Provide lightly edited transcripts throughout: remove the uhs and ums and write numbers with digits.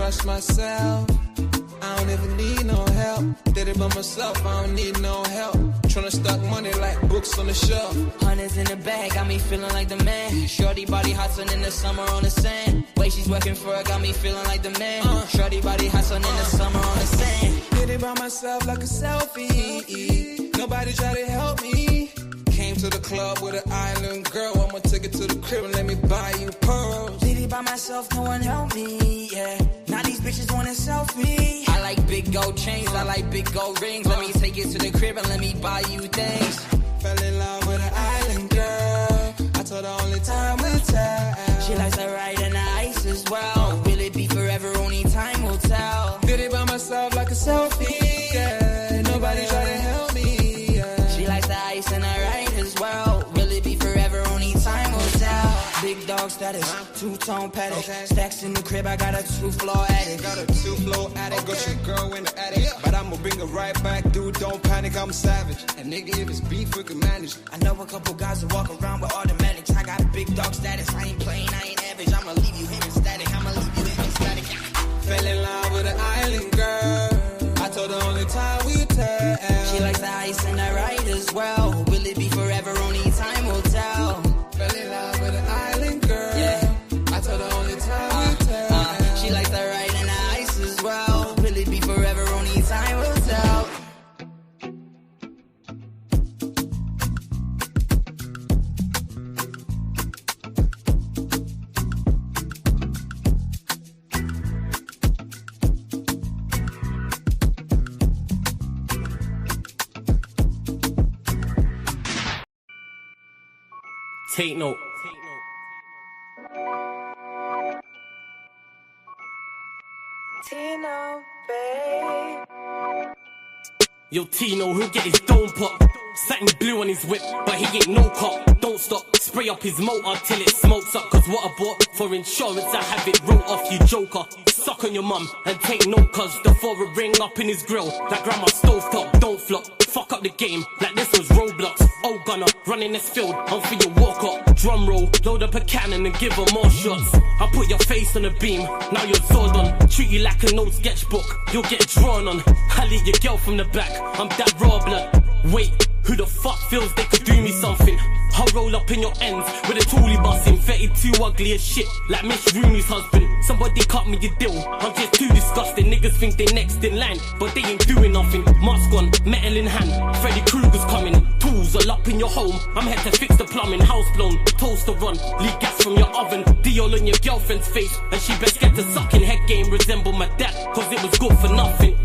trust myself. I don't even need no help. Did it by myself, I don't need no help. Tryna stack money like books on the shelf. Hundreds in the bag, got me feeling like the man. Shorty body hustling in the summer on the sand. Way she's working for it, got me feeling like the man. Shorty body hustling in the summer on the sand. Did it by myself like a selfie. Nobody try to help me. Came to the club with an island girl. I'ma take it to the crib and let me buy you pearls. Did it by myself, no one helped me, yeah. Now these bitches want a selfie. I like big gold chains, I like big gold rings. Let me take it to the crib and let me buy you things. Fell in love with an island girl. I told her only time will tell. She likes to ride in the ice as well. Will it be forever? Only time will tell. Did it by myself like a selfie, yeah. Nobody try to help me, yeah. She likes the ice and I ride as well. Will it be forever? Only time will tell. Big dog status, two-tone paddock. Stacks in the crib, I got a two-floor attic. Got a two-floor attic, got your girl in the attic. But I'ma bring her right back, dude, don't panic, I'm savage. And nigga, if it's beef, we can manage. I know a couple guys that walk around with automatics. I got big dog status, I ain't playing, I ain't average. I'ma leave you here in static, I'ma leave you here in static. Fell in love with an island girl. I told her only time will tell. She likes the ice and I ride as well. Will it be forever? Only time will tell. Fell in love with an island girl. Yeah. I told her only time will tell. She likes the ride and the ice as well. Will it be forever? Only time will tell. Take note. Tino, babe. Yo, Tino, he'll get his dome pop. Satin blue on his whip, but he ain't no cop. Don't stop, spray up his motor till it smokes up. Cause what I bought for insurance, I have it wrote off, you joker. Suck on your mum and take note, cause the foreign ring up in his grill. Like grandma stovetop, don't flop. Fuck up the game, like this was Roblox. Oh gunner, running this field, I'm for your walk up. Drum roll, load up a cannon and give her more shots. I put your face on a beam, now you're sword on. Treat you like an old sketchbook, you'll get drawn on. I lead your girl from the back, I'm that raw blood. Wait, who the fuck feels they could do me something? I'll roll up in your ends with a toolie bussin'. 32 ugly as shit, like Miss Rooney's husband. Somebody cut me a deal, I'm just too disgusting. Niggas think they next in line, but they ain't doing nothing. Mask on, metal in hand, Freddy Krueger's coming. Tools all up in your home, I'm here to fix the plumbing. House blown, toaster run, leak gas from your oven. Diol on your girlfriend's face, and she best get to sucking. Head game resemble my dad, cause it was good for nothing.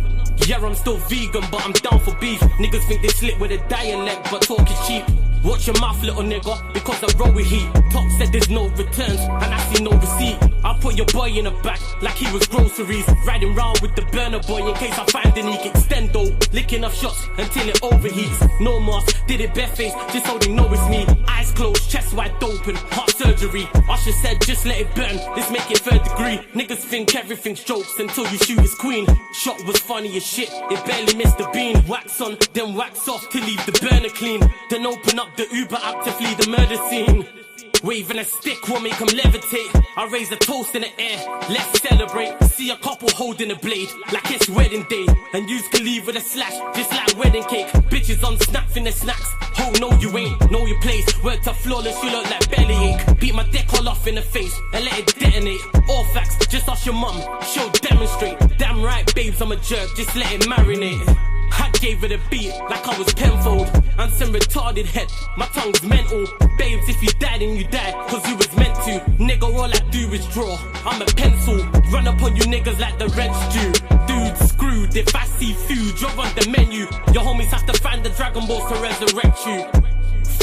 Yeah, I'm still vegan, but I'm down for beef. Niggas think they slip with a dialect, but talk is cheap. Watch your mouth, little nigga, because I roll with heat. Top said there's no returns, and I see no receipt. I put your boy in the back, like he was groceries. Riding round with the burner boy, in case I find any extendo. Licking up shots, until it overheats. No mask, did it barefaced, just so they know it's me. Eyes closed, chest wide open, heart surgery. Usher said just let it burn, let's make it third degree. Niggas think everything's jokes, until you shoot his queen. Shot was funny as shit, it barely missed the beam. Wax on, then wax off, to leave the burner clean. Then open up the Uber app to flee the murder scene. Waving a stick will make them levitate. I raise a toast in the air, let's celebrate. See a couple holding a blade, like it's wedding day. And yous can leave with a slash, just like wedding cake. Bitches on snap in the snacks. Oh no you ain't, know your place. Word to flawless, you look like bellyache. Beat my dick all off in the face, and let it detonate. All facts, just ask your mum, she'll demonstrate. Damn right babes, I'm a jerk, just let it marinate. I gave it a beat like I was Penfold. And some retarded head, my tongue's mental. Babes, if you died, then you died, cause you was meant to. Nigga, all I do is draw, I'm a pencil. Run up on you niggas like the Reds do. Dude, screwed, if I see food, you're on the menu. Your homies have to find the Dragon Balls to resurrect you.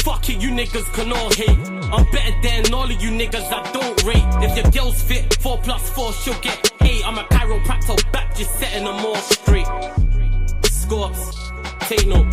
Fuck it, you niggas can all hate. I'm better than all of you niggas I don't rate. If your girl's fit, 4+4, she'll get 8. I'm a chiropractor back, just setting them all straight. Scorps, take note.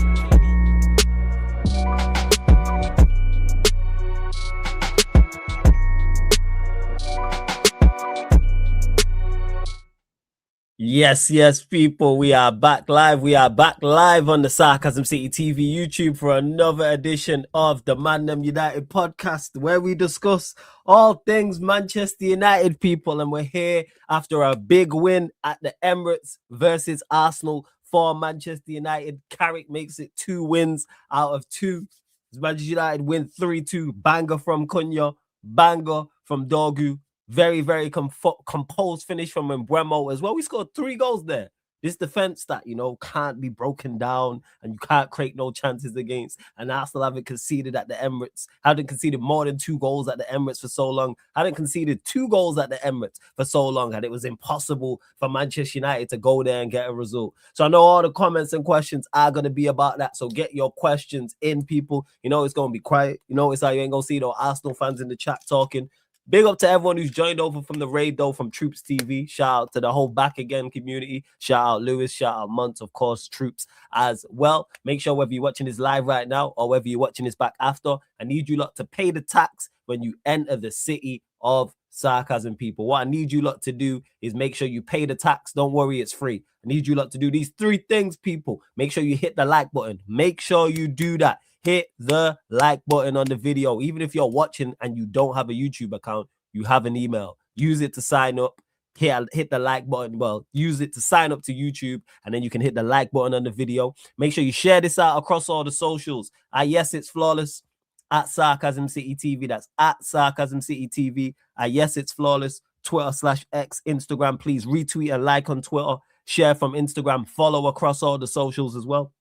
Yes, people. We are back live. We are back live on the Sarcasm City TV YouTube for another edition of the Man Them United podcast, where we discuss all things Manchester United, people. And we're here after a big win at the Emirates versus Arsenal for Manchester United. Carrick makes it 2 wins out of 2. Manchester United win 3-2. Banger from Cunha, banger from Dorgu. Very, very composed finish from Mbeumo as well. We scored 3 goals there. This defense that, can't be broken down and you can't create no chances against. And Arsenal haven't conceded at the Emirates. Haven't conceded more than 2 goals at the Emirates for so long. Haven't conceded 2 goals at the Emirates for so long. And it was impossible for Manchester United to go there and get a result. So I know all the comments and questions are going to be about that. So get your questions in, people. It's going to be quiet. It's how you ain't going to see no Arsenal fans in the chat talking. Big up to everyone who's joined over from the raid, though, from Troops TV. Shout out to the whole Back Again community. Shout out Lewis. Shout out Muntz, of course, Troops as well. Make sure whether you're watching this live right now or whether you're watching this back after, I need you lot to pay the tax when you enter the city of Sarcasm, people. What I need you lot to do is make sure you pay the tax. Don't worry, it's free. I need you lot to do these 3 things, people. Make sure you hit the like button. Make sure you do that. Hit the like button on the video. Even if you're watching and you don't have a YouTube account, you have an email. Use it to sign up. Hit the like button. Well, use it to sign up to YouTube, and then you can hit the like button on the video. Make sure you share this out across all the socials. Yes, it's flawless. At Sarcasm City TV. That's at Sarcasm City TV. Yes, it's flawless. Twitter/X, Instagram. Please retweet and like on Twitter. Share from Instagram. Follow across all the socials as well.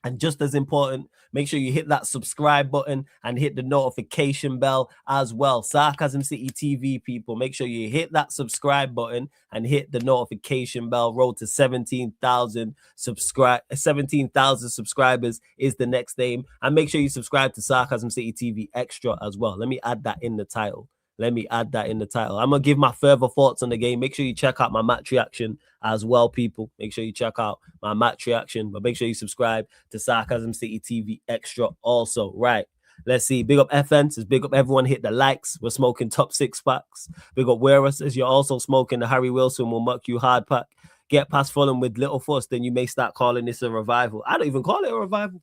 And just as important, make sure you hit that subscribe button and hit the notification bell as well. Sarcasm City TV, people. Make sure you hit that subscribe button and hit the notification bell. Road to 17,000 subscribers is the next aim. And make sure you subscribe to Sarcasm City TV Extra as well. Let me add that in the title. I'm going to give my further thoughts on the game. Make sure you check out my match reaction as well, people. Make sure you check out my match reaction. But make sure you subscribe to Sarcasm City TV Extra also. Right. Let's see. Big up FN. Says big up everyone. Hit the likes. We're smoking top 6 packs. Big up Wearer. Says you're also smoking the Harry Wilson will muck you hard pack. Get past Fulham with little fuss. Then you may start calling this a revival. I don't even call it a revival.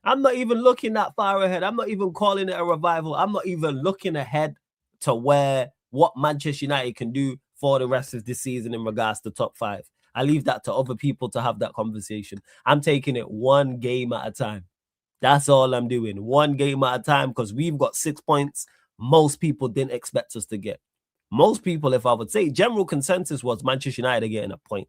I'm not even looking that far ahead. I'm not even calling it a revival. I'm not even looking ahead to what Manchester United can do for the rest of this season in regards to top 5. I leave that to other people to have that conversation. I'm taking it 1 game at a time. That's all I'm doing. 1 game at a time, because we've got 6 points. Most people didn't expect us to get. Most people, if I would say, general consensus was Manchester United are getting a point.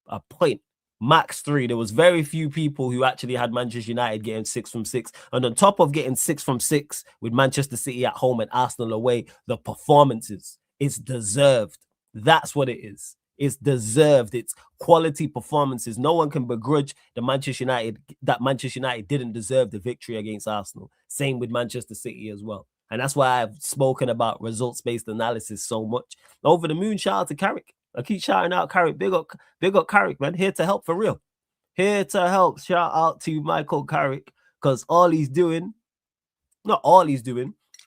A point. Max 3. There was very few people who actually had Manchester United getting 6 from 6. And on top of getting 6 from 6 with Manchester City at home and Arsenal away, the performances, it's deserved. That's what it is. It's deserved. It's quality performances. No one can begrudge that Manchester United didn't deserve the victory against Arsenal. Same with Manchester City as well. And that's why I've spoken about results-based analysis so much. Over the moon, shout out to Carrick. I keep shouting out Carrick. Big up Carrick, man. Here to help for real. Here to help. Shout out to Michael Carrick, because not all he's doing,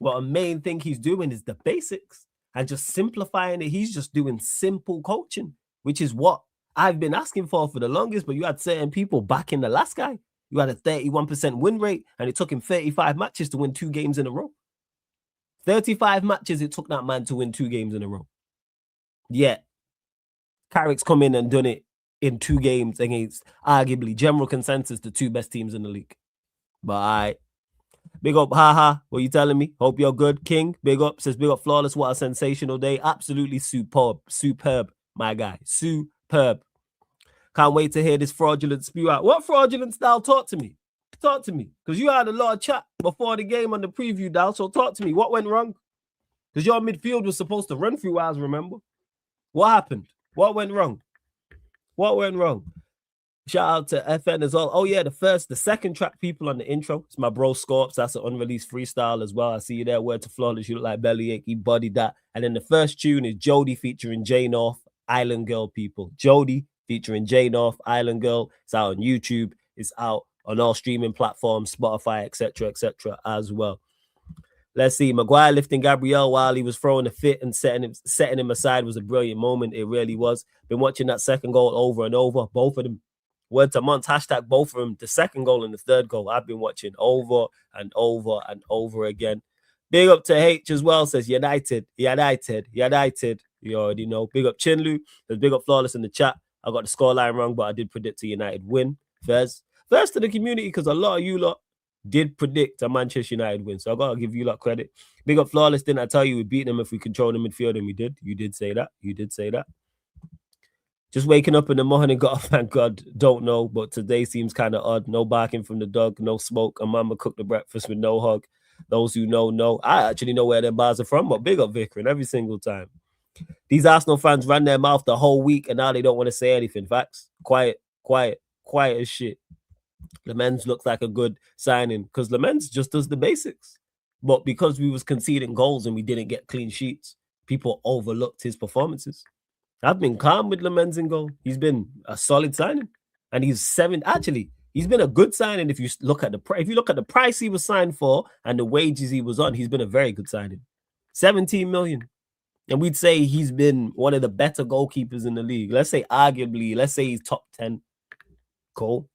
but a main thing he's doing is the basics and just simplifying it. He's just doing simple coaching, which is what I've been asking for the longest. But you had certain people back in the last guy. You had a 31% win rate, and it took him 35 matches to win 2 games in a row. 35 matches it took that man to win 2 games in a row. Yeah. Carrick's come in and done it in 2 games against arguably general consensus the 2 best teams in the league. But big up, haha. What are you telling me? Hope you're good, King. Big up. Says big up, flawless. What a sensational day. Absolutely superb, my guy. Superb. Can't wait to hear this fraudulent spew out. What fraudulent style? Talk to me. Because you had a lot of chat before the game on the preview, Dal. So talk to me. What went wrong? Because your midfield was supposed to run through ours, remember? What happened? What went wrong? Shout out to FN as well. Oh, yeah, the second track people on the intro. It's my bro Scorps. That's an unreleased freestyle as well. I see you there. Word to flawless. You look like Bellyache. He bodied that. And then the first tune is Jodie featuring J North, Island Girl, people. Jodie featuring J North, Island Girl. It's out on YouTube. It's out on all streaming platforms, Spotify, etc., as well. Let's see. Maguire lifting Gabriel while he was throwing a fit and setting him aside was a brilliant moment. It really was. Been watching that second goal over and over. Both of them. Word to Monts, hashtag both of them. The second goal and the third goal. I've been watching over and over and over again. Big up to H as well. Says United. You already know. Big up Chinlu. There's big up Flawless in the chat. I got the scoreline wrong, but I did predict a United win. First to the community, because a lot of you lot did predict a Manchester United win. So I got to give you lot credit. Big up Flawless. Didn't I tell you we beat them if we control the midfield? And we did. You did say that. Just waking up in the morning, got to thank God. Don't know, but today seems kind of odd. No barking from the dog, no smoke. And mama cooked the breakfast with no hug. Those who know. I actually know where their bars are from, but big up Vickering every single time. These Arsenal fans ran their mouth the whole week, and now they don't want to say anything. Facts. Quiet as shit. Lemens looks like a good signing because Lemens just does the basics. But because we was conceding goals and we didn't get clean sheets, people overlooked his performances. I've been calm with Lemens in goal. He's been a solid signing, and he's seven. Actually, he's been a good signing. If you look at the price he was signed for and the wages he was on, he's been a very good signing. 17 million, and we'd say he's been one of the better goalkeepers in the league. Let's say arguably, let's say he's top 10. Cool.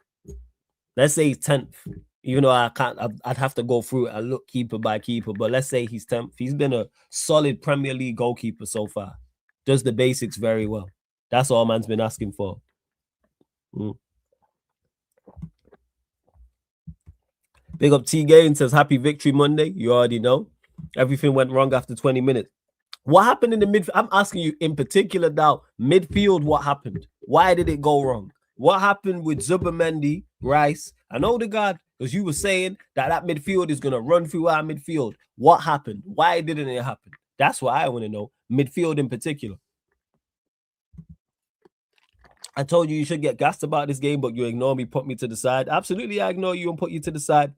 Let's say he's 10th. Even though I'd have to go through it and look keeper by keeper, but let's say he's 10th. He's been a solid Premier League goalkeeper so far. Does the basics very well. That's all man's been asking for. Big up T Gain says happy victory Monday. You already know. Everything went wrong after 20 minutes. What happened in the midfield? I'm asking you in particular now, midfield, what happened? Why did it go wrong? What happened with Zubimendi, Rice, and Odegaard? Because you were saying that midfield is going to run through our midfield. What happened? Why didn't it happen? That's what I want to know. Midfield in particular. I told you should get gassed about this game, but you ignore me, put me to the side. Absolutely, I ignore you and put you to the side.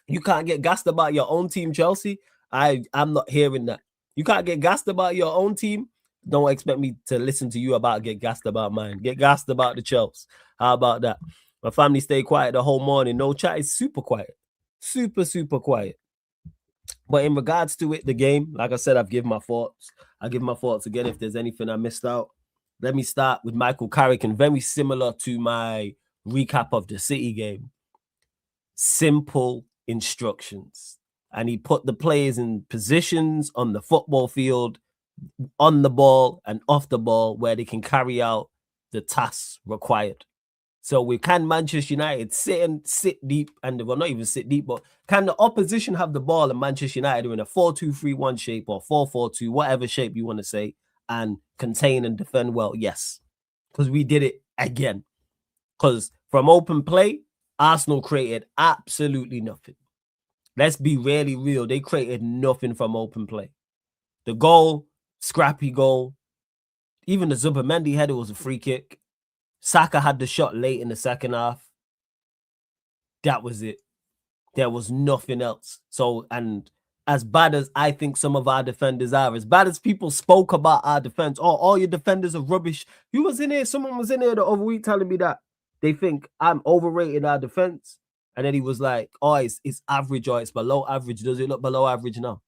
You can't get gassed about your own team, Chelsea. I'm not hearing that. You can't get gassed about your own team. Don't expect me to listen to you about get gassed about mine. Get gassed about the Chelsea. How about that? My family stayed quiet the whole morning. No chat is super quiet. Super quiet. But in regards to it, the game, like I said, I've given my thoughts. I'll give my thoughts again if there's anything I missed out. Let me start with Michael Carrick, and very similar to my recap of the City game. Simple instructions. And he put the players in positions on the football field, on the ball and off the ball, where they can carry out the tasks required. So we can Manchester United sit deep, and well, not even sit deep, but can the opposition have the ball and Manchester United are in a 4-2-3-1 shape or 4-4-2, whatever shape you want to say, and contain and defend well? Yes, because we did it again. Because from open play, Arsenal created absolutely nothing. Let's be really real. They created nothing from open play. The goal, scrappy goal. Even the Zubimendi header was a free kick. Saka had the shot late in the second half. That was it. There was nothing else. So, and as bad as I think some of our defenders are, as bad as people spoke about our defense, oh, all your defenders are rubbish. Who was in here? Someone was in here the other week telling me that they think I'm overrated our defense. And then he was like, oh, it's average or it's below average. Does it look below average now?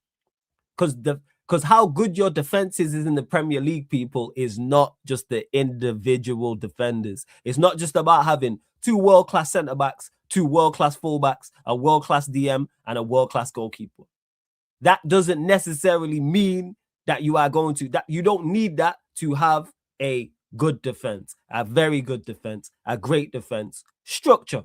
Because how good your defense is in the Premier League, people, is not just the individual defenders. It's not just about having 2 world-class centre-backs, 2 world-class full-backs, a world-class DM, and a world-class goalkeeper. That doesn't necessarily mean that you are going to, that you don't need that to have a good defense, a very good defense, a great defense, structure.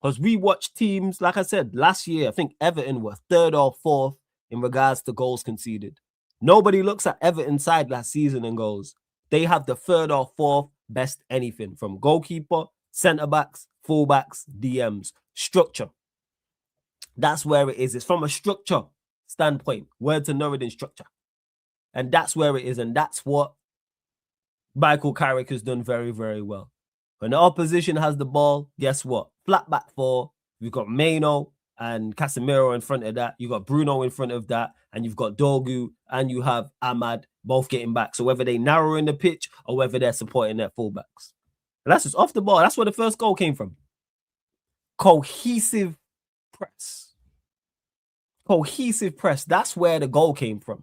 Because we watched teams, like I said, last year, I think Everton were 3rd or 4th in regards to goals conceded. Nobody looks at Everton's side last season and goes, they have the 3rd or 4th best anything from goalkeeper, centre-backs, full-backs, DMs, structure. That's where it is. It's from a structure standpoint. Word to Northern structure. And that's where it is. And that's what Michael Carrick has done very, very well. When the opposition has the ball, guess what? Flat back 4. We've got Maino and Casemiro in front of that. You've got Bruno in front of that. And you've got Dogu and you have Ahmad both getting back. So whether they narrow in the pitch or whether they're supporting their fullbacks. And that's just off the ball. That's where the first goal came from. Cohesive press. cohesive press. That's where the goal came from.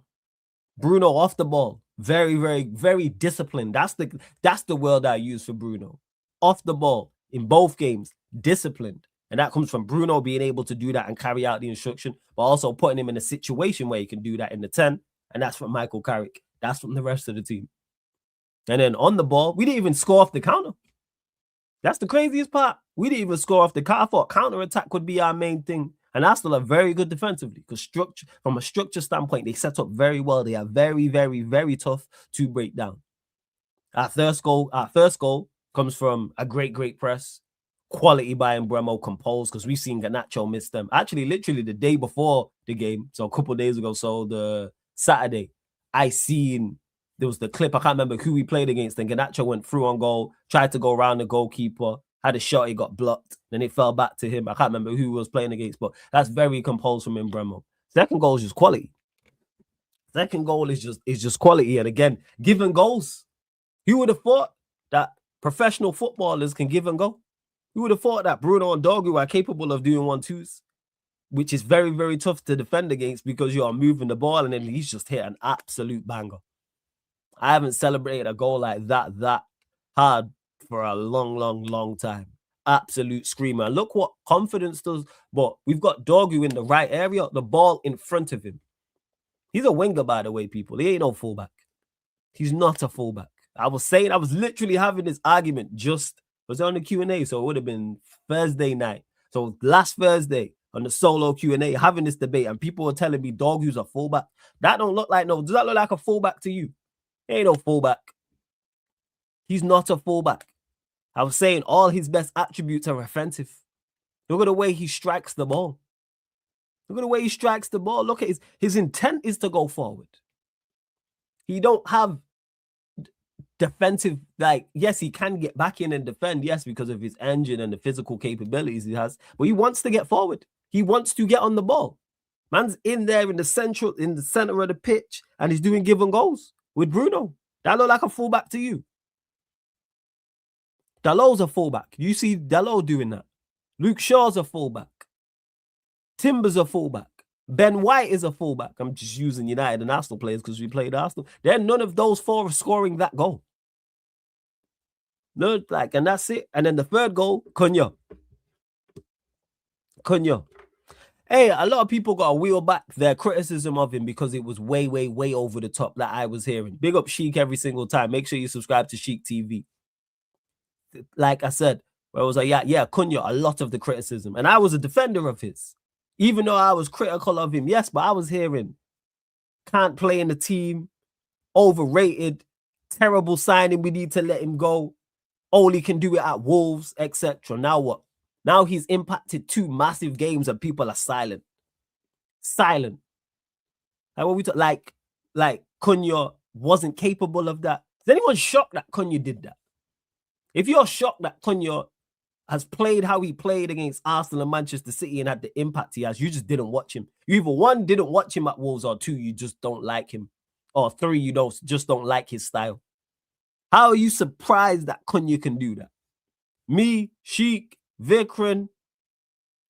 Bruno off the ball, very, very, very disciplined. That's the word I use for Bruno. Off the ball in both games, disciplined. And that comes from Bruno being able to do that and carry out the instruction, but also putting him in a situation where he can do that in the 10. And that's from Michael Carrick. That's from the rest of the team. And then on the ball, we didn't even score off the counter. That's the craziest part. We didn't even score off the counter. I thought counter-attack would be our main thing. And Arsenal are very good defensively because from a structure standpoint, they set up very well. They are very, very, very tough to break down. Our first goal comes from a great press. Quality by Mbeumo, composed, because we've seen Garnacho miss them. Actually, literally the day before the game, so a couple of days ago, so the Saturday, there was the clip, I can't remember who we played against, and Garnacho went through on goal, tried to go around the goalkeeper, had a shot, he got blocked, then it fell back to him. I can't remember who he was playing against, but that's very composed from Mbeumo. Second goal is just quality. Second goal is just quality, and again, giving goals. Who would have thought that professional footballers can give and go? Who would have thought that Bruno and Dogu are capable of doing 1-2s, which is very, very tough to defend against because you are moving the ball, and then he's just hit an absolute banger. I haven't celebrated a goal like that hard for a long time. Absolute screamer. And look what confidence does. But we've got Dogu in the right area, the ball in front of him. He's a winger, by the way, people. He ain't no fullback. He's not a fullback. I was literally having this argument was on the Q&A, so it would have been Thursday night. So last Thursday on the solo Q&A, having this debate, and people were telling me Dogu's a fullback. That don't look like does that look like a fullback to you? He ain't no fullback. He's not a fullback. I was saying all his best attributes are offensive. Look at the way he strikes the ball. Look at the way he strikes the ball. Look at his intent is to go forward. He don't have defensive, yes, he can get back in and defend, yes, because of his engine and the physical capabilities he has, but he wants to get forward. He wants to get on the ball. Man's in there in the center of the pitch, and he's doing give and goals with Bruno. That look like a fullback to you? Dalot's a fullback. You see Dalot doing that. Luke Shaw's a fullback. Timber's a fullback. Ben White is a fullback. I'm just using United and Arsenal players because we played Arsenal. Then none of those four are scoring that goal. No, and that's it. And then the third goal, Cunha. Hey, a lot of people got to wheel back their criticism of him because it was way, way, way over the top that I was hearing. Big up Sheik every single time. Make sure you subscribe to Sheik TV. Like I said, where I was like, yeah, Cunha, a lot of the criticism. And I was a defender of his. Even though I was critical of him, yes, but I was hearing can't play in the team, overrated, terrible signing, we need to let him go. Only can do it at Wolves, etc. Now what? Now he's impacted 2 massive games and people are silent. Silent. Like what we talk, like Cunha wasn't capable of that. Is anyone shocked that Cunha did that? If you're shocked that Cunha has played how he played against Arsenal and Manchester City and had the impact he has, you just didn't watch him. You either 1, didn't watch him at Wolves, or 2, you just don't like him. Or 3, you just don't like his style. How are you surprised that Cunha can do that? Me, Sheik, Vikran,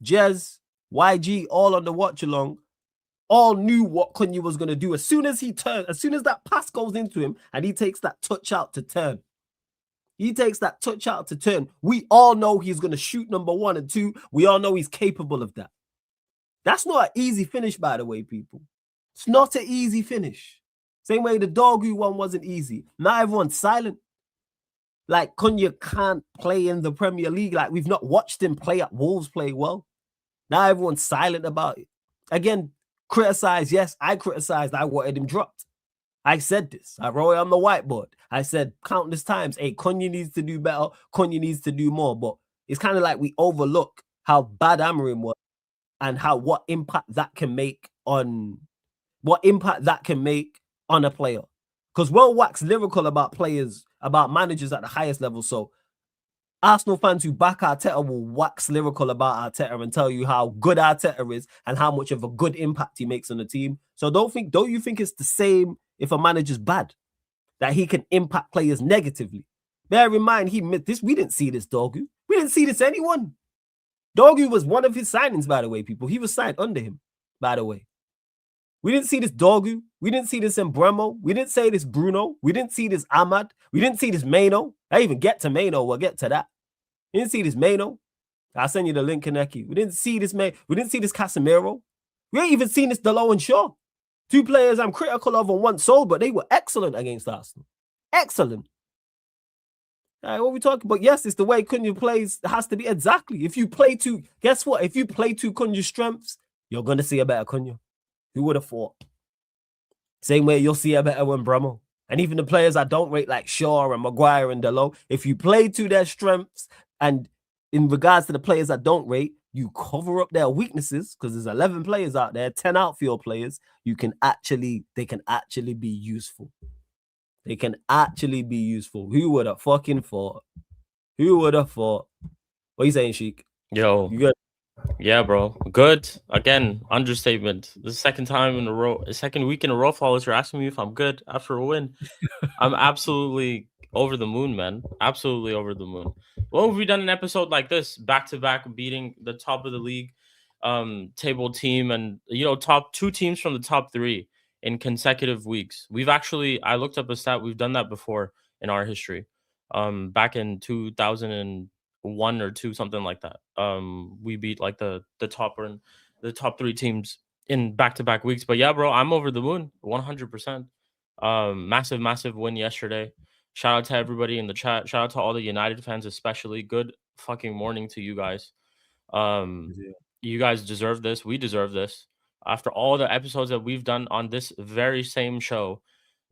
Jez, YG, all on the watch along, all knew what Cunha was going to do. As soon as that pass goes into him and he takes that touch out to turn, we all know he's going to shoot number 1 and 2. We all know he's capable of that. That's not an easy finish, by the way, people. It's not an easy finish. Same way the Dogu one wasn't easy. Now everyone's silent. Like Cunha can't play in the Premier League. Like we've not watched him play at Wolves play well. Now everyone's silent about it. Again, criticize. Yes, I criticized. I wanted him dropped. I said this. I wrote it on the whiteboard. I said countless times, hey, Cunha needs to do better. Cunha needs to do more. But it's kind of like we overlook how bad Amorim was and what impact that can make on a player. Because we'll wax lyrical about players, about managers at the highest level. So Arsenal fans who back Arteta will wax lyrical about Arteta and tell you how good Arteta is and how much of a good impact he makes on the team. So don't you think it's the same if a manager's bad, that he can impact players negatively? Bear in mind, we didn't see this Dogu. We didn't see this anyone. Dogu was one of his signings, by the way, people. He was signed under him, by the way. We didn't see this Dorgu. We didn't see this Embremo. We didn't say this Bruno. We didn't see this Ahmad. We didn't see this Mano. I even get to Mano. We'll get to that. We didn't see this Mano. I'll send you the link, Kaneki. We didn't see this man. We didn't see this Casemiro. We ain't even seen this Delo and Shaw. Two players I'm critical of and once sold, but they were excellent against Arsenal. Excellent. All right, what we talking about? Yes, it's the way Cunha plays. It has to be exactly. If you play to, guess what? If you play to Cunha's strengths, you're going to see a better Cunha. Who would have thought? Same way you'll see a better Bremo. And even the players I don't rate, like Shaw and Maguire and Delo, if you play to their strengths, and in regards to the players I don't rate, you cover up their weaknesses, because there's 11 players out there, 10 outfield players, they can actually be useful. They can actually be useful. Who would have fucking thought? Who would have thought? What are you saying, Sheik? Yo. You good? Yeah, bro. Good. Again, understatement. The second week in a row, followers are asking me if I'm good after a win. I'm absolutely over the moon, man. Absolutely over the moon. When have we done an episode like this, back-to-back, beating the top of the league table team and, top two teams from the top three in consecutive weeks? I looked up a stat. We've done that before in our history. Back in 2001 or 2, something like that. We beat like the top three teams in back-to-back weeks. But yeah, bro, I'm over the moon 100%. Massive win yesterday. Shout out to everybody in the chat. Shout out to all the United fans, especially. Good fucking morning to you guys. You guys deserve this. We deserve this. After all the episodes that we've done on this very same show,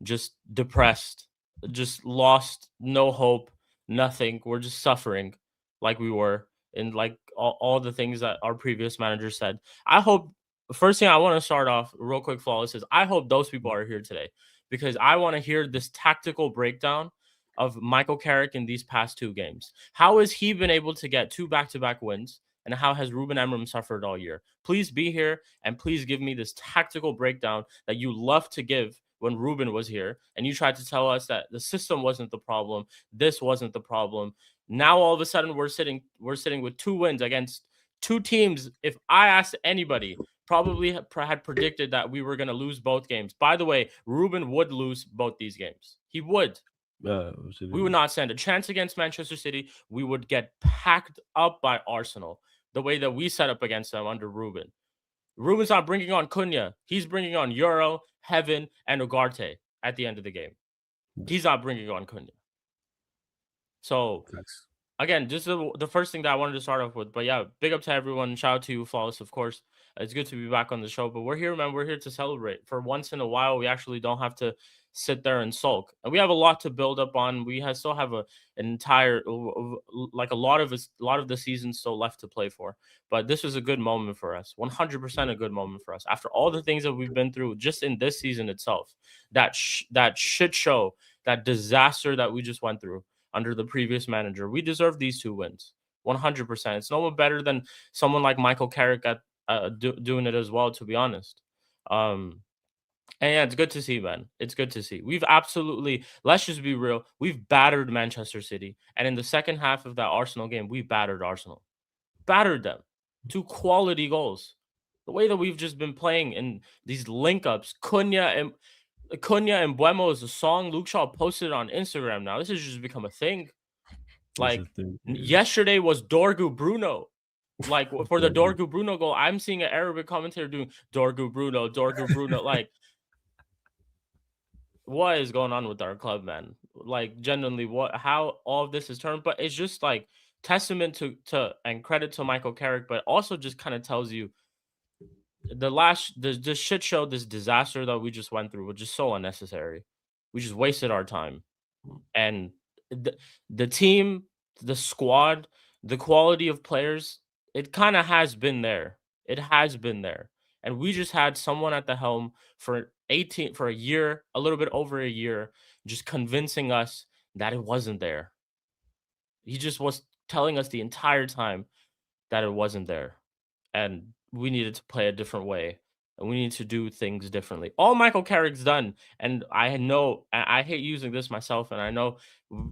just depressed, just lost, no hope, nothing. We're just suffering like we were in like all the things that our previous manager said. I hope, first thing I want to start off real quick, Flawless, is I hope those people are here today, because I want to hear this tactical breakdown of Michael Carrick in these past 2 games. How has he been able to get 2 back-to-back wins? And how has Ruben Amorim suffered all year? Please be here and please give me this tactical breakdown that you love to give when Ruben was here. And you tried to tell us that the system wasn't the problem. This wasn't the problem. Now, all of a sudden, we're sitting with 2 wins against 2 teams. If I asked anybody, probably had predicted that we were going to lose both games. By the way, Ruben would lose both these games. He would. We would not stand a chance against Manchester City. We would get packed up by Arsenal, the way that we set up against them under Ruben. Ruben's not bringing on Cunha. He's bringing on Euro, Heaven, and Ugarte at the end of the game. He's not bringing on Cunha. So, again, just the first thing that I wanted to start off with. But yeah, big up to everyone. Shout out to you, Flawless, of course. It's good to be back on the show. But we're here, man. We're here to celebrate. For once in a while, we actually don't have to sit there and sulk. And we have a lot to build up on. We still have an entire, like a lot of the season still left to play for. But this was a good moment for us. 100% a good moment for us. After all the things that we've been through just in this season itself, that shit show, that disaster that we just went through under the previous manager, we deserve these 2 wins. 100%. It's no one better than someone like Michael Carrick at doing it as well, to be honest. And yeah, it's good to see, man. It's good to see. We've absolutely, let's just be real, we've battered Manchester City. And in the second half of that Arsenal game, we battered Arsenal. Battered them. 2 quality goals. The way that we've just been playing in these link-ups, Cunha and Buemo is a song. Luke Shaw posted it on Instagram now. This has just become a thing. Like, yesterday was Dorgu Bruno. Like, for the Dorgu Bruno goal, I'm seeing an Arabic commentator doing Dorgu Bruno. Like, what is going on with our club, man? Like, genuinely, how all of this is turned. But it's just like testament to and credit to Michael Carrick, but also just kind of tells you this shit show, this disaster that we just went through was just so unnecessary. We just wasted our time. And the team, the squad, the quality of players, it kind of has been there. It has been there. And we just had someone at the helm for a year, a little bit over a year, just convincing us that it wasn't there. He just was telling us the entire time that it wasn't there. And we needed to play a different way. And we need to do things differently. All Michael Carrick's done, and I know, I hate using this myself, and I know,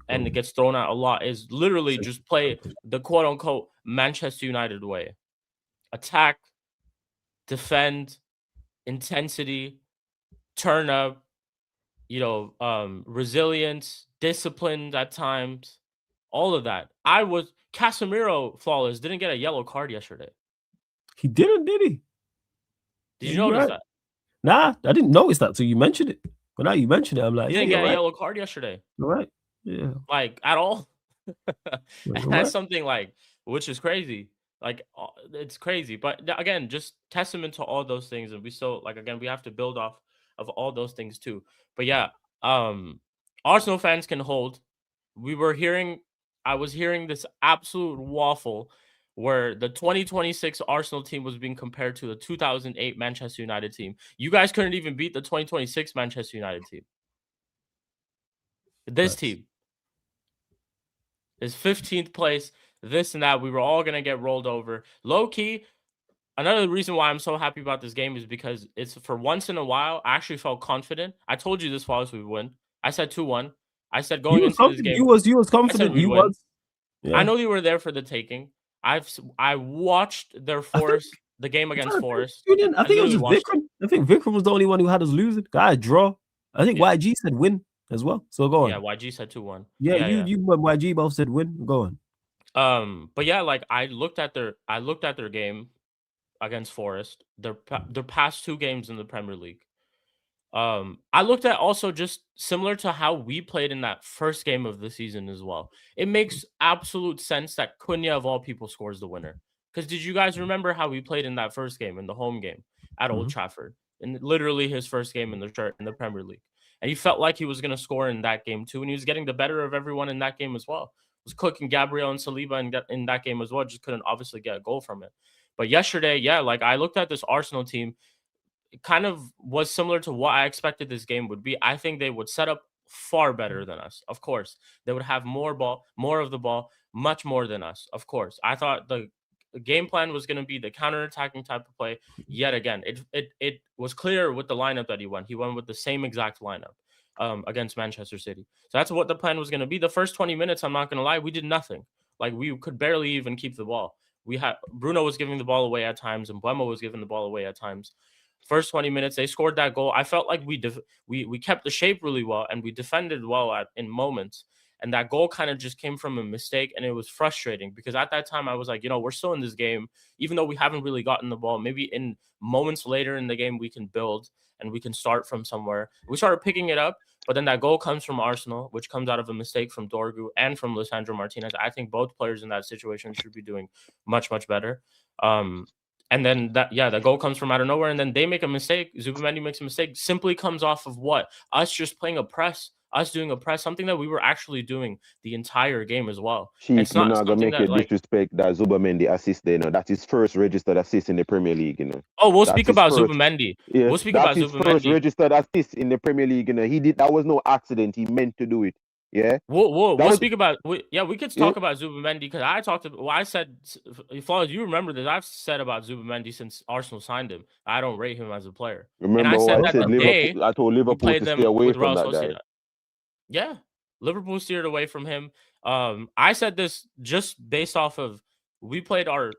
and it gets thrown out a lot, is literally just play the quote-unquote Manchester United way. Attack, defend, intensity, turn up, resilience, disciplined at times, all of that. Casemiro flawless, didn't get a yellow card yesterday. He didn't, did he? Did you notice that? Nah, I didn't notice that till you mentioned it. But now you mentioned it, I'm like, He didn't get a yellow card yesterday. You're right. Yeah. Like, at all. You're That's something which is crazy. Like, it's crazy. But again, just testament to all those things. And we still, again, we have to build off of all those things too. But yeah, Arsenal fans can hold. I was hearing this absolute waffle where the 2026 Arsenal team was being compared to the 2008 Manchester United team. You guys couldn't even beat the 2026 Manchester United team. This team is 15th place, this and that. We were all going to get rolled over. Low key, another reason why I'm so happy about this game is because it's for once in a while, I actually felt confident. I told you this was we would win. I said 2-1. I said going into this game. You was confident. You was. Yeah. I know you were there for the taking. I watched their the game against Forest. I think it was just Vikram. I think Vikram was the only one who had us losing. Guys, draw. I think YG said win as well. So go on. Yeah, YG said 2-1. Yeah, you and YG both said win. Go on. But yeah, I looked at their game against Forest. Their past 2 games in the Premier League. I looked at also just similar to how we played in that first game of the season as well. It makes absolute sense that Cunha of all people scores the winner. Because did you guys remember how we played in that first game, in the home game at Old Trafford? In literally his first game in the Premier League. And he felt like he was going to score in that game too. And he was getting the better of everyone in that game as well. He was cooking Gabriel and Saliba in that game as well. Just couldn't obviously get a goal from it. But yesterday, yeah, I looked at this Arsenal team. It kind of was similar to what I expected this game would be. I think they would set up far better than us. Of course, they would have more of the ball, much more than us. Of course, I thought the game plan was going to be the counter-attacking type of play. Yet again, it was clear with the lineup that he went. He went with the same exact lineup against Manchester City. So that's what the plan was going to be. The first 20 minutes, I'm not going to lie, we did nothing. We could barely even keep the ball. Bruno was giving the ball away at times, and Mbeumo was giving the ball away at times. First 20 minutes, they scored that goal. I felt like we kept the shape really well, and we defended well in moments. And that goal kind of just came from a mistake, and it was frustrating because at that time I was like, we're still in this game, even though we haven't really gotten the ball. Maybe in moments later in the game we can build and we can start from somewhere. We started picking it up, but then that goal comes from Arsenal, which comes out of a mistake from Dorgu and from Lisandro Martinez. I think both players in that situation should be doing much, much better. And then the goal comes from out of nowhere, and then they make a mistake. Zubamendi makes a mistake. Simply comes off of what? Us just playing a press. Us doing a press, something that we were actually doing the entire game as well. It's not gonna make it disrespect that Zubamendi assist there. That's his first registered assist in the Premier League. Oh, we'll speak about Zubamendi. Yeah, we'll speak about Zubamendi. First registered assist in the Premier League. He did. That was no accident. He meant to do it. Yeah. We'll speak about. We could talk about Zubamendi because I said, Flawless, you remember this? I've said about Zubamendi since Arsenal signed him. I don't rate him as a player. Remember, and I said I said Liverpool, I told Liverpool to stay away from that guy. Yeah, Liverpool steered away from him. I said this just based off of we played our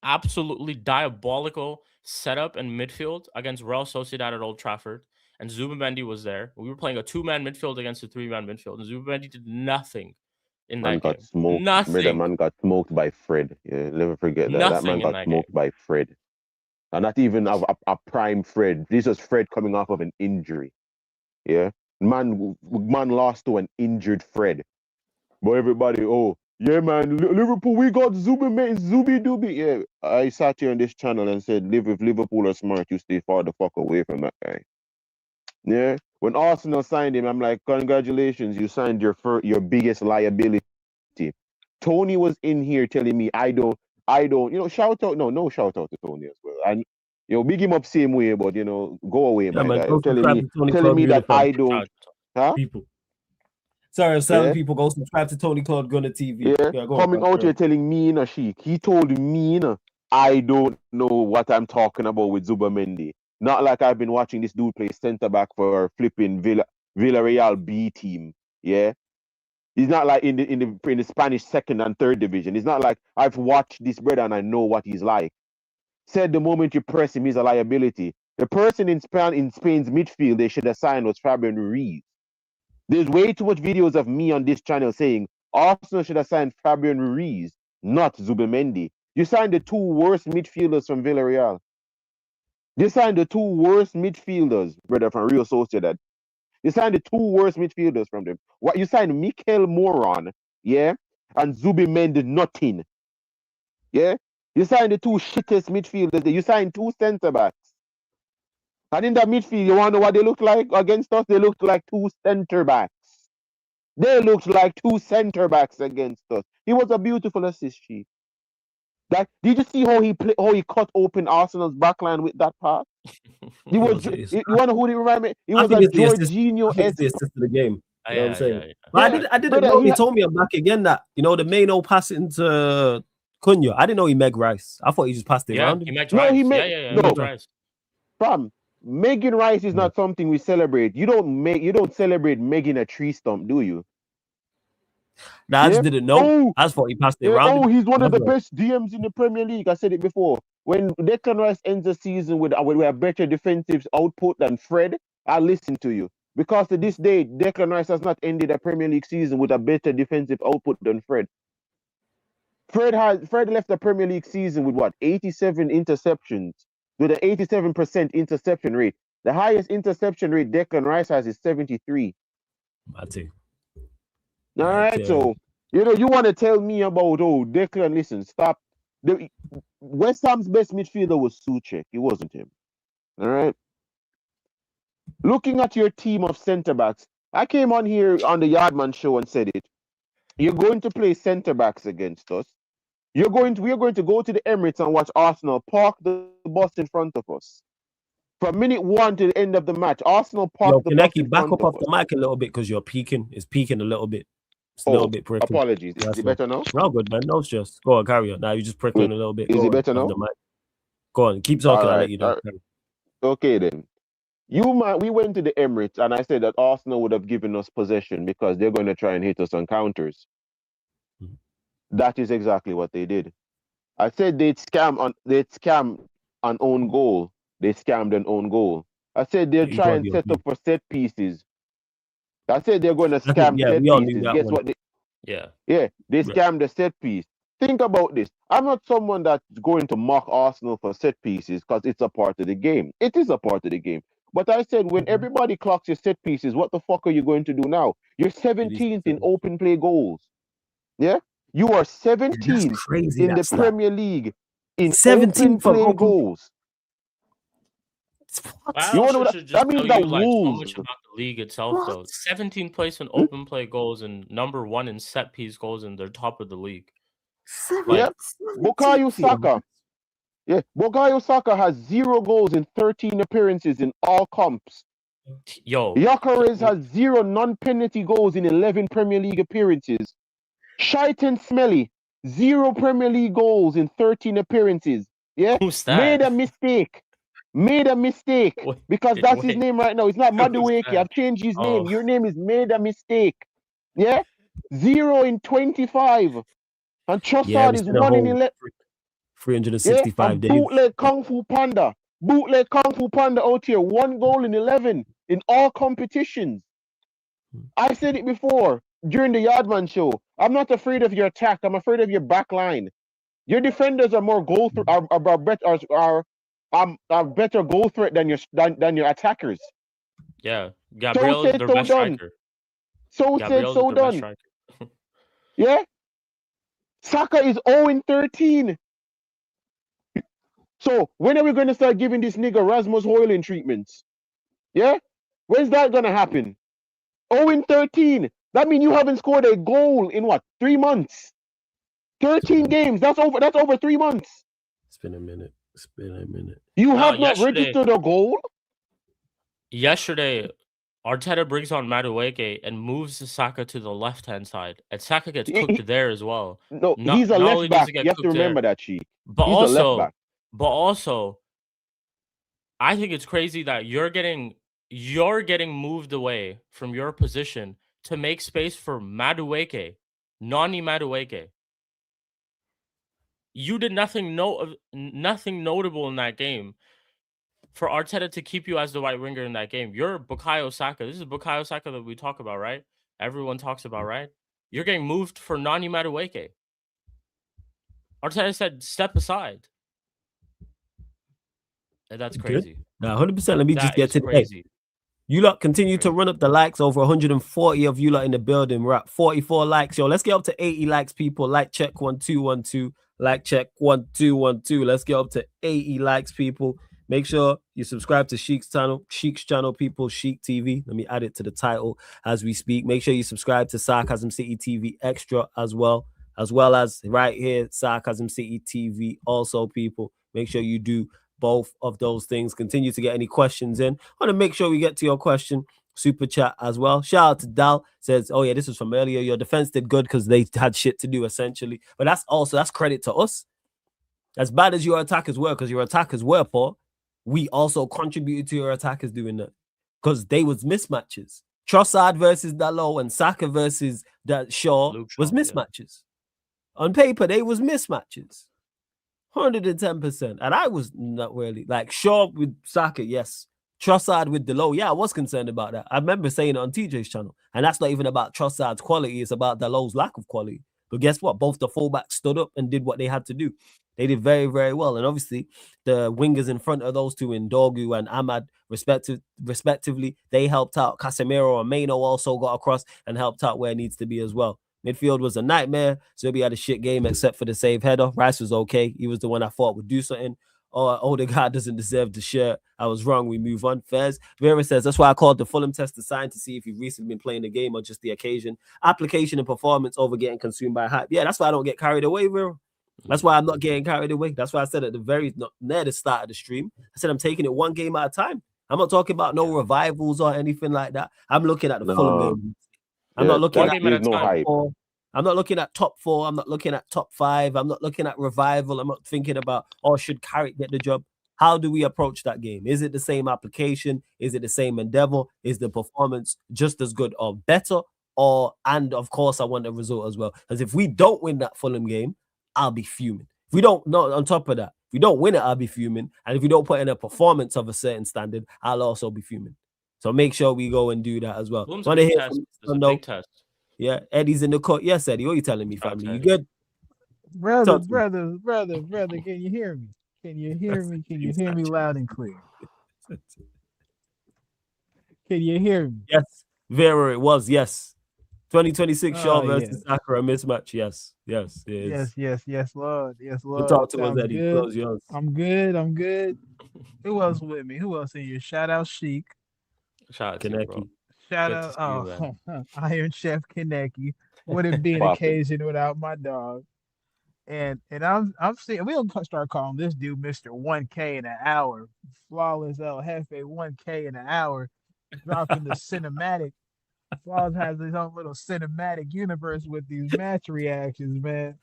absolutely diabolical setup in midfield against Real Sociedad at Old Trafford, and Zubamendi was there. We were playing a 2-man midfield against a 3-man midfield, and Zubamendi did nothing in that game. Smoked. Nothing. That man got smoked by Fred. Yeah, never forget that. Nothing that man got smoked by Fred. And not even a prime Fred. This was Fred coming off of an injury. Yeah. Man lost to an injured Fred. But everybody, yeah, man, Liverpool, we got Zubi-Dubi. Yeah, I sat here on this channel and said, if Liverpool are smart, you stay far the fuck away from that guy. Yeah, when Arsenal signed him, I'm like, congratulations, you signed your biggest liability. Tony was in here telling me, I don't, shout out, no shout out to Tony as well. And big him up same way, but go away, my guy. Telling me that I don't. People. Sorry, I'm telling people go subscribe to Tony Claude Gunner TV. Yeah, coming out here telling me, he told me, I don't know what I'm talking about with Zubamendi. Not like I've been watching this dude play centre back for flipping Villarreal B team. Yeah, he's not like in the Spanish 2nd and 3rd division. It's not like I've watched this brother and I know what he's like. Said the moment you press him, he's a liability. The person in Spain's midfield they should have signed was Fabian Ruiz. There's way too much videos of me on this channel saying Arsenal should have signed Fabian Ruiz, not Zubimendi. You signed the two worst midfielders from Villarreal. You signed the two worst midfielders, brother, from Real Sociedad. You signed the two worst midfielders from them. What you signed Mikel Moron, yeah, and Zubimendi nothing. Yeah? You signed the two shittest midfielders. You signed two centre backs. And in that midfield, you want to know what they look like against us? They looked like two centre backs. They looked like two centre backs against us. He was a beautiful assist, Chief. That did you see how he cut open Arsenal's backline with that pass? You want to know who he reminded me? He was a Jorginho. It's the assist of the game. You know what I'm saying? Yeah. But I didn't know. He told me I'm back again that the main old pass into Cunha. I didn't know he Meg Rice. I thought he just passed it around. He Meg Rice. No, Rice. Fam, Megan Rice is not something we celebrate. You don't celebrate Megan a tree stump, do you? Nah, I just didn't know. I just thought he passed it around. Oh, he's one of the best DMs in the Premier League. I said it before. When Declan Rice ends the season with a better defensive output than Fred, I'll listen to you. Because to this day, Declan Rice has not ended a Premier League season with a better defensive output than Fred. Fred left the Premier League season with 87 interceptions, with an 87% interception rate. The highest interception rate Declan Rice has is 73. Matty. All right, so you want to tell me about Declan? Listen, stop. West Ham's best midfielder was Souček. It wasn't him. All right. Looking at your team of centre backs, I came on here on the Yardman show and said it. You're going to play centre backs against us. We're going to go to the Emirates and watch Arsenal park the bus in front of us. From minute 1 to the end of the match, Arsenal parked the bus in front of us. Back up off the mic a little bit because you're peaking. It's peaking a little bit. It's a little bit prickling. Apologies. Is it better now? No, good, man. No stress. Go on, carry on. Now you're just prickling a little bit. Is it better now? Go on. Keep talking. I'll let you know. Okay, then. We went to the Emirates, and I said that Arsenal would have given us possession because they're going to try and hit us on counters. That is exactly what they did. I said they'd scam an own goal. They scammed an own goal. I said they'll try and set up for set pieces. I said they're going to scam set pieces. Guess what? They scammed the set piece. Think about this. I'm not someone that's going to mock Arsenal for set pieces because it's a part of the game. It is a part of the game. But I said when everybody clocks your set pieces, what the fuck are you going to do now? You're 17th in open play goals. Yeah? You are 17th in the Premier League in 17 play goals. That means that so much about the league itself, though. 17th place in open play goals and number 1 in set piece goals, and they're top of the league. Bukayo Saka. Yeah, Bukayo Saka has 0 goals in 13 appearances in all comps. Gyökeres has 0 non-penalty goals in 11 Premier League appearances. Shaitan Smelly, 0 Premier League goals in 13 appearances. Yeah, made a mistake because that's his name right now. It's not Madueke. I've changed his name. Your name is Made a Mistake. Yeah, 0 in 25. And Trossard is 1 in 11. 365 days. Bootleg Kung Fu Panda out here. 1 goal in 11 in all competitions. I said it before during the Yardman show. I'm not afraid of your attack. I'm afraid of your back line. Your defenders are more are better goal threat than your attackers. Yeah, Gabriel is their best striker. So said, so done. Yeah, Saka is 0-13. So when are we going to start giving this nigga Rasmus Højlund treatments? Yeah, when's that going to happen? 0-13. That means you haven't scored a goal in 3 months? 13 games. That's over 3 months. It's been a minute. You have not registered a goal? Yesterday, Arteta brings on Madueke and moves Saka to the left-hand side. And Saka gets cooked there as well. No, he's a left back. You have to remember that, Sheik. But also, I think it's crazy that you're getting moved away from your position to make space for Madueke, Nani Madueke. You did nothing notable in that game. for Arteta to keep you as the right winger in that game. You're Bukayo Saka. This is Bukayo Saka that we talk about, right? Everyone talks about, right? You're getting moved for Nani Madueke. Arteta said, step aside. And that's crazy. Now, 100%. Let me just get to crazy. the You lot continue to run up the likes. Over 140 of you lot in the building. We're at 44 likes. Yo, let's get up to 80 likes, people. Like check 1212. Like check 1212. Let's get up to 80 likes, people. Make sure you subscribe to Sheik's channel, people. Sheik TV. Let me add it to the title as we speak. Make sure you subscribe to Sarcasm City TV Extra as well as right here, Sarcasm City TV. Also, people, make sure you do both of those things. Continue to get any questions in. I want to make sure we get to your question. Super chat as well. Shout out to Dal. Says, oh yeah, this was from earlier. Your defense did good because they had shit to do essentially. But that's credit to us. As bad as your attackers were, because your attackers were poor, we also contributed to your attackers doing that because they was mismatches. Trossard versus Dalot and Saka versus Shaw was mismatches. Yeah. On paper, they was mismatches. 110%. And I was not really like Shaw with Saka, yes. Trossard with Dalot, yeah, I was concerned about that. I remember saying it on TJ's channel. And that's not even about Trossard's quality, it's about Dalot's lack of quality. But guess what? Both the fullbacks stood up and did what they had to do. They did very, very well. And obviously, the wingers in front of those two, in Dorgu and Ahmad, respectively, they helped out. Casemiro and Maino also got across and helped out where it needs to be as well. Midfield was a nightmare. Zerbi had a shit game except for the save header. Rice was okay. He was the one I thought would do something. Oh, the guy doesn't deserve the shirt. I was wrong. We move on. Fairs. Vera says, that's why I called the Fulham test to sign to see if you've recently been playing the game or just the occasion. Application and performance over getting consumed by hype. Yeah, that's why I don't get carried away, Vera. That's why I'm not getting carried away. That's why I said at near the start of the stream, I said I'm taking it one game at a time. I'm not talking about no revivals or anything like that. I'm looking at the Fulham game. I'm not looking at hype. I'm not looking at top 4. I'm not looking at top 5. I'm not looking at revival. I'm not thinking about, should Carrick get the job? How do we approach that game? Is it the same application? Is it the same endeavor? Is the performance just as good or better? And of course, I want the result as well. Because if we don't win that Fulham game, I'll be fuming. If we don't, on top of that, if we don't win it, I'll be fuming. And if we don't put in a performance of a certain standard, I'll also be fuming. So make sure we go and do that as well. Want to hear from big test. Yeah, Eddie's in the court. Yes, Eddie, what are you telling me, family? You good? Brother, can you hear me? Can you hear me? Can you hear me loud and clear? Can you hear me? Yes, Vera, it was, yes. 2026 Shaw versus Saka, a mismatch. Yes, Lord. Yes, Lord. Talk to us, Eddie. Close yours. I'm good. Who else with me? Who else in here? Shout out Sheik. Shout out Kaneki. Shout out, Iron Chef Kaneki. Wouldn't be an occasion without my dog. And I'm seeing, we'll start calling this dude Mr. 1K in an hour. Flawless El Jefe 1K in an hour. Dropping the cinematic. Flawless has his own little cinematic universe with these match reactions, man.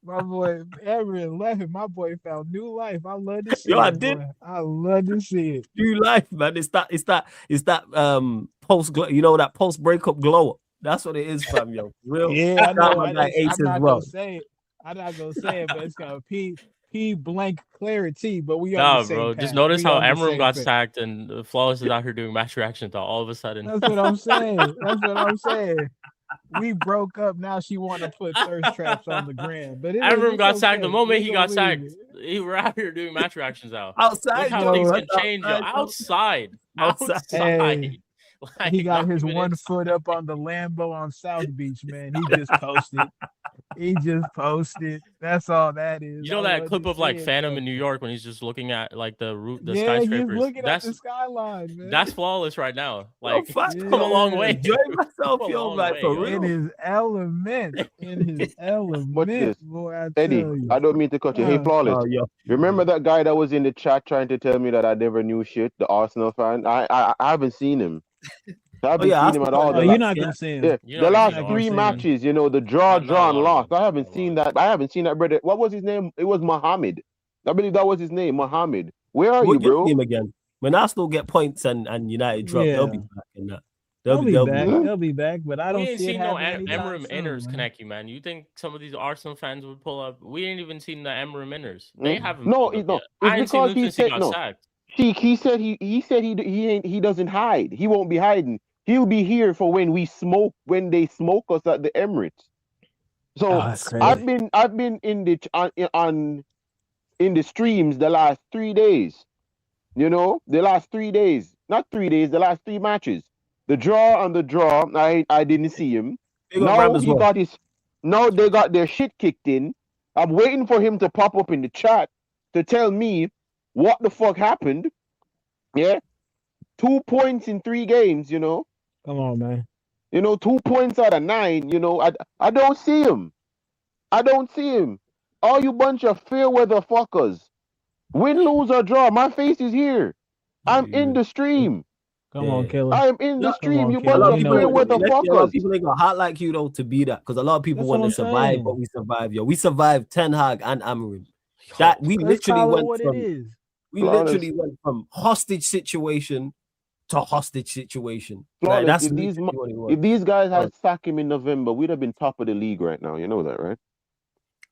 My boy Everett left, my boy found new life. I love to see it. Boy. I love to see it. New life, man. It's that post, that post breakup glow up. That's what it is, fam, yo. Real. Yeah, I know. I'm not gonna say it, but it's got P blank clarity. But we are bro. Just notice how Emirates got sacked and Flawless is out here doing match reactions all of a sudden. That's what I'm saying. We broke up. Now she want to put thirst traps on the gram. But Emirates got sacked the moment he got sacked. We're out here doing match reactions out. Outside, look how things can change. Outside. Like, he got his 1 foot up on the Lambo on South Beach, man. He just posted. That's all that is. You know that clip of like Phantom in New York when he's just looking at like the skyscrapers. He's looking at the skyline, man. That's Flawless right now. Like, come a long way. Enjoy myself, yo, like for real. In his element. What's this? Boy, Eddie, I don't mean to cut you. Hey, Flawless. Remember that guy that was in the chat trying to tell me that I never knew shit? The Arsenal fan. I haven't seen him. I haven't seen him at all. You're not gonna see him. Yeah, the last 3 matches, the draw and lost. I haven't seen that. Brother. What was his name? It was Mohammed. I believe that was his name, Mohammed. Where are you, bro? Him again. When Arsenal get points and United drop, they'll be back in that. They'll be back. back. They'll be back, but I We don't ain't see it seen no happening anytime Emirates soon, inners, man. Kaneki, man. You think some of these Arsenal fans would pull up? We ain't even seen the Emirates inners. They haven't No, pulled up no. yet. It's I ain't seen because them he since he said got no. sacked. He said he doesn't hide. He won't be hiding. He'll be here for when they smoke us at the Emirates. So that's crazy. I've been in the streams the last 3 days. You know, the last 3 days, not 3 days, the last three matches. The draw and the draw, I didn't see him. Big up Ram as well. Now they got their shit kicked in. I'm waiting for him to pop up in the chat to tell me what the fuck happened. Yeah. 2 points in 3 games, you know. Come on, man. 2 points out of 9, I don't see him. I don't see him. All you bunch of fair weather fuckers. Win, lose, or draw. My face is here. I'm in the stream. Come on, killer. I am in the Yeah. stream. You Come bunch on, of you know fair what- weather A lot fuckers. of people ain't got heart like you though to be that, because a lot of people That's want what to I'm survive, saying. but we survive, yo. We survived Ten Hag and Amorim. That we Let's literally call it went what from it is. we Flawless. literally went from hostage situation to hostage situation. Flawless. Like that's If these literally what it was. if these guys had sacked him in November, we'd have been top of the league right now. You know that, right?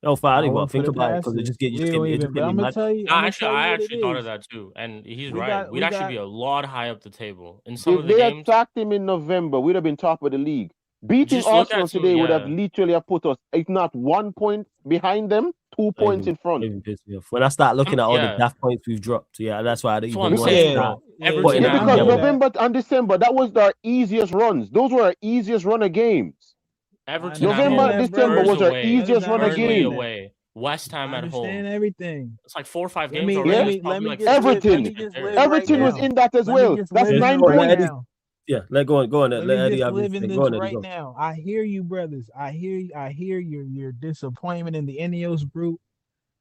No, fine, I I didn't wouldn't think put it about it past because it us. just get We don't even. But I'm gonna tell you. No, I'm gonna actually, tell you I what it actually thought of is. that too, and he's We right. got- We'd we actually got- be a lot high up the table in some If of the they had games. sacked him in November, we'd have been top of the league. Beating Just look Arsenal at some- today would have yeah. literally have put us, if not 1 point behind them, 2 points in front. Even pissed me off. When I start looking at all the Yeah. daft points we've dropped, yeah, that's why I don't That's what even I'm want to saying, start. bro. Everton putting Yeah, it because together. November and December, that was our easiest runs. Those were our easiest run of games. Everton November, at home, December Spurs was our away, easiest run of Burnley games. away, West Ham I at understand home. everything. It's like 4 or 5 Let games me- already. let That's me- let probably me like just live- Everton. let me just live right Everton was now. in that as Let me well. just That's live 9 in right points. now. Yeah, go on. Let Let me Eddie just have his live in thing. this Go on, Eddie, right go. now. I hear you, brothers. I hear your disappointment in the Ineos group.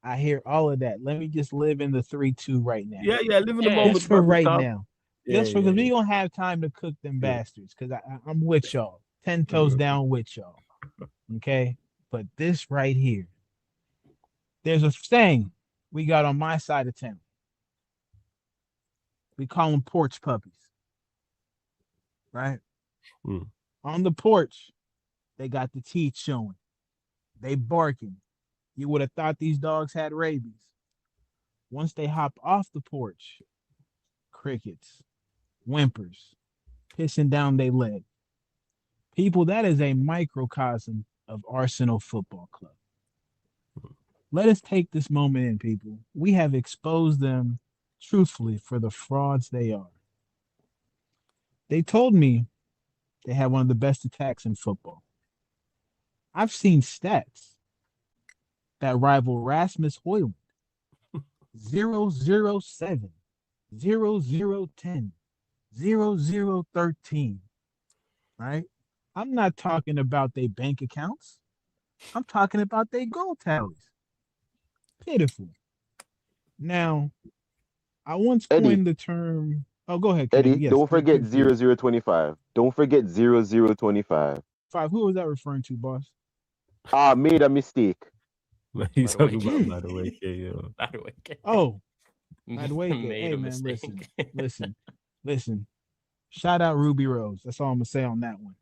I hear all of that. Let me just live in the 3-2 right now. Yeah, live in the Yeah. moment. Just for brother, right Tom. now. Yeah, Just because we don't have time to cook them Yeah. bastards. Because I'm with y'all. 10 toes down with y'all. Okay? But this right here. There's a saying we got on my side of town. We call them porch puppies. Right? Mm. On the porch, they got the teeth showing. They barking. You would have thought these dogs had rabies. Once they hop off the porch, crickets, whimpers, pissing down their leg. People, that is a microcosm of Arsenal Football Club. Let us take this moment in, people. We have exposed them truthfully for the frauds they are. They told me they had one of the best attacks in football. I've seen stats that rival Rasmus Højlund. 007, 0010, 0013. Right? I'm not talking about their bank accounts. I'm talking about their goal tallies. Pitiful. Now, I once coined the term. Oh, go ahead, Eddie, Kenny. Yes, don't forget please. 0025. Don't forget 0025. Who was that referring to, boss? I made a mistake. He's By the talking way. about by the way, yeah. By the way. Oh, by the way, Made hey a man, mistake. listen. Shout out Ruby Rose. That's all I'm gonna say on that one.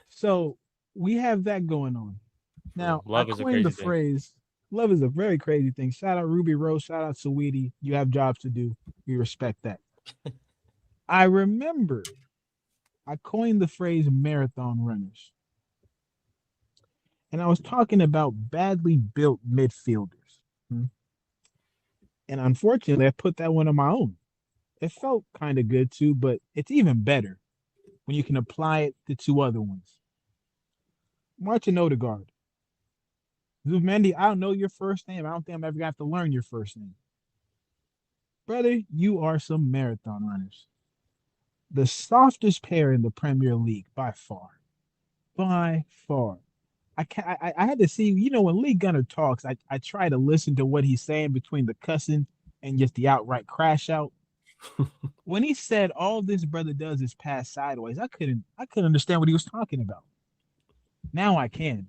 So we have that going on. Now, Love I is a coined the crazy thing. phrase. Love is a very crazy thing. Shout out Ruby Rose. Shout out Saweetie. You have jobs to do. We respect that. I remember I coined the phrase marathon runners. And I was talking about badly built midfielders. And unfortunately, I put that one on my own. It felt kind of good too, but it's even better when you can apply it to two other ones. Martin Odegaard. Zubimendi, I don't know your first name. I don't think I'm ever going to have to learn your first name. Brother, you are some marathon runners. The softest pair in the Premier League by far. By far. I had to see, when Lee Gunner talks, I try to listen to what he's saying between the cussing and just the outright crash out. When he said all this brother does is pass sideways, I couldn't understand what he was talking about. Now I can.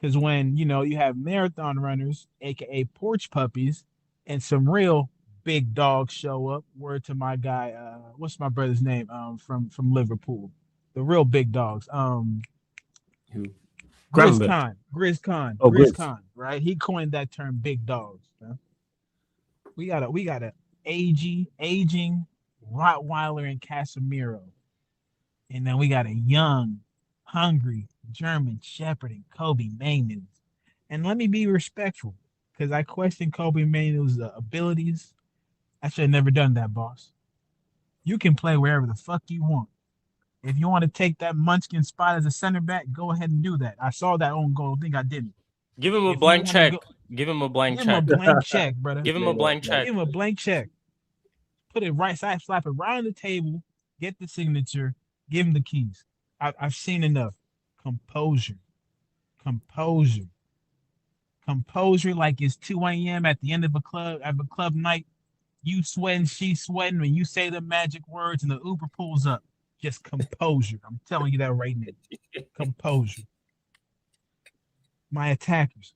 Because when, you have marathon runners, aka porch puppies, and some real big dogs show up. Word to my guy, what's my brother's name? From Liverpool, the real big dogs. Who? Grizz Gravenberch. Khan, Oh, Grizz Grizz. Khan, right? He coined that term, big dogs. Huh? We got a aging Rottweiler and Casemiro, and then we got a young, hungry German Shepherd and Kobe Mainu. And let me be respectful, because I question Kobe Mainu's abilities. I should have never done that, boss. You can play wherever the fuck you want. If you want to take that munchkin spot as a center back, go ahead and do that. I saw that own goal. I think I didn't. Give him a If you blank want to check. go, Give him a blank give him a check. blank check, brother. Give him a blank check. Give him a blank check. Put it right side, slap it right on the table. Get the signature. Give him the keys. I've seen enough. Composure. Composure. Composure like it's 2 a.m. at the end of a club night. You sweating, she sweating when you say the magic words and the Uber pulls up. Just composure. I'm telling you that right now. Composure. My attackers.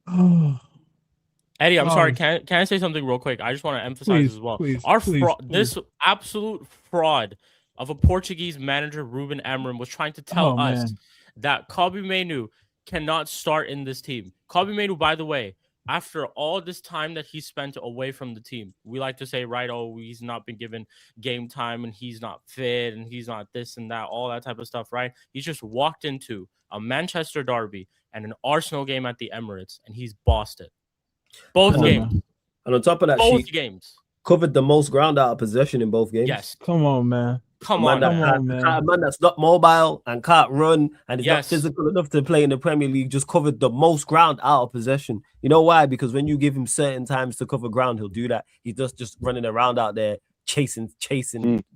Oh, Eddie, I'm sorry. Flawless. Can I say something real quick? I just want to emphasize Please, as well. please, Our please, fraud, please. this absolute fraud of a Portuguese manager, Ruben Amorim, was trying to tell us man. that Kobe Mainoo cannot start in this team. Kobe Mainoo, by the way, after all this time that he spent away from the team, we like to say, right, oh, he's not been given game time and he's not fit and he's not this and that, all that type of stuff, right? He's just walked into a Manchester derby and an Arsenal game at the Emirates and he's bossed it. Both games. And on top of that, Both she games. covered the most ground out of possession in both games. Yes. Come on, man. Come on, man. A man that's not mobile and can't run and is not Yes. physical enough to play in the Premier League just covered the most ground out of possession. You know why? Because when you give him certain times to cover ground, he'll do that. He's just running around out there chasing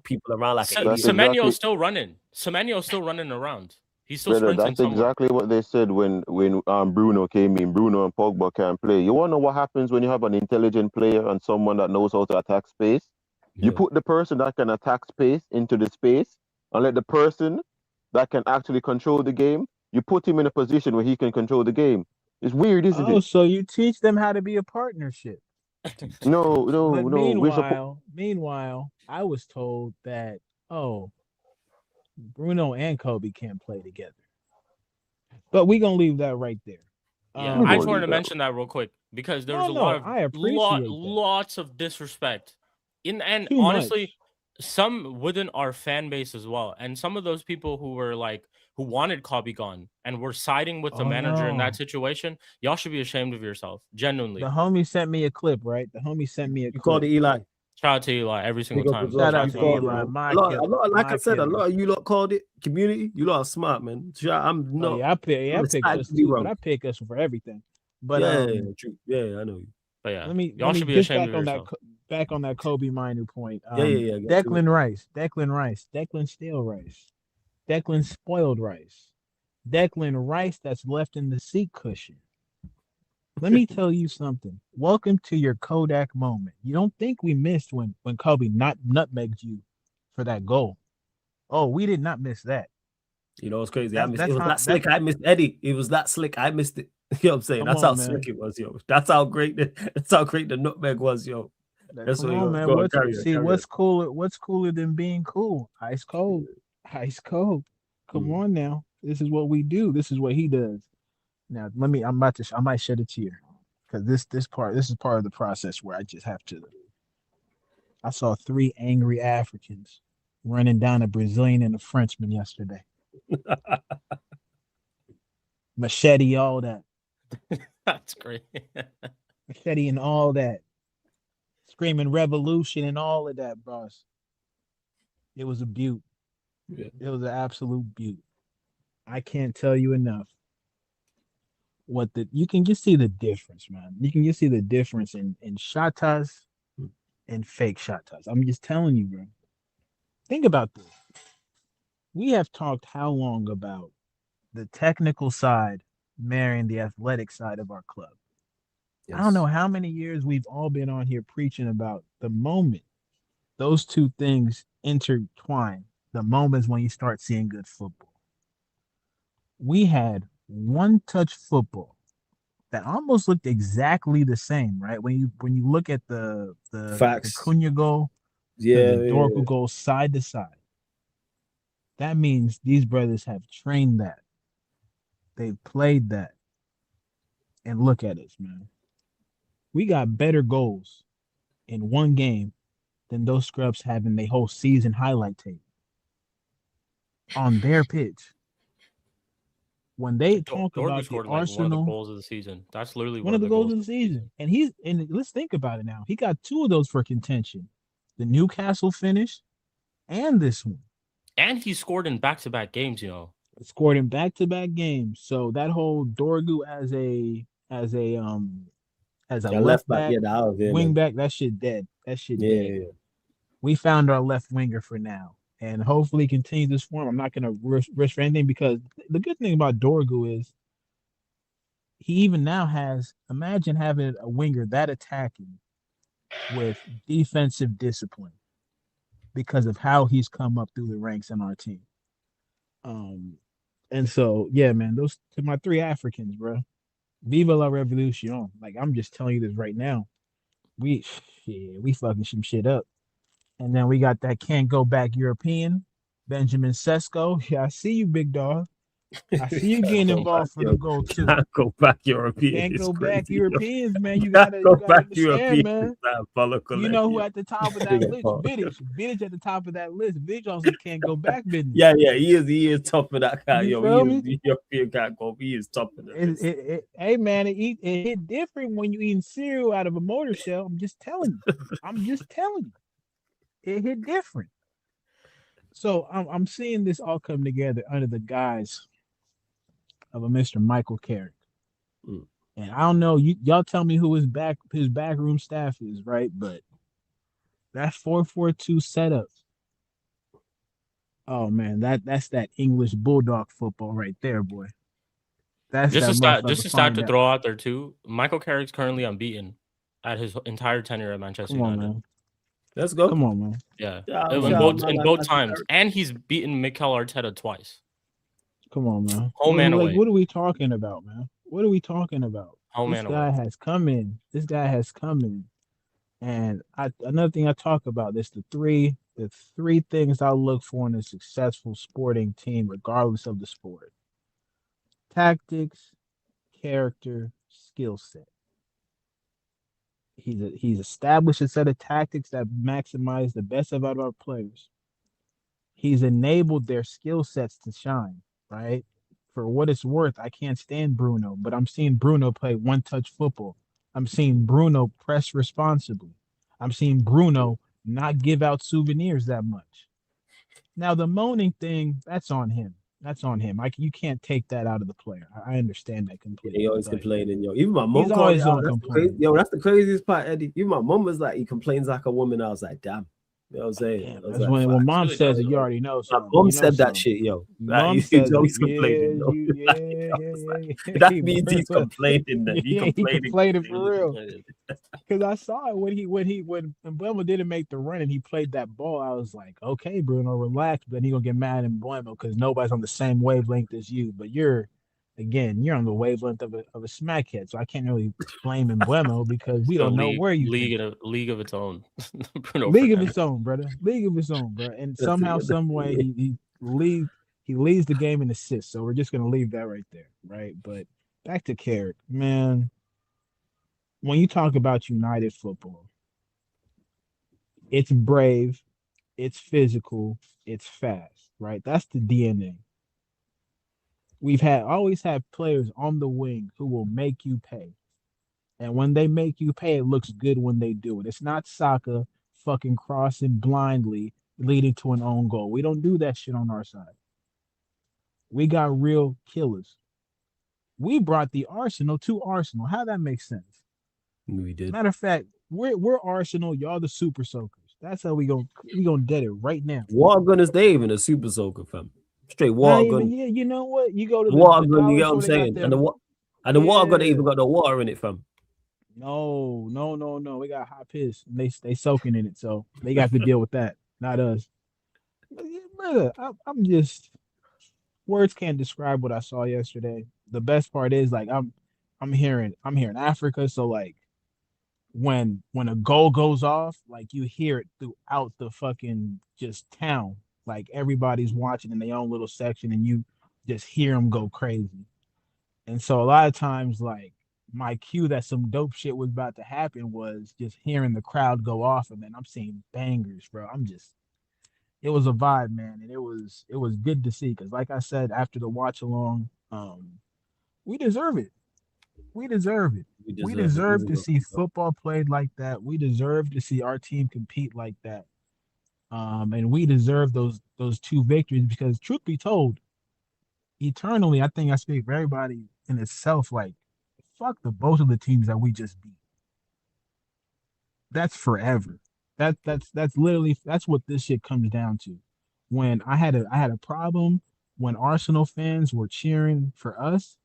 people around like an idiot. Semenyo's still running. Semenyo's still running around. He's still Brother, sprinting that's somewhere. exactly what they said when Bruno came in. Bruno and Pogba can't play. You want to know what happens when you have an intelligent player and someone that knows how to attack space? Yeah. You put the person that can attack space into the space and let the person that can actually control the game, you put him in a position where he can control the game. It's weird, isn't it? Oh, so you teach them how to be a partnership. No. Meanwhile, I was told that, Bruno and Kobe can't play together. But we're going to leave that right there. Yeah, I just wanted to mention that real quick because there was lots of disrespect. And honestly, some within our fan base as well. And some of those people who wanted Kobe gone and were siding with the manager in that situation, y'all should be ashamed of yourself. Genuinely. The homie sent me a clip, right? You called it Eli. Shout out to Eli every single time. Shout out to Eli. Like I said, a lot of you lot called it community. You lot are smart, man. I'm not. I pick us too, but I pick us for everything. But true. Yeah, I know you. But yeah, y'all should be ashamed of yourself. Back on that Kobe Mainu point. Declan Rice, Declan stale rice, Declan spoiled rice, Declan Rice that's left in the seat cushion. Let me tell you something. Welcome to your Kodak moment. You don't think we missed when Kobe nutmegged you for that goal? Oh, we did not miss that. You know what's crazy? I missed it. Was that slick. I missed Eddie. It was that slick. I missed it. You know what I'm saying? That's how slick it was, yo. That's how great the nutmeg was, yo. That's come on, man. What's cooler? What's cooler than being cool? Ice cold. Come on now. This is what we do. This is what he does. Now I might shed a tear because this is part of the process where I just have to. I saw 3 angry Africans running down a Brazilian and a Frenchman yesterday. Machete, all that. That's great. Machete and all that. Screaming revolution and all of that, boss. It was a beaut. Yeah. It was an absolute beaut. I can't tell you enough. You can just see the difference, man. You can just see the difference in shatas and fake shatas. I'm just telling you, bro. Think about this. We have talked how long about the technical side marrying the athletic side of our club. Yes. I don't know how many years we've all been on here preaching about the moment those two things intertwine, the moments when you start seeing good football. We had one-touch football that almost looked exactly the same, right? When you look at the Facts. Cunha goal to the Dorgu goal side to side, that means these brothers have trained that. They've played that. And look at us, man. We got better goals in one game than those scrubs have in their whole season highlight tape on their pitch. When they talk Dorgu about the scored like one of the Arsenal, goals of the season. That's literally one of the goals of the season, and let's think about it now. He got 2 of those for contention: the Newcastle finish and this one. And he scored in back-to-back games. Scored in back-to-back games. So that whole Dorgu as a left back, wing back, that shit dead. That shit dead. Yeah. We found our left winger for now, and hopefully continue this form. I'm not going to risk for anything, because the good thing about Dorgu is he even now has, imagine having a winger that attacking with defensive discipline because of how he's come up through the ranks in our team. And so, yeah, man, those to my 3 Africans, bro. Viva la Revolution. Like, I'm just telling you this right now. We fucking some shit up. And then we got that can't go back European, Benjamin Sesko. Yeah, I see you, big dog. I see you getting involved for the goal too. Can't go back European. Can't go back Europeans, man. You Can't gotta go back understand, man. Diabolical. You know who at the top of that list? Vidic at the top of that list. Vidic on some can't go back business. Yeah, he is top of that guy. You feel me? European can't go. He is top of that list. Hey man, it hit different when you eating cereal out of a mortar shell. I'm just telling you. It hit different. So I'm seeing this all come together under the guise of a Mr. Michael Carrick. And I don't know, y'all tell me who his backroom staff is, right? But that 4-4-2 setup. Oh man, that's that English bulldog football right there, boy. That's just a stat to throw out there too. Michael Carrick's currently unbeaten at his entire tenure at Manchester United. Man. Let's go. Come on, man. Yeah. In both times. And he's beaten Mikel Arteta twice. Come on, man. Home and away. What are we talking about, man? What are we talking about? This guy has come in. And another thing I talk about is the three things I look for in a successful sporting team, regardless of the sport: tactics, character, skill set. He's established a set of tactics that maximize the best of our players. He's enabled their skill sets to shine, right? For what it's worth, I can't stand Bruno, but I'm seeing Bruno play one-touch football. I'm seeing Bruno press responsibly. I'm seeing Bruno not give out souvenirs that much. Now, the moaning thing, that's on him. You can't take that out of the player. I understand that completely. He always complaining, yo. Even my mom he's always on complaining. Yo, that's the craziest part, Eddie. Even my mom was like, he complains like a woman. I was like, damn. You know what I'm saying? That's when mom says it, you already know. My mom said that shit, yo. He's always complaining. That means he's complaining. He complaining for real. Because I saw it when Mbeumo didn't make the run and he played that ball. I was like, okay, Bruno, relax. But he gonna get mad at Mbeumo because nobody's on the same wavelength as you. But you're on the wavelength of a smackhead, so I can't really blame Mbeumo because we don't know where you league of its own. League of its own, brother. League of its own, bro. And somehow, some way, he leads the game in assists. So we're just gonna leave that right there, right? But back to Carrick, man. When you talk about United football, it's brave, it's physical, it's fast, right? That's the DNA. We've always had players on the wing who will make you pay. And when they make you pay, it looks good when they do it. It's not Saka fucking crossing blindly, leading to an own goal. We don't do that shit on our side. We got real killers. We brought the Arsenal to Arsenal. How that makes sense? We did. Matter of fact, we're Arsenal. Y'all the super soakers. That's how we gonna get it right now. Water gun is they even a super soaker, fam. Straight water gun. Yeah, you know what? You go to the water gun. You get what I'm saying? And the water gun even got the water in it, fam. No. We got hot piss. And they soaking in it, so they got to deal with that. Not us. But yeah, brother, I'm just, words can't describe what I saw yesterday. The best part is, like, I'm hearing Africa. So like when a goal goes off, like you hear it throughout the fucking just town. Like everybody's watching in their own little section, and you just hear them go crazy. And so a lot of times, like my cue that some dope shit was about to happen was just hearing the crowd go off, and then I'm seeing bangers, bro. It was a vibe, man, and it was good to see because, like I said, after the watch along, we deserve it. We deserve it. We deserve to see football played like that. We deserve to see our team compete like that. And we deserve those two victories because, truth be told, eternally, I think I speak for everybody in itself. Like, fuck the both of the teams that we just beat. That's forever. That's literally that's what this shit comes down to. When I had a problem when Arsenal fans were cheering for us,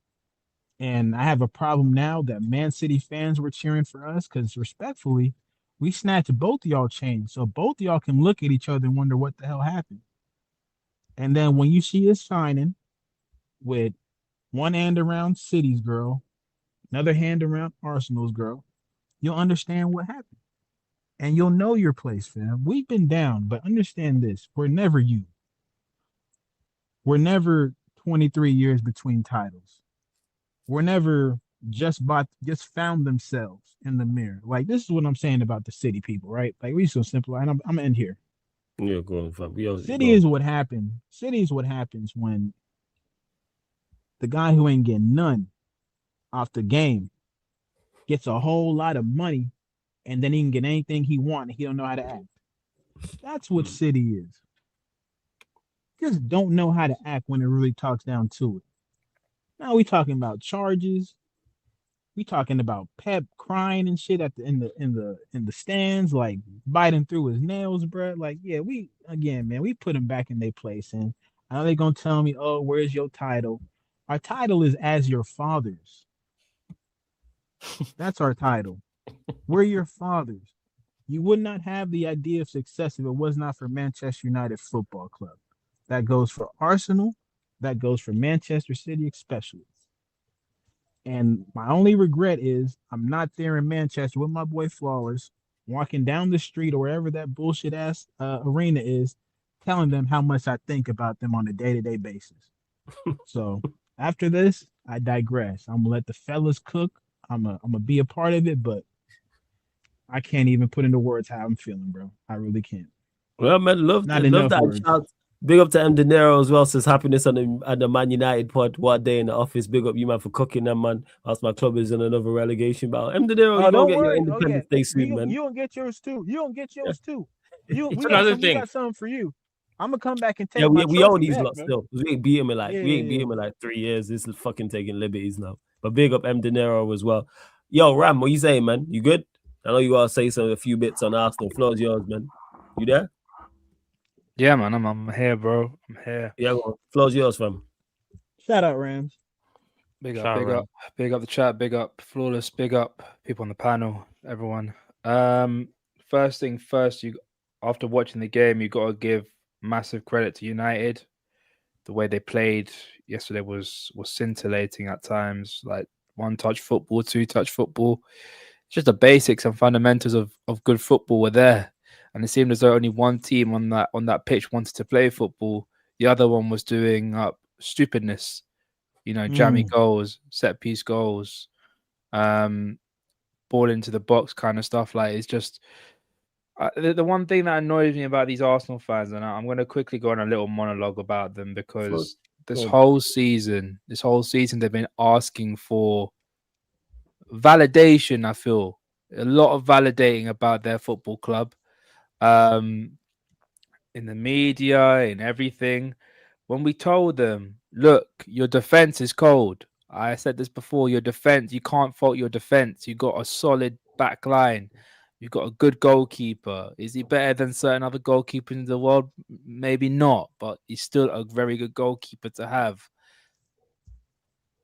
and I have a problem now that Man City fans were cheering for us because respectfully, we snatched both of y'all chains. So both of y'all can look at each other and wonder what the hell happened. And then when you see us signing with one hand around City's girl, another hand around Arsenal's girl, you'll understand what happened. And you'll know your place, fam. We've been down, but understand this. We're never you. We're never 23 years between titles. We're never just found themselves in the mirror. Like, this is what I'm saying about the City people, right? Like, we so simple. And I'm gonna end here. Yeah, go on, fam. City is what happened. City is what happens when the guy who ain't getting none off the game gets a whole lot of money, and then he can get anything he wants, and he don't know how to act. That's what City is. Just don't know how to act when it really talks down to it. Now we talking about charges. We talking about Pep crying and shit at in the stands, like biting through his nails, bro. Like, yeah, we put him back in their place. And I know they gonna tell me, oh, where's your title? Our title is as your fathers. That's our title. We're your fathers. You would not have the idea of success if it was not for Manchester United Football Club. That goes for Arsenal. That goes for Manchester City especially. And my only regret is I'm not there in Manchester with my boy Flawless, walking down the street or wherever that bullshit ass arena is, telling them how much I think about them on a day-to-day basis. So after this, I digress. I'm gonna let the fellas cook. I'm gonna be a part of it, but I can't even put into words how I'm feeling, bro. I really can't. Well, man, love that shout. Big up to M. De Niro as well. Says happiness on the Man United pod. What day in the office. Big up you, man, for cooking them, man. Whilst my club is in another relegation battle. M. De Niro, you don't get your Independence Day soon, man. You don't get yours too. You don't get yours too. We got something for you. I'm gonna come back and take my we own these back, lots man. still. We ain't beat him in like 3 years. This is fucking taking liberties now. But big up M. De Niro as well. Yo, Ram, what you saying, man? You good? I know you gotta say a few bits on Arsenal. Floor's yours, man. You there? Yeah, man, I'm here, bro. I'm here. Yeah, go on. Floor's yours, fam. Shout out, Rams. Big up the chat, big up Flawless, big up people on the panel, everyone. First thing first, after watching the game, you gotta give massive credit to United. The way they played yesterday was scintillating at times, like one-touch football, two-touch football. Just the basics and fundamentals of good football were there. And it seemed as though only one team on that pitch wanted to play football. The other one was doing stupidness, jammy goals, set piece goals, ball into the box kind of stuff. Like, it's just the one thing that annoys me about these Arsenal fans, and I'm going to quickly go on a little monologue about them because this whole season they've been asking for validation. I feel a lot of validating about their football club. In the media, in everything, when we told them, look, your defense is cold. I said this before, your defense, you can't fault your defense. You got a solid back line. You've got a good goalkeeper. Is he better than certain other goalkeepers in the world? Maybe not, but he's still a very good goalkeeper to have.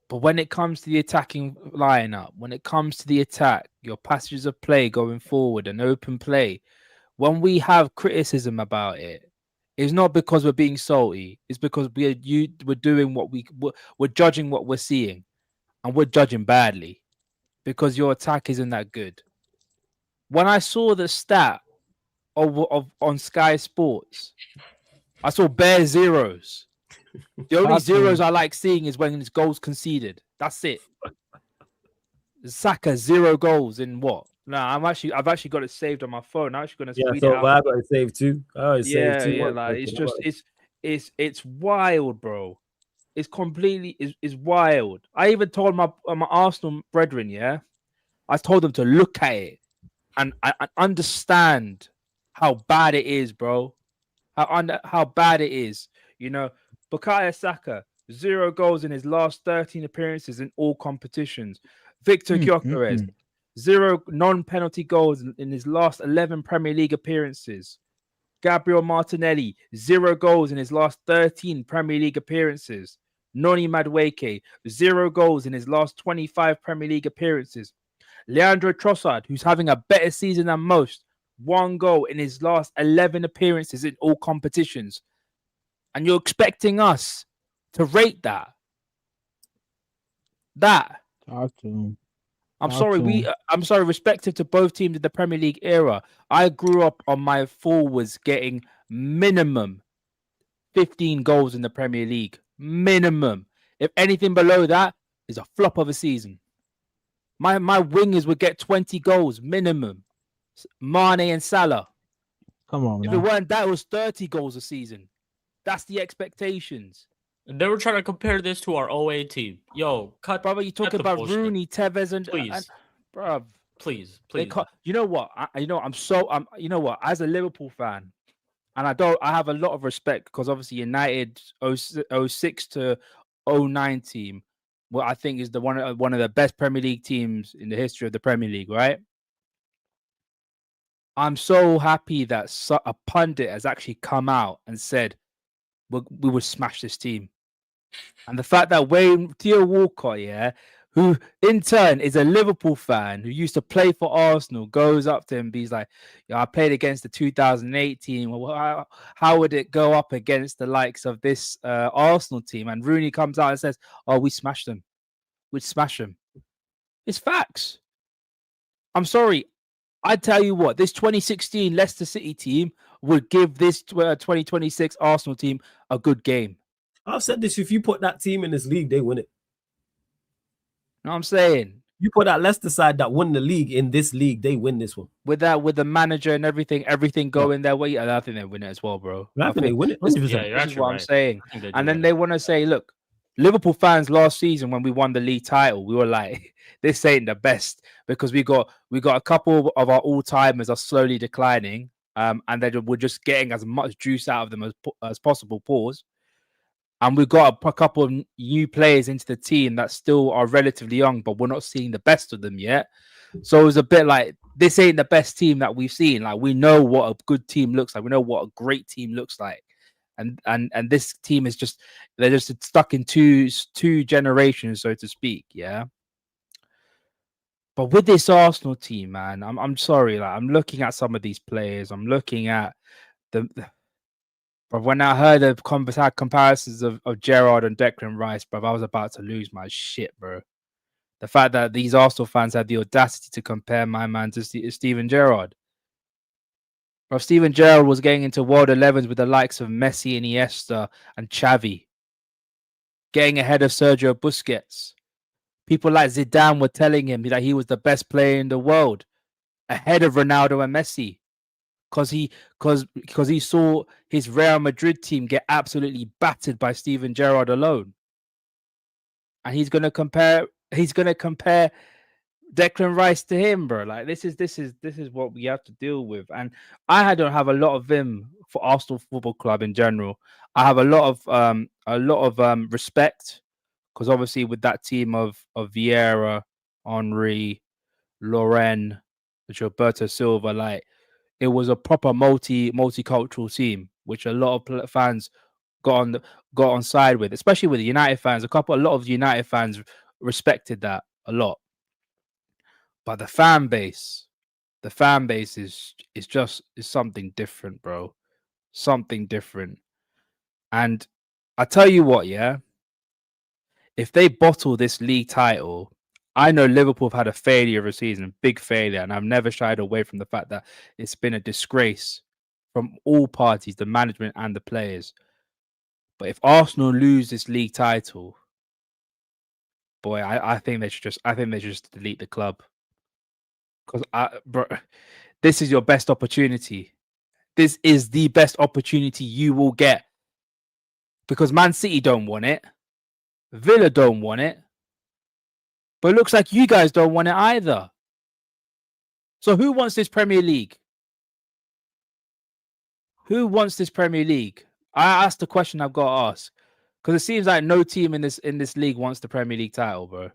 But when it comes to the attacking lineup, when it comes to the attack, your passages of play going forward and open play, when we have criticism about it, it's not because we're being salty. It's because we're doing we're judging what we're seeing. and we're judging badly because your attack isn't that good. When I saw the stat of on Sky Sports, I saw bare zeros. The only zeros I like seeing is when it's goals conceded. That's it. Saka 0 goals in what? No, I've actually got it saved on my phone. I'm actually going to read it out. I got it saved too. Yeah. Like it's wild, bro. It's completely is wild. I even told my Arsenal brethren, yeah, I told them to look at it and understand how bad it is, bro. How bad it is. You know, Bukayo Saka, 0 goals in his last 13 appearances in all competitions. Victor Gyökeres, 0 non-penalty goals in his last 11 Premier League appearances. Gabriel Martinelli, 0 goals in his last 13 Premier League appearances. Noni Madueke, 0 goals in his last 25 Premier League appearances. Leandro Trossard, who's having a better season than most, 1 goal in his last 11 appearances in all competitions. And you're expecting us to rate that? Talk to him. I'm sorry, respective to both teams in the Premier League era, I grew up on my forwards getting minimum 15 goals in the Premier League. Minimum. If anything below that is a flop of a season. My wingers would get 20 goals minimum. Mane and Salah. Come on, if now. it weren't that, it was 30 goals a season. That's the expectations. They were trying to compare this to our 08 team. Yo, cut. Brother, you talking about bullshit. Rooney, Tevez, and bruv. Please. You know what? You know what? As a Liverpool fan, and I have a lot of respect because obviously United 06 to 09 team, well, I think is the one of the best Premier League teams in the history of the Premier League, right? I'm so happy that a pundit has actually come out and said we would smash this team. And the fact that Theo Walcott, who in turn is a Liverpool fan who used to play for Arsenal, goes up to him and he's like, I played against the 2008 team. Well, how would it go up against the likes of this Arsenal team? And Rooney comes out and says, we smashed them. We'd smash them. It's facts. I'm sorry. I tell you what, this 2016 Leicester City team would give this 2026 Arsenal team a good game. I've said this, if you put that team in this league, they win it. No, I'm saying you put that Leicester side that won the league in this league, they win this one. With the manager and everything going their way. I think they win it as well, bro. I think they win it. 100%. Yeah, that's what I'm saying. And then they want to say, look, Liverpool fans last season when we won the league title, we were like, this ain't the best because we got a couple of our all-timers are slowly declining, and then we're just getting as much juice out of them as possible. Pause. And we've got a couple of new players into the team that still are relatively young, but we're not seeing the best of them yet. So it was a bit like, this ain't the best team that we've seen. Like, we know what a good team looks like. We know what a great team looks like. And this team is they're just stuck in two generations, so to speak. Yeah. But with this Arsenal team, man, I'm sorry. Like, I'm looking at some of these players. I'm looking at But when I heard the comparisons of Gerrard and Declan Rice, bro, I was about to lose my shit, bro. The fact that these Arsenal fans had the audacity to compare my man to Steven Gerrard. Bro, Steven Gerrard was getting into World 11s with the likes of Messi and Iniesta and Xavi. Getting ahead of Sergio Busquets. People like Zidane were telling him that he was the best player in the world. Ahead of Ronaldo and Messi. Because he saw his Real Madrid team get absolutely battered by Steven Gerrard alone, and he's gonna compare Declan Rice to him, bro. Like this is what we have to deal with. And I don't have a lot of vim for Arsenal Football Club in general. I have a lot of respect because obviously with that team of Vieira, Henry, Loren, Gilberto Silva, like. It was a proper multicultural team, which a lot of fans got on side with, especially with the United fans. A lot of United fans respected that a lot. But the fan base is something different, bro. Something different. And I tell you what, yeah. if they bottle this league title, I know Liverpool have had a failure of a season, big failure, and I've never shied away from the fact that it's been a disgrace from all parties, the management and the players. But if Arsenal lose this league title, boy, I think they should just delete the club. Because bro, this is your best opportunity. This is the best opportunity you will get. Because Man City don't want it. Villa don't want it. But it looks like you guys don't want it either. So who wants this Premier League? Who wants this Premier League? I asked the question I've got to ask. Because it seems like no team in this league wants the Premier League title, bro.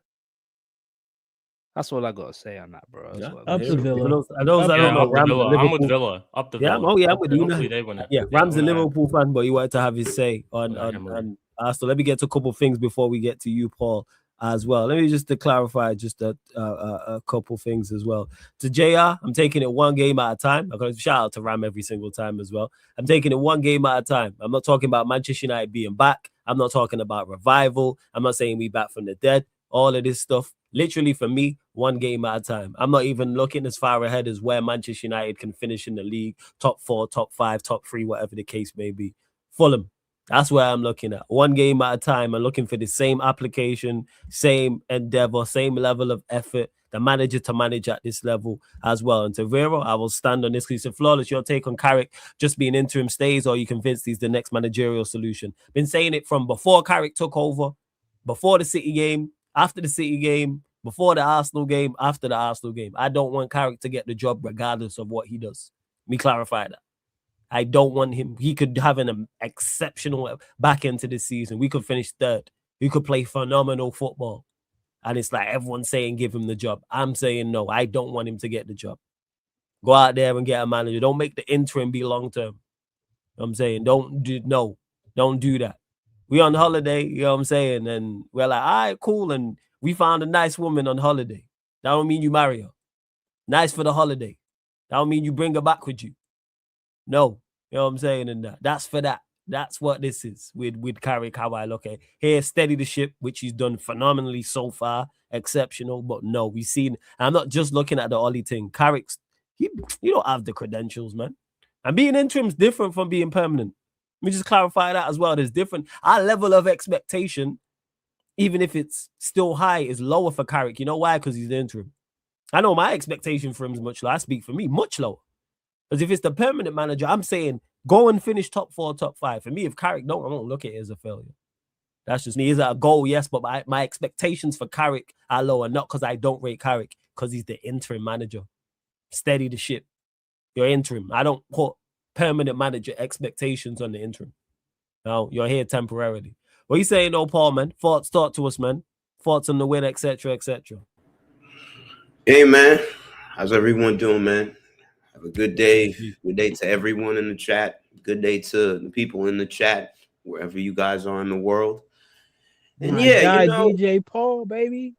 That's all I got to say on that, bro. Up to Villa. I don't know. I'm with Villa. Up to Villa. I'm with you. Hopefully they win it. Yeah, Ram's a Liverpool fan, but he wanted to have his say on Arsenal. Let me get to a couple of things before we get to you, Paul, as well. Let me just to clarify just a couple things as well. To JR, I'm taking it one game at a time. I'm going to shout out to Ram every single time as well. I'm taking it one game at a time. I'm not talking about Manchester United being back. I'm not talking about revival. I'm not saying we back from the dead. All of this stuff, literally for me, one game at a time. I'm not even looking as far ahead as where Manchester United can finish in the league, top 4, top 5, top 3, whatever the case may be. Fulham, that's where I'm looking at. One game at a time. I'm looking for the same application, same endeavor, same level of effort, the manager to manage at this level as well. And to Vero, I will stand on this because it's flawless. Your take on Carrick just being interim stays, or you convinced he's the next managerial solution. Been saying it from before Carrick took over, before the City game, after the City game, before the Arsenal game, after the Arsenal game. I don't want Carrick to get the job regardless of what he does. Let me clarify that. I don't want him. He could have an exceptional back end to this season. We could finish third. We could play phenomenal football. And it's like everyone's saying give him the job. I'm saying no. I don't want him to get the job. Go out there and get a manager. Don't make the interim be long term. You know what I'm saying? Don't do that. We on holiday, you know what I'm saying? And we're like, all right, cool. And we found a nice woman on holiday. That don't mean you marry her. Nice for the holiday. That don't mean you bring her back with you. No. You know what I'm saying? And that's for that. That's what this is with Carrick, how I look at it. Here, steady the ship, which he's done phenomenally so far. Exceptional. But no, we've seen, I'm not just looking at the Ollie thing. Carrick's, you don't have the credentials, man. And being interim is different from being permanent. Let me just clarify that as well. There's different. Our level of expectation, even if it's still high, is lower for Carrick. You know why? Because he's the interim. I know my expectation for him is much lower. I speak for me, much lower. Because if it's the permanent manager, I'm saying go and finish top 4, top 5. For me, if Carrick don't, I won't look at it as a failure. That's just me. Is that a goal? Yes, but my expectations for Carrick are lower, not because I don't rate Carrick, because he's the interim manager. Steady the ship. You're interim. I don't put permanent manager expectations on the interim. No, you're here temporarily. What are you saying, though, Paul, man? Thoughts, talk to us, man. Thoughts on the win, etc., etc. Hey, man. How's everyone doing, man? Have a good day. Good day to everyone in the chat. Good day to the people in the chat, wherever you guys are in the world. And my guy, DJ Paul, baby.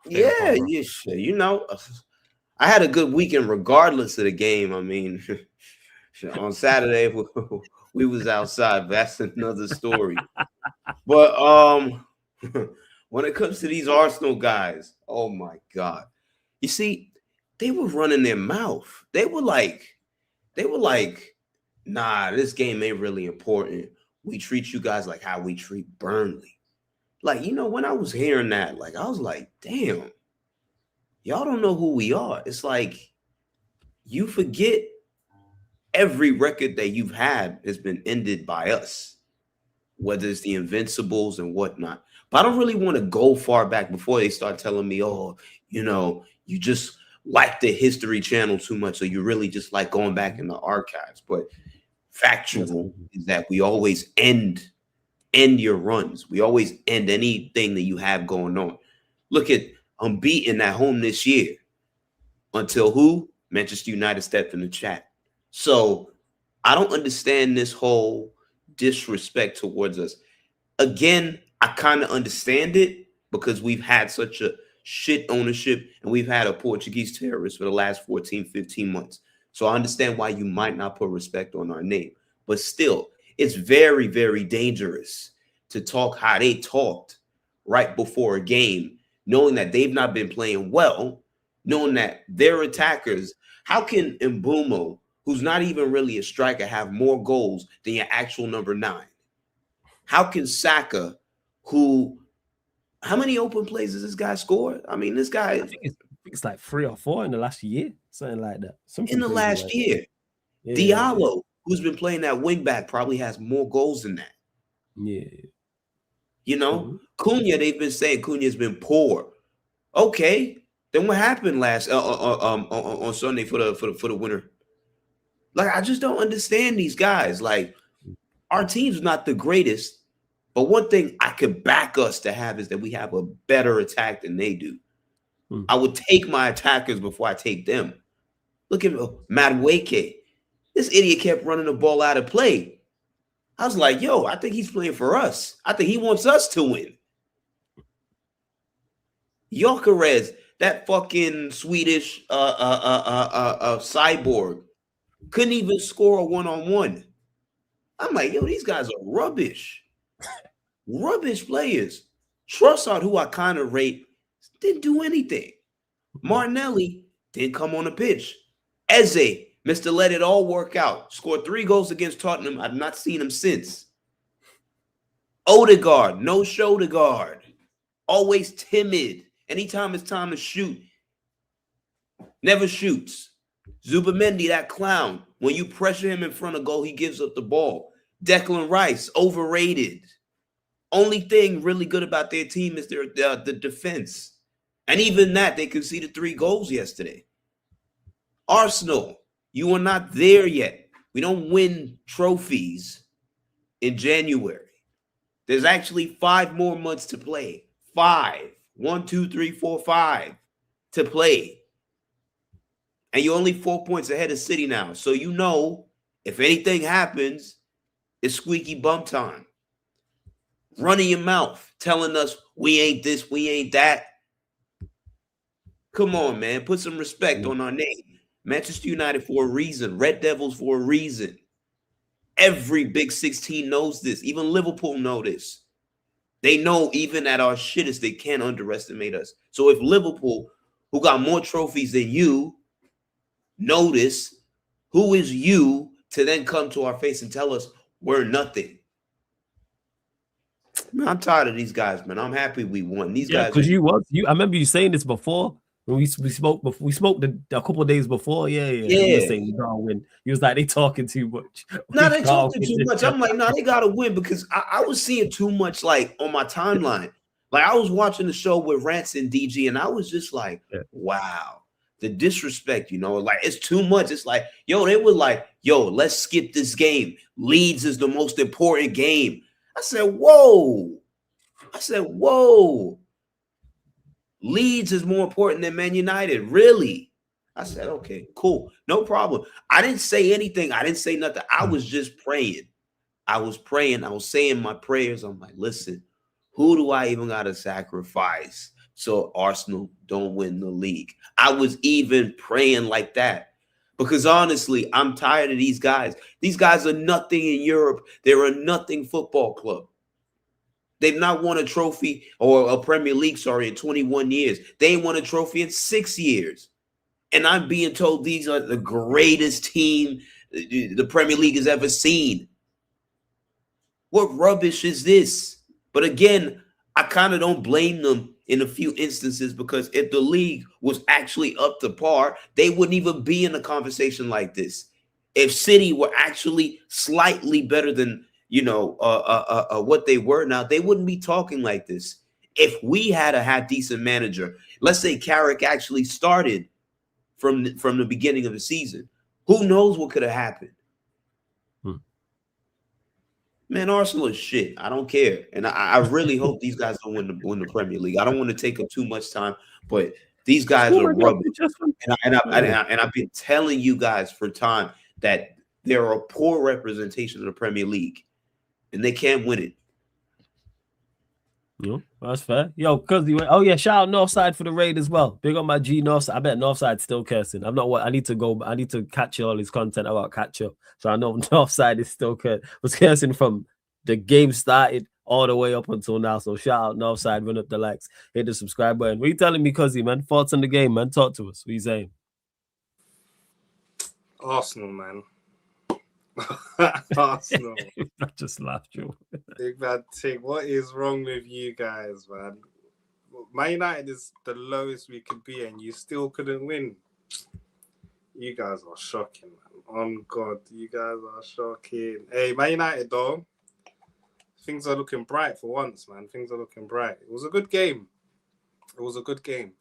Yeah, you know, I had a good weekend regardless of the game. I mean, on Saturday we was outside, but that's another story. But when it comes to these Arsenal guys, oh my God. You see, they were running their mouth. They were like, nah, this game ain't really important. We treat you guys like how we treat Burnley. Like, you know, when I was hearing that, like, I was like, damn, y'all don't know who we are. It's like you forget every record that you've had has been ended by us, whether it's the Invincibles and whatnot. But I don't really want to go far back before they start telling me, oh, you know, you just like the History Channel too much, so you really just like going back in the archives. But factual is that we always end your runs. We always end anything that you have going on. Look at unbeaten at home this year until who? Manchester United stepped in the chat. So I don't understand this whole disrespect towards us. Again, I kind of understand it because we've had such a shit ownership and we've had a Portuguese terrorist for the last 14, 15 months. So I understand why you might not put respect on our name. But still, it's very, very dangerous to talk how they talked right before a game, knowing that they've not been playing well, knowing that their attackers, how can Mbumo, who's not even really a striker, have more goals than your actual number 9? How can Saka, how many open plays does this guy score? I mean, this guy, I think it's like 3 or 4 in the last year, something like that. In the last year. Yeah. Diallo, who's been playing that wing back, probably has more goals than that. Yeah. You know, Cunha, they've been saying Cunha's been poor. Okay, then what happened last on Sunday for the winner? Like, I just don't understand these guys. Like, our team's not the greatest, but one thing I could back us to have is that we have a better attack than they do. I would take my attackers before I take them. Look at Madueke. This idiot kept running the ball out of play. I was like, yo, I think he's playing for us. I think he wants us to win. Gyökeres, that fucking Swedish cyborg, couldn't even score a one-on-one. I'm like, yo, these guys are rubbish. Rubbish players. Trossard, who I kind of rate, didn't do anything. Martinelli didn't come on the pitch. Eze, Mr. Let It All Work Out, scored 3 goals against Tottenham. I've not seen him since. Odegaard, no shoulder guard. Always timid. Anytime it's time to shoot, never shoots. Zubimendi, that clown. When you pressure him in front of goal, he gives up the ball. Declan Rice, overrated. Only thing really good about their team is the defense. And even that, they conceded 3 goals yesterday. Arsenal, you are not there yet. We don't win trophies in January. There's actually 5 more months to play. 5. 1, 2, 3, 4, 5 to play. And you're only 4 points ahead of City now. So you know, if anything happens, it's squeaky bum time. Running your mouth, telling us we ain't this, we ain't that. Come on, man. Put some respect on our name. Manchester United for a reason. Red Devils for a reason. Every Big 16 knows this. Even Liverpool know this. They know even at our shittest, they can't underestimate us. So if Liverpool, who got more trophies than you, notice, who is you to then come to our face and tell us we're nothing? Man, I'm tired of these guys, man. I'm happy we won. These guys. Because I remember you saying this before. When we spoke a couple of days before. Yeah. You were saying you gotta win. He was like, they talking too much. No, they talking too much. I'm like, no, they gotta win because I was seeing too much like on my timeline. Like I was watching the show with Rance and DG, and I was just like, wow, the disrespect, like it's too much. It's like, yo, they were like, yo, let's skip this game. Leeds is the most important game. I said, whoa. Leeds is more important than Man United. Really? I said, okay, cool. No problem. I didn't say anything. I didn't say nothing. I was just praying. I was praying. I was saying my prayers. I'm like, listen, who do I even got to sacrifice so Arsenal don't win the league? I was even praying like that because honestly, I'm tired of these guys. These guys are nothing in Europe. They're a nothing football club. They've not won a trophy or a Premier League, in 21 years. They ain't won a trophy in 6 years. And I'm being told these are the greatest team the Premier League has ever seen. What rubbish is this? But again, I kind of don't blame them in a few instances because if the league was actually up to par, they wouldn't even be in a conversation like this. If City were actually slightly better than what they were now, they wouldn't be talking like this. If we had a half-decent manager, let's say Carrick actually started from the beginning of the season, who knows what could have happened? Man, Arsenal is shit. I don't care. And I really hope these guys don't win the Premier League. I don't want to take up too much time, but these guys are rubbish. And I've been telling you guys for time that they're a poor representation of the Premier League. And they can't win it. Yo, that's fair. Yo, cuz shout out Northside for the raid as well. Big on my G Northside. I bet Northside's still cursing. I need to catch all his content about catch up. So I know Northside is still was cursing from the game started all the way up until now. So shout out Northside, run up the likes, hit the subscribe button. What are you telling me, Cuzzy, man? Thoughts on the game, man? Talk to us. What are you saying? Arsenal, man. Arsenal. I just laughed, you. Big bad thing. What is wrong with you guys, man? Man United is the lowest we could be, and you still couldn't win. You guys are shocking, man. On God, you guys are shocking. Hey, Man United, though, things are looking bright for once, man. Things are looking bright. It was a good game. It was a good game.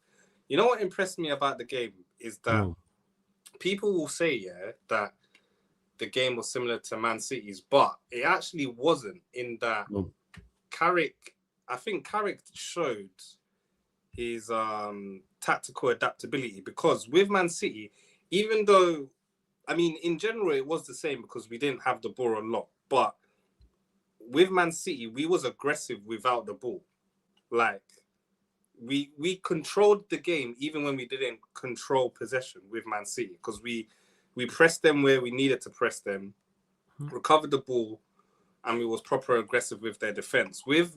You know what impressed me about the game is that people will say, yeah, that the game was similar to Man City's, but it actually wasn't, in that I think Carrick showed his tactical adaptability, because with Man City, even though, I mean, in general, it was the same because we didn't have the ball a lot, but with Man City, we was aggressive without the ball. Like, we controlled the game even when we didn't control possession with Man City, because we pressed them where we needed to press them, recovered the ball, and we was proper aggressive with their defense. With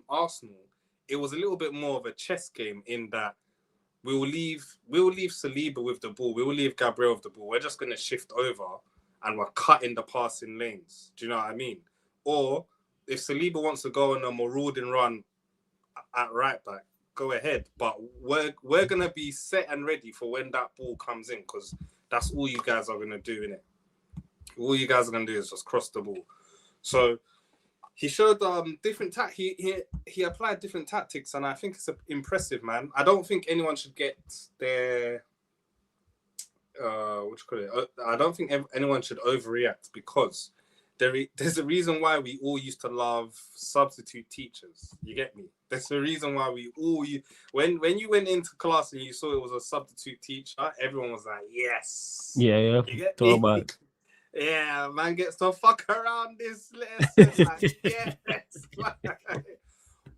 Arsenal, it was a little bit more of a chess game, in that we will leave Saliba with the ball, we will leave Gabriel with the ball. We're just going to shift over and we're cutting the passing lanes. Do you know what I mean? Or if Saliba wants to go on a marauding run at right back, go ahead. But we're going to be set and ready for when that ball comes in, because that's all you guys are going to do, innit? All you guys are going to do is just cross the ball. So he showed different he applied different tactics, and I think it's impressive, man. I don't think anyone should get their I don't think anyone should overreact, because there's a reason why we all used to love substitute teachers. You get me? There's a reason why we all when you went into class and you saw it was a substitute teacher, everyone was like, yes. Yeah. You get me? Yeah, man gets to fuck around this lesson. Like, yes.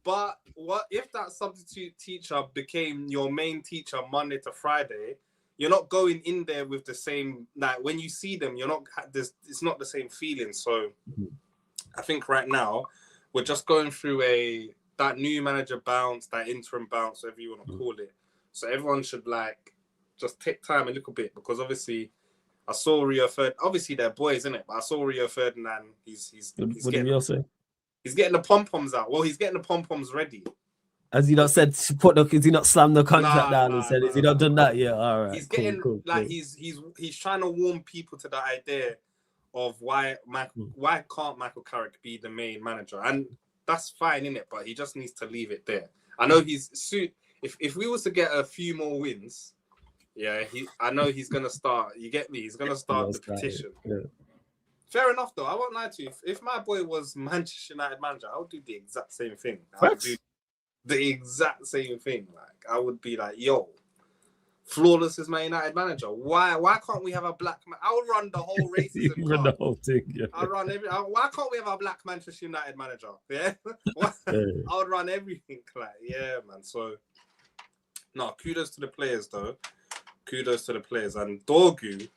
But what if that substitute teacher became your main teacher Monday to Friday? You're not going in there with the same, like, when you see them, it's not the same feeling. So I think right now we're just going through that new manager bounce, that interim bounce, whatever you want to call it. So everyone should just take time a little bit, because obviously I saw Rio Ferdinand. Obviously they're boys, innit? But I saw Rio Ferdinand. He's getting the pom-poms out. Well, he's getting the pom-poms ready. Has he not said has he not slammed the contract down and said, has he not done that? Yeah, all right. He's getting cool. He's trying to warm people to the idea of why can't Michael Carrick be the main manager? And that's fine, innit? But he just needs to leave it there. I know if we was to get a few more wins, yeah, I know he's gonna start. You get me? He's gonna start the petition. Yeah. Fair enough, though. I won't lie to you. If my boy was Manchester United manager, I would do the exact same thing. I would do the exact same thing. Like, I would be like, yo, Flawless is my United manager. Why can't we have a black man? I'll run the whole racism. Run the whole thing. Yeah. I'll run why can't we have a black Manchester United manager? Yeah. I would run everything. Like, yeah, man. So, no, kudos to the players, though. Kudos to the players. And Dorgu,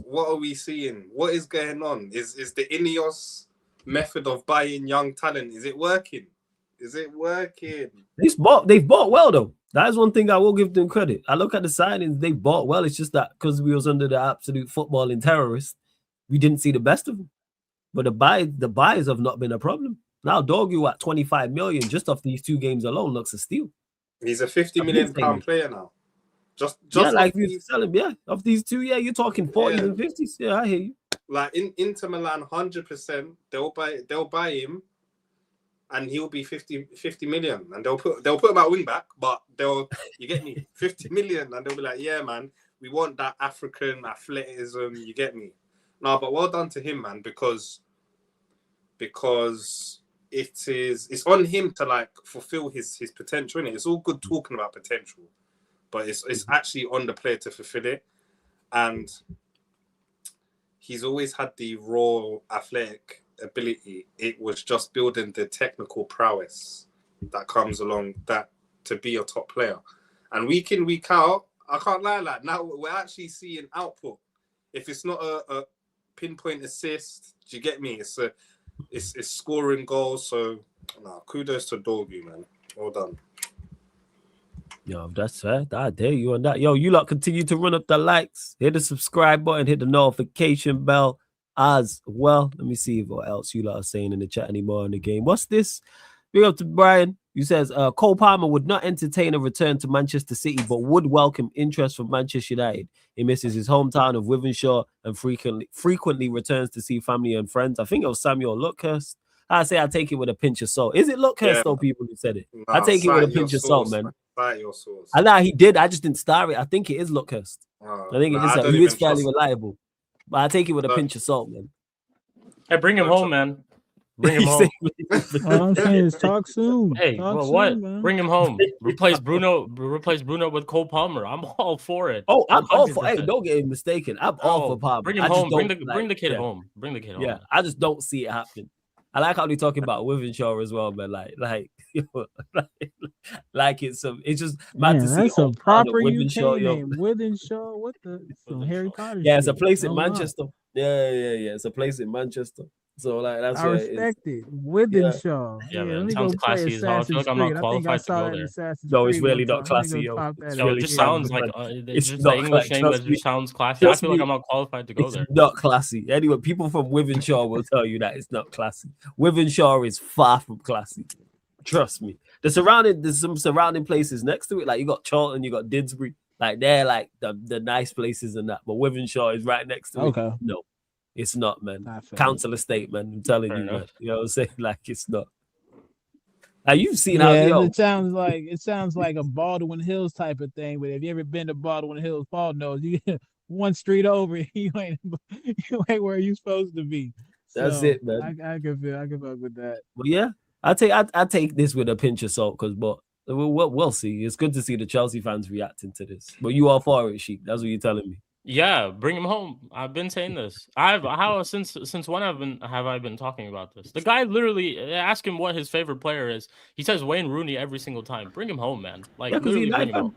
what are we seeing? What is going on? Is the Ineos method of buying young talent, is it working? Is it working? They've bought well, though. That is one thing I will give them credit. I look at the signings, they bought well. It's just that because we was under the absolute footballing terrorists, we didn't see the best of them. But the buyers have not been a problem. Now Dorgu at 25 million just off these 2 games alone looks a steal. He's a 50 million pound player now. Just like you sell him, of these 2, you're talking 40s and 50s. Yeah, I hear you. Like Inter Milan, 100%, they'll buy him, and he'll be 50 million, and they'll put him at wing back, but you get me, 50 million, and they'll be like, yeah, man, we want that African athleticism, you get me. No, but well done to him, man, because it's on him to fulfill his potential, innit? It's all good talking about potential, but it's actually on the player to fulfill it. And he's always had the raw athletic ability. It was just building the technical prowess that comes along that to be a top player. And week in, week out, I can't lie, now we're actually seeing output. If it's not a pinpoint assist, do you get me? it's scoring goals. So, kudos to Dorgu, man. Well done. Yo, that's fair. I dare you on that. Yo, you lot continue to run up the likes, hit the subscribe button, hit the notification bell as well. Let me see what else you lot are saying in the chat anymore in the game. What's this? Big up to Brian, who says Cole Palmer would not entertain a return to Manchester City, but would welcome interest from Manchester United. He misses his hometown of Wivenshaw and frequently returns to see family and friends. I think it was Samuel Luckhurst. I say I take it with a pinch of salt. Is it Luckhurst though, people who said it? I take it with a pinch of salt, man. Your source. I know he did. I just didn't star it. I think it is Luckhurst. I think it is. He is fairly reliable. But I take it with a pinch of salt, man. Hey, bring him home, man. Bring him home. All I'm saying is talk soon. Hey, talk soon, what? man. Bring him home. Replace Bruno with Cole Palmer. I'm all for it. Oh, I'm all for. Hey, don't get mistaken. I'm all for Palmer. Bring him home. Bring the kid home. Bring the kid home. Yeah, I just don't see it happening. I like how they talking about Wivenshaw as well, man. Like it's just mad to see. That's a proper UK name. Withenshaw. What the Harry Potter? Yeah, it's a place in Manchester. Yeah. It's a place in Manchester. So that's I respect it. Withenshaw. Yeah, man. It sounds classy as hell. I feel like I'm not qualified to go there. No, it's really not classy, yo. It just sounds like it's just the English name that just sounds classy. I feel like I'm not qualified to go there. It's not classy. Anyway, people from Wivenshaw will tell you that it's not classy. Wivenshaw is far from classy. Trust me. There's some surrounding places next to it. Like you got Charlton, you got Didsbury. Like they're like the nice places and that. But Wivenshaw is right next to it. No. It's not, man. Council estate, man. I'm telling you, man. You know what I'm saying? Like it's not. Now you've seen how it sounds like a Baldwin Hills type of thing. But if you ever been to Baldwin Hills, Paul knows you one street over, you ain't where you supposed to be. That's it, man. I can fuck with that. Well, yeah, I take this with a pinch of salt but we'll see. It's good to see the Chelsea fans reacting to this. But you are for it, Sheik. That's what you're telling me. Yeah, bring him home. I've been saying this. Since when have I been talking about this? The guy literally ask him what his favorite player is. He says Wayne Rooney every single time. Bring him home, man. Like literally bring him home.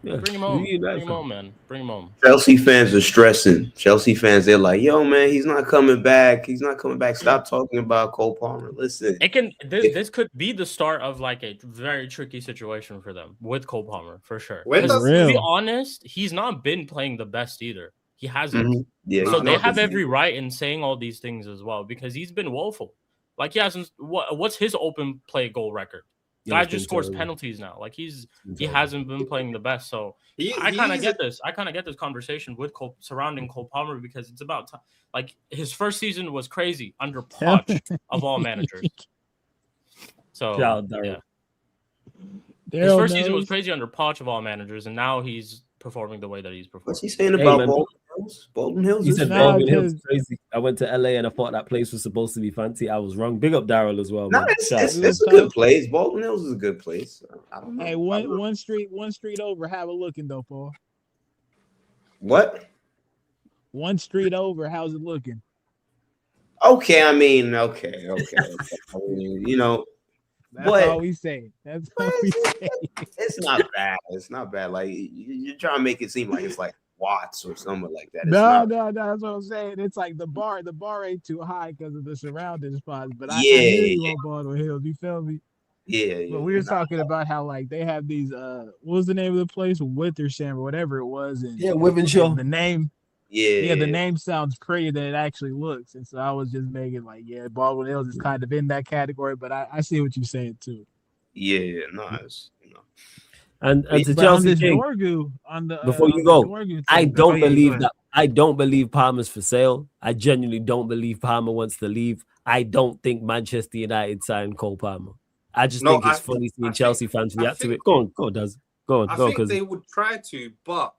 Yeah. Bring him home. Bring him home, man. Bring him home. Chelsea fans are stressing. Chelsea fans, they're like, "Yo, man, he's not coming back. He's not coming back. Stop talking about Cole Palmer." Listen, this could be the start of like a very tricky situation for them with Cole Palmer for sure. To be honest, he's not been playing the best either. He hasn't. Mm-hmm. Yeah, so they have every right in saying all these things as well because he's been woeful. Like he hasn't. What's his open play goal record? Guy just scores penalties now. Like he hasn't been playing the best. So I kind of get this. I kind of get this conversation with surrounding Cole Palmer because it's about time. Like his first season was crazy under Poch of all managers. So yeah, his first season was crazy under Poch of all managers, and now he's performing the way that he's performing. What's he saying about Bolton Hills? He said Bolton Hills is crazy. I went to LA and I thought that place was supposed to be fancy. I was wrong. Big up Daryl as well. No, it's a good place. Bolton Hills is a good place. I don't know. Hey, one street over. Have a looking though, Paul. What? One street over. How's it looking? Okay, I mean, okay. I mean, you know. That's all we say. That's all we say. It's not bad. It's not bad. Like you're trying to make it seem like it's like Watts or something like that. No. That's what I'm saying. It's like the bar ain't too high because of the surrounding spots. But I hear you on Baldwin Hills. You feel me? Yeah. But we were talking about how like they have these. What was the name of the place? Withersham or whatever it was. And Wivenshaw. The name. Yeah, the name sounds prettier than it actually looks, and so I was just making like, Baldwin Hills is kind of in that category, but I see what you're saying too. Yeah, nice. And to Chelsea King, before you go, I don't believe that. I don't believe Palmer's for sale. I genuinely don't believe Palmer wants to leave. I don't think Manchester United signed Cole Palmer. I just think it's funny seeing Chelsea fans react to it. Go on, Daz. Go on. I think they would try to, but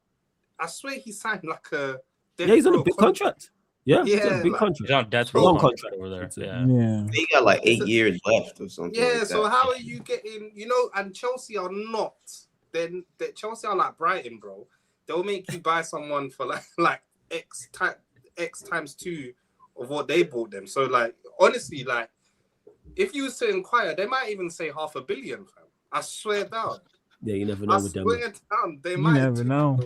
I swear he signed like a. Yeah, he's on a big contract. Yeah, he's on a big contract. He's on death row contract over there. Yeah. He got like 8 years left or something. Yeah, like so that. how are you getting? And Chelsea are not. Then Chelsea are like Brighton, bro. They'll make you buy someone for like X times 2 of what they bought them. So like honestly, like if you was to inquire, they might even say 500 million, fam. I swear down. Yeah, you never know I with them. swear down, they You might. never know.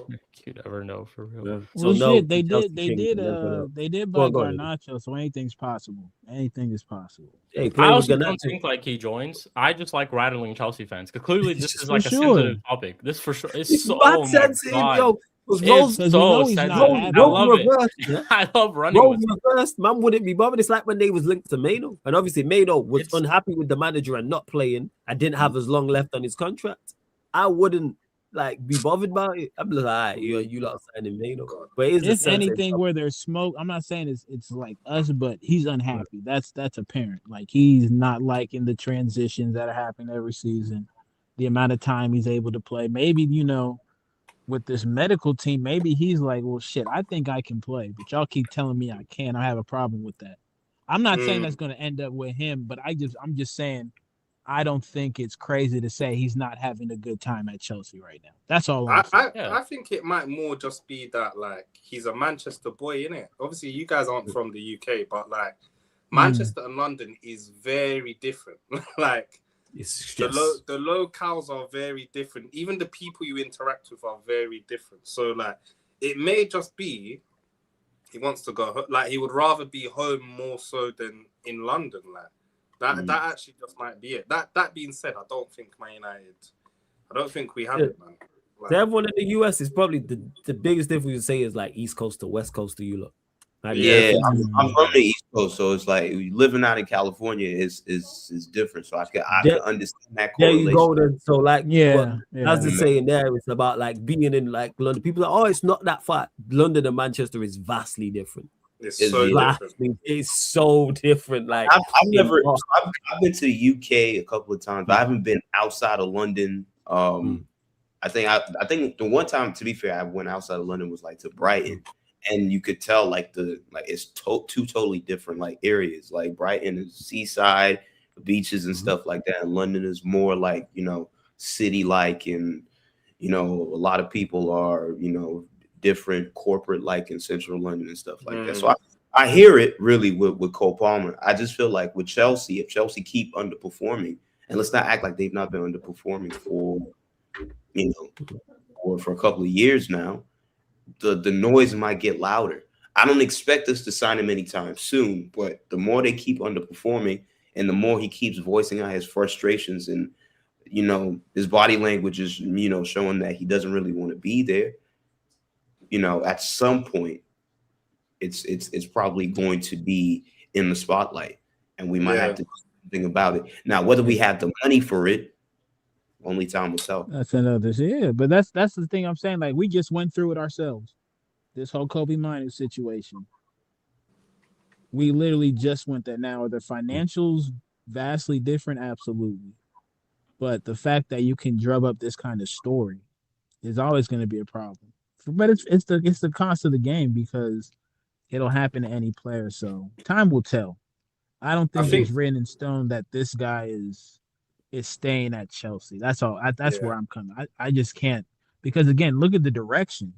You never know for real. Yeah. Well, So no, shit, they Chelsea did Kings, never know. buy Go ahead. Garnacho, so anything's possible. Anything is possible. Hey, I play with also don't Garnacho. think like he joins. I just like rattling Chelsea fans because clearly this is For like a sure. sensitive topic. This for sure. It's It's so mad my sensitive, God. yo. It's Because we so know he's not sensitive. happy. I love it. reversed, yeah. I love running Roles with it. reversed. Man wouldn't be bothered. It's like when they was linked to Mano, and obviously Mano was It's- unhappy with the manager and not playing and didn't have as long left on his contract. I wouldn't like be bothered about it. I'm like, all right, you lot signing Mano, but it is a If sensitive anything, topic. where there's smoke, I'm not saying it's like us, but he's unhappy. That's apparent. Like he's not liking the transitions that are happening every season, the amount of time he's able to play. Maybe with this medical team, maybe he's like, well, shit, I think I can play, but y'all keep telling me I can't. I have a problem with that. I'm not saying that's going to end up with him, but I'm just saying I don't think it's crazy to say he's not having a good time at Chelsea right now. That's all I'm saying. I think it might more just be that like he's a Manchester boy, innit? Obviously, you guys aren't from the UK, but like Manchester and London is very different. Like the locales are very different. Even the people you interact with are very different. So like it may just be he wants to go like he would rather be home more so than in London. Like that actually just might be it. That being said, I don't think Man United. I don't think we have it, man. Like, to everyone in the US is probably the biggest difference we say is like East Coast to West Coast to Europe. Like, I'm from the East Coast, so it's like living out in California is different. So I can understand that correlation. There you go. Then. So like, yeah. as the saying there, it's about like being in like London. People are like, oh, it's not that far. London and Manchester is vastly different. It's so different. It's so different. Like I've been to the UK a couple of times, but I haven't been outside of London. I think the one time, to be fair, I went outside of London was like to Brighton. And you could tell like it's two totally different like areas. Like Brighton is seaside, beaches and stuff like that. And London is more like, city like, and a lot of people are, different corporate like in central London and stuff like that. So I hear it really with Cole Palmer. I just feel like with Chelsea, if Chelsea keep underperforming, and let's not act like they've not been underperforming for for a couple of years now, the noise might get louder. I don't expect us to sign him anytime soon, but the more they keep underperforming and the more he keeps voicing out his frustrations and, his body language is, showing that he doesn't really want to be there, at some point it's probably going to be in the spotlight and we might have to do something about it. Now, whether we have the money for it, only time will tell. That's another but that's the thing I'm saying. Like we just went through it ourselves. This whole Kobe Minu situation. We literally just went there. Now, are the financials vastly different? Absolutely. But the fact that you can drum up this kind of story is always going to be a problem. But it's the cost of the game because it'll happen to any player. So time will tell. I don't think it's written in stone that this guy is staying at Chelsea. That's all. That's where I'm coming. I just can't, because again, look at the direction.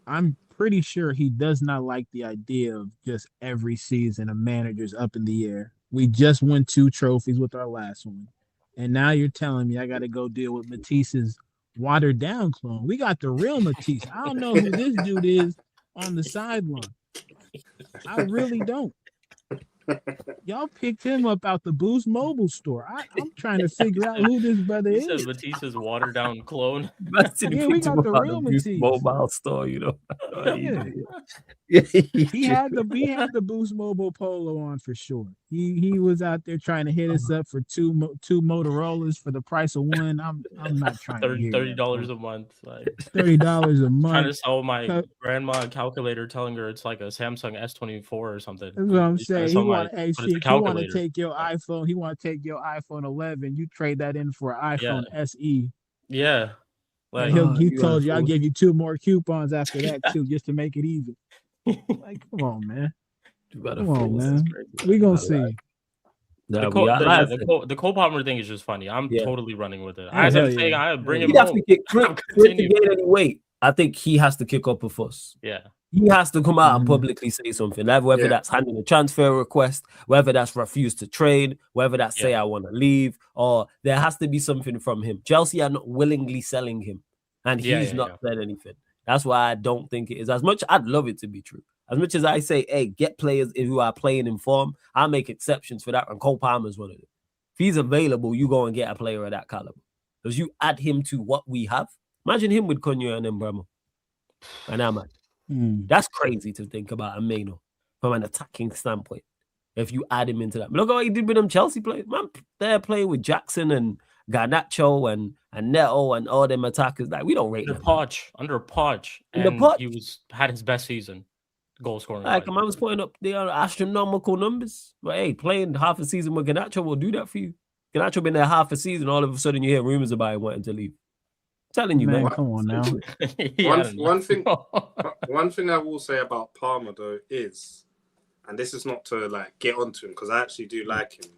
I'm pretty sure he does not like the idea of just every season a manager's up in the air. We just won 2 trophies with our last one, and now you're telling me I got to go deal with Matisse's watered down clone. We got the real Matisse. I don't know who this dude is on the sideline. I really don't. Y'all picked him up out the Boost Mobile store. I'm trying to figure out who this brother is. He said Matisse's watered down clone. Yeah, we got the real Matisse mobile store, He had the Boost Mobile polo on for sure. He was out there trying to hit us up for two Motorola's for the price of one. I'm not trying to hear $30 a month. Like $30 a month. Trying to sell my grandma a calculator, telling her it's like a Samsung S24 or something. That's what I'm saying. He want to take your iPhone. He want to take your iPhone 11. You trade that in for an iPhone SE. Yeah. Like he told you, I'll give you 2 more coupons after that too, just to make it even. Like, come on, man. Come on, man. We gonna see. The Cole Palmer thing is just funny. I'm totally running with it. As I'm saying, I bring him home. To anyway. I think he has to kick up a fuss. Yeah. he has to come out and publicly say something. Whether that's handing a transfer request, whether that's refuse to trade, whether that's say I want to leave, or there has to be something from him. Chelsea are not willingly selling him, and he's not said anything. That's why I don't think it is. As much I'd love it to be true. As much as I say, hey, get players who are playing in form, I'll make exceptions for that. And Cole Palmer's one of them. If he's available, you go and get a player of that caliber. Because you add him to what we have. Imagine him with Cunha and Mbeumo. And Ahmad. That's crazy to think about Ameno from an attacking standpoint. If you add him into that. Look at what he did with them Chelsea players. Man, they're playing with Jackson and Garnacho and Neto and all them attackers. Like, we don't rate under them. Under Poch. And he had his best season. Goal scoring. Like, man was putting up the astronomical numbers. But hey, playing half a season with Garnacho will do that for you. Garnacho been there half a season. All of a sudden, you hear rumors about him wanting to leave. I'm telling you, man. Come on now. One thing I will say about Palmer though is, and this is not to like get onto him because I actually do like him,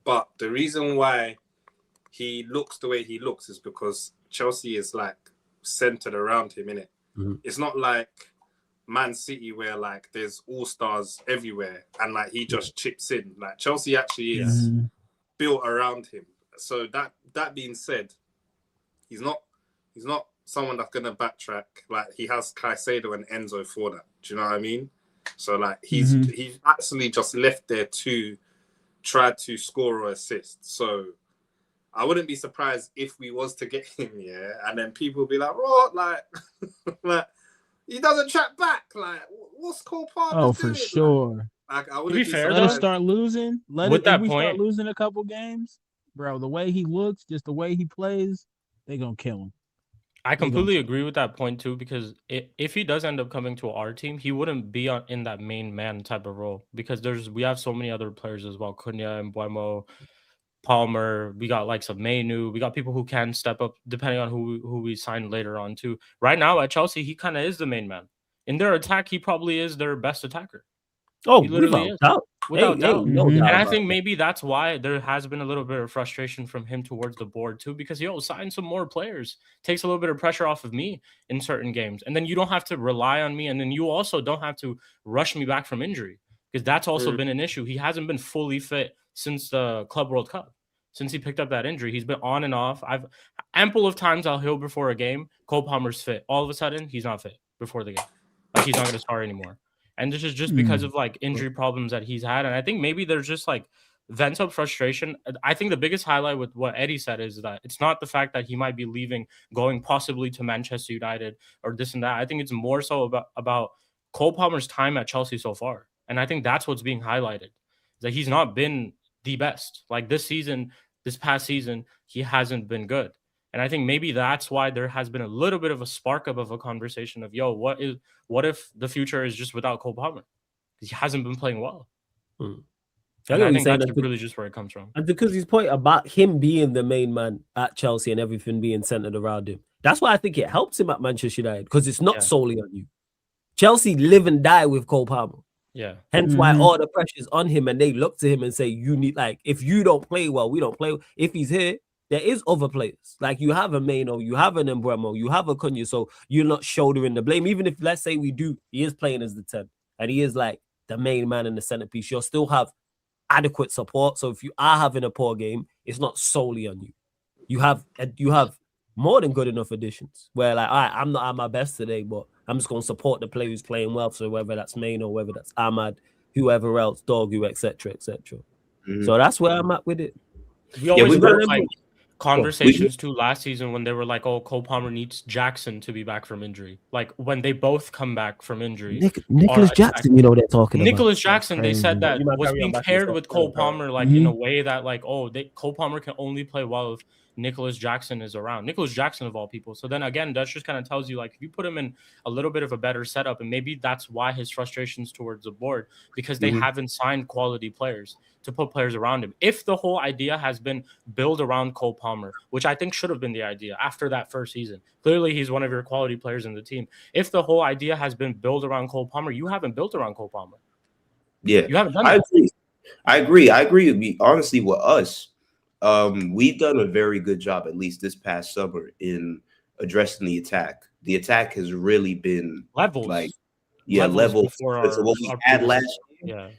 but the reason why he looks the way he looks is because Chelsea is like centered around him, innit? It's not like Man City where like there's all stars everywhere and like he just chips in. Like Chelsea actually is built around him. So that being said, he's not someone that's gonna backtrack. Like he has Caicedo and Enzo for that. Do you know what I mean? So like he's actually just left there to try to score or assist. So I wouldn't be surprised if we was to get him, and then people be like, "What? Like, like he doesn't track back. Like, what's Cole Palmer doing?" For sure. Like, I wouldn't be fair. Let us start losing. Start losing a couple games, bro. The way he looks, just the way he plays, they gonna kill him. I completely agree with that point too, because if he does end up coming to our team, he wouldn't be in that main man type of role because we have so many other players as well, Cunha and Mbeumo, Palmer. We got like some Mainu. We got people who can step up depending on who we sign later on too. Right now at Chelsea, he kind of is the main man. In their attack, he probably is their best attacker. Oh, he literally is. Without doubt. No doubt. And I think maybe that's why there has been a little bit of frustration from him towards the board too, because sign some more players. Takes a little bit of pressure off of me in certain games. And then you don't have to rely on me. And then you also don't have to rush me back from injury, because that's also been an issue. He hasn't been fully fit since the Club World Cup. Since he picked up that injury, he's been on and off. I've ample of times I'll heal before a game. Cole Palmer's fit. All of a sudden, he's not fit before the game. Like he's not going to start anymore. And this is just because of like injury problems that he's had. And I think maybe there's just like vents up frustration. I think the biggest highlight with what Eddie said is that it's not the fact that he might be leaving, going possibly to Manchester United or this and that. I think it's more so about Cole Palmer's time at Chelsea so far. And I think that's what's being highlighted, that he's not been the best. Like this past season, he hasn't been good. And I think maybe that's why there has been a little bit of a spark up of a conversation of, what if the future is just without Cole Palmer? Because he hasn't been playing well. And I think that's really just where it comes from. And because his point about him being the main man at Chelsea and everything being centered around him, that's why I think it helps him at Manchester United, because it's not solely on you. Chelsea live and die with Cole Palmer. Yeah. Hence why all the pressure's on him, and they look to him and say, you need, like, if you don't play well, we don't play well. If he's here, there is other players. Like you have a Maino, you have an Mbeumo, you have a Cunha, so you're not shouldering the blame. Even if, let's say he is playing as the 10, and he is like the main man in the centerpiece, you'll still have adequate support. So if you are having a poor game, it's not solely on you. You have more than good enough additions where like, all right, I'm not at my best today, but I'm just going to support the player who's playing well. So whether that's Maino, whether that's Ahmad, whoever else, Dorgu, etc., etc. So that's where I'm at with it. We always like conversations too last season when they were like, oh, Cole Palmer needs Jackson to be back from injury. Like when they both come back from injury. Nicholas Jackson, they're talking about. Nicholas Jackson, they said that was being paired with Cole Palmer, like in a way that like, Cole Palmer can only play well if Nicholas Jackson is around. Nicholas Jackson of all people. So then again, that just kind of tells you like if you put him in a little bit of a better setup, and maybe that's why his frustrations towards the board, because they haven't signed quality players to put players around him. If the whole idea has been build around Cole Palmer, which I think should have been the idea after that first season. Clearly, he's one of your quality players in the team. If the whole idea has been build around Cole Palmer, you haven't built around Cole Palmer. Yeah, you haven't done that. I agree. Honestly, with us, we've done a very good job, at least this past summer, in addressing the attack. The attack has really been levels. Like levels before So what we had last year. Yeah.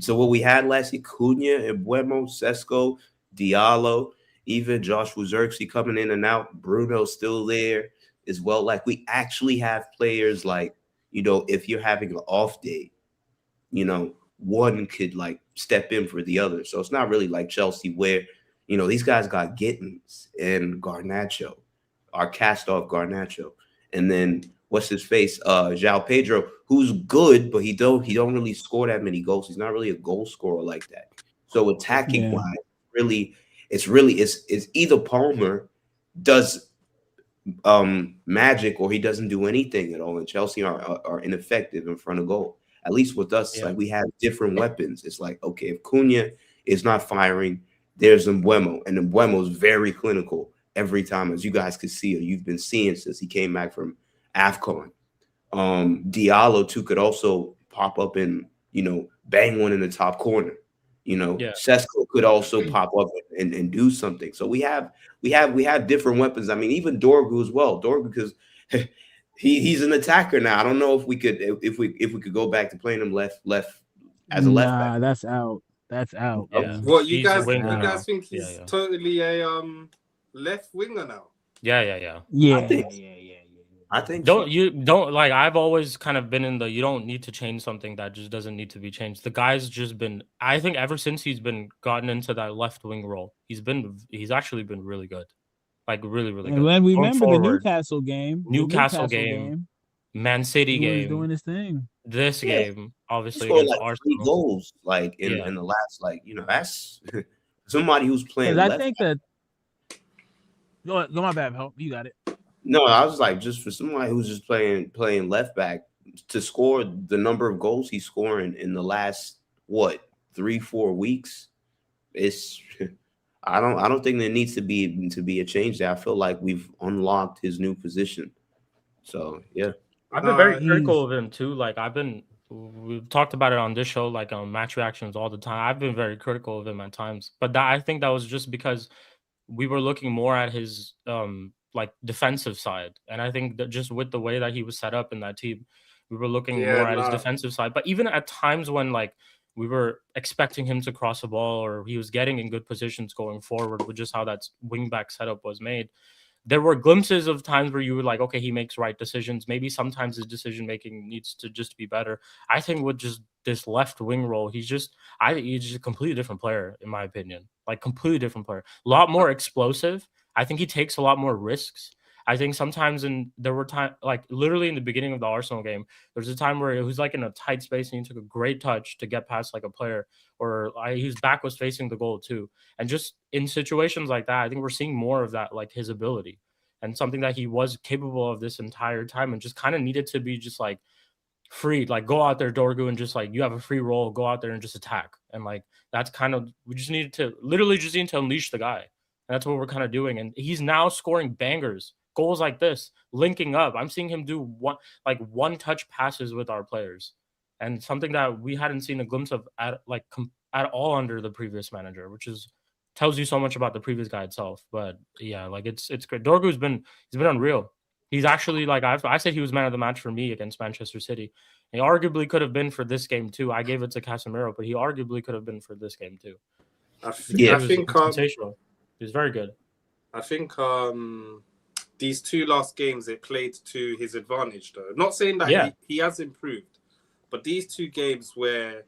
So what we had last year, Cunha, Embuemo, Sesko, Diallo, even Joshua Xerxes coming in and out. Bruno's still there as well. Like we actually have players like, you know, if you're having an off day, you know, one could like step in for the other. So it's not really like Chelsea where, you know, these guys got Gittins and Garnacho, our cast off Garnacho. And then what's his face? João Pedro, who's good, but he don't really score that many goals. He's not really a goal scorer like that. So attacking wise, it's either Palmer does magic or he doesn't do anything at all. And Chelsea are ineffective in front of goal. At least with us, like we have different weapons. It's like, okay, if Cunha is not firing, there's Embuemo, and Embuemo is very clinical every time, as you guys could see, or you've been seeing since he came back from AFCON. Diallo too could also pop up and, you know, bang one in the top corner. You know, Sesko could also pop up and do something. So we have different weapons. I mean, even Dorgu as well. Dorgu, because he's an attacker now. I don't know if we could go back to playing him left as a left back. That's out. That's out. Yeah. What you guys think he's totally a left winger now? Yeah. I think don't like I've always kind of been in the you don't need to change something that just doesn't need to be changed. The guy's just been, I think ever since he's been gotten into that left wing role, he's actually been really good. Like really, really good. And when we remember the Newcastle game, Man City game, was doing his thing. This game, obviously, against like Arsenal. 3 goals, like in the last, like, you know, that's somebody who's playing. I think that. Go my bad, help. You got it. No, I was like, just for somebody who's just playing left back to score the number of goals he's scoring in the last 3-4 weeks. It's I don't think there needs to be a change there. I feel like we've unlocked his new position. So yeah, I've been very critical of him too. Like we've talked about it on this show, like on match reactions all the time. I've been very critical of him at times, but I think that was just because we were looking more at his like defensive side, and I think that just with the way that he was set up in that team, we were looking more at his defensive side. But even at times when like we were expecting him to cross a ball or he was getting in good positions going forward with just how that wing back setup was made, there were glimpses of times where you were like, okay, he makes right decisions. Maybe sometimes his decision making needs to just be better. I think with just this left wing role, he's just a completely different player, in my opinion. Like completely different player. A lot more explosive. I think he takes a lot more risks. I think sometimes there were times, like literally in the beginning of the Arsenal game, there was a time where it was like in a tight space and he took a great touch to get past like a player, or his back was facing the goal too. And just in situations like that, I think we're seeing more of that, like his ability and something that he was capable of this entire time and just kind of needed to be just like free, like go out there, Dorgu, and just like you have a free role, go out there and just attack. And like that's kind of, we just need to unleash the guy. And that's what we're kind of doing. And he's now scoring bangers, goals like this, linking up. I'm seeing him do one touch passes with our players, and something that we hadn't seen a glimpse of at all under the previous manager, which tells you so much about the previous guy itself. But yeah, like it's great. Dorgu's been unreal. He's actually, like I said, he was man of the match for me against Manchester City. He arguably could have been for this game too. I gave it to Casemiro, but he arguably could have been for this game too. I think sensational. He's very good. I think these 2 last games it played to his advantage, though. Not saying that he has improved, but these 2 games where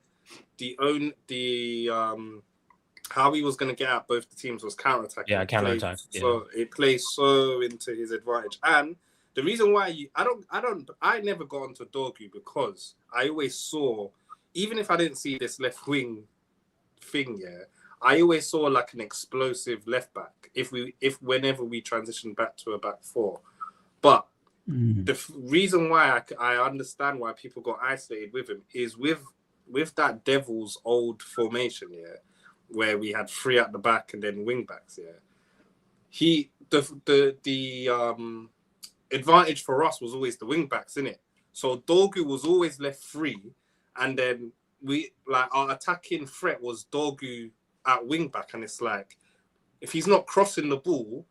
how he was going to get at both the teams was counter-attacking. Yeah, counter-attack. So it plays so into his advantage. And the reason why I never got onto Dorgu because I always saw, even if I didn't see this left wing thing, I always saw like an explosive left back whenever we transitioned back to a back 4. But the reason why I understand why people got isolated with him is with that Devil's old formation, where we had 3 at the back and then wing backs, the advantage for us was always the wing backs, innit? So Dorgu was always left free, and then our attacking threat was Dorgu at wing back, and it's like if he's not crossing the ball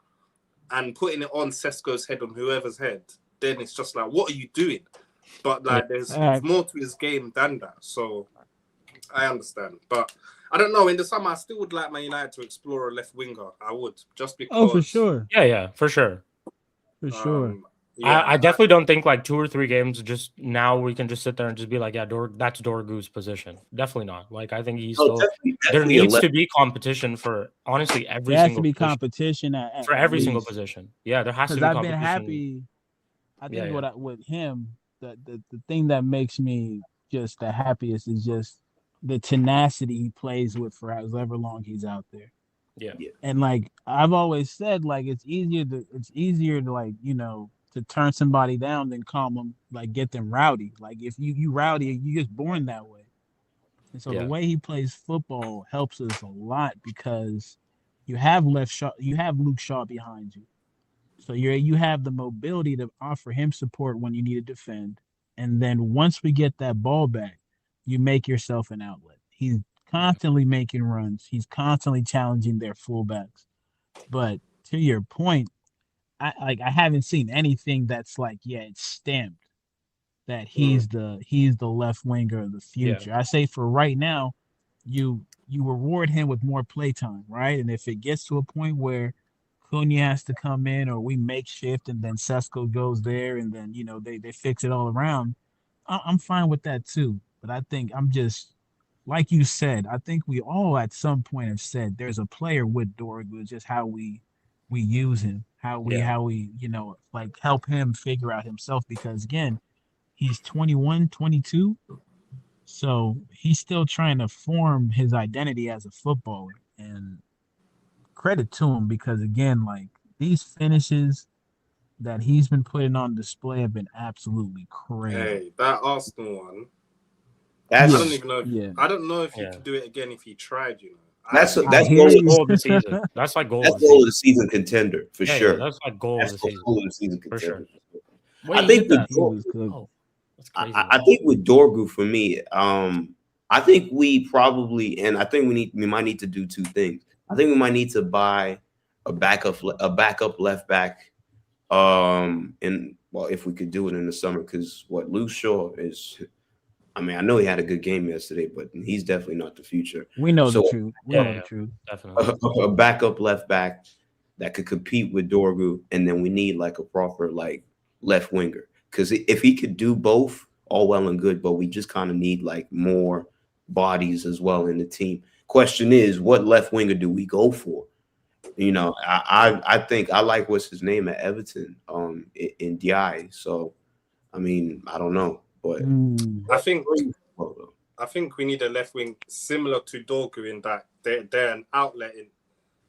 and putting it on Sesko's head, on whoever's head, then it's just like, what are you doing? But like, there's more to his game than that. So I understand, but I don't know. In the summer, I still would like Man United to explore a left winger. I would, just because. Oh, for sure. Yeah, for sure. For sure. Yeah, I definitely don't think like 2 or 3 games just now we can just sit there and just be like, yeah, that's Dorgu's position. Definitely not. Like I think he's still there needs to be competition for honestly every there has single to be position. competition For every single position. Yeah, there has to be competition. I've been happy. I think with him, the thing that makes me just the happiest is just the tenacity he plays with for however long he's out there. Yeah. And like I've always said, like it's easier to like, you know, to turn somebody down than calm them, like get them rowdy. Like if you rowdy, you're just born that way. And so the way he plays football helps us a lot because you have Luke Shaw behind you. So you have the mobility to offer him support when you need to defend. And then once we get that ball back, you make yourself an outlet. He's constantly making runs. He's constantly challenging their fullbacks. But to your point, I haven't seen anything that's like, it's stamped that he's the left winger of the future. I say for right now, you reward him with more playtime, right? And if it gets to a point where Cunha has to come in or we makeshift and then Sesko goes there and then, you know, they fix it all around, I'm fine with that too. But I think I'm just, like you said, I think we all at some point have said there's a player with Dorgu, just how we use him, how we, you know, like help him figure out himself because again, he's 21, 22. So he's still trying to form his identity as a footballer. And credit to him because again, like these finishes that he's been putting on display have been absolutely crazy. Hey, that Arsenal one. I don't even know. I don't know if he could do it again if he tried. You know, that's goal of the season. That's like goal of the season contender for sure. Yeah, that's like goal of the season for sure. I think I think with Dorgu for me, I think we probably and I think we might need to do 2 things. I think we might need to buy a backup left back. And well, if we could do it in the summer, because Luke Shaw is, I mean, I know he had a good game yesterday, but he's definitely not the future. We know the truth. We know the truth. Definitely. A backup left back that could compete with Dorgu, and then we need like a proper like left winger. Because if he could do both, all well and good, but we just kind of need like more bodies as well in the team. Question is, what left winger do we go for? You know, I think I like what's his name at Everton, in DI. So, I mean, I don't know, but I think we need a left wing similar to Dorgu in that they're an outlet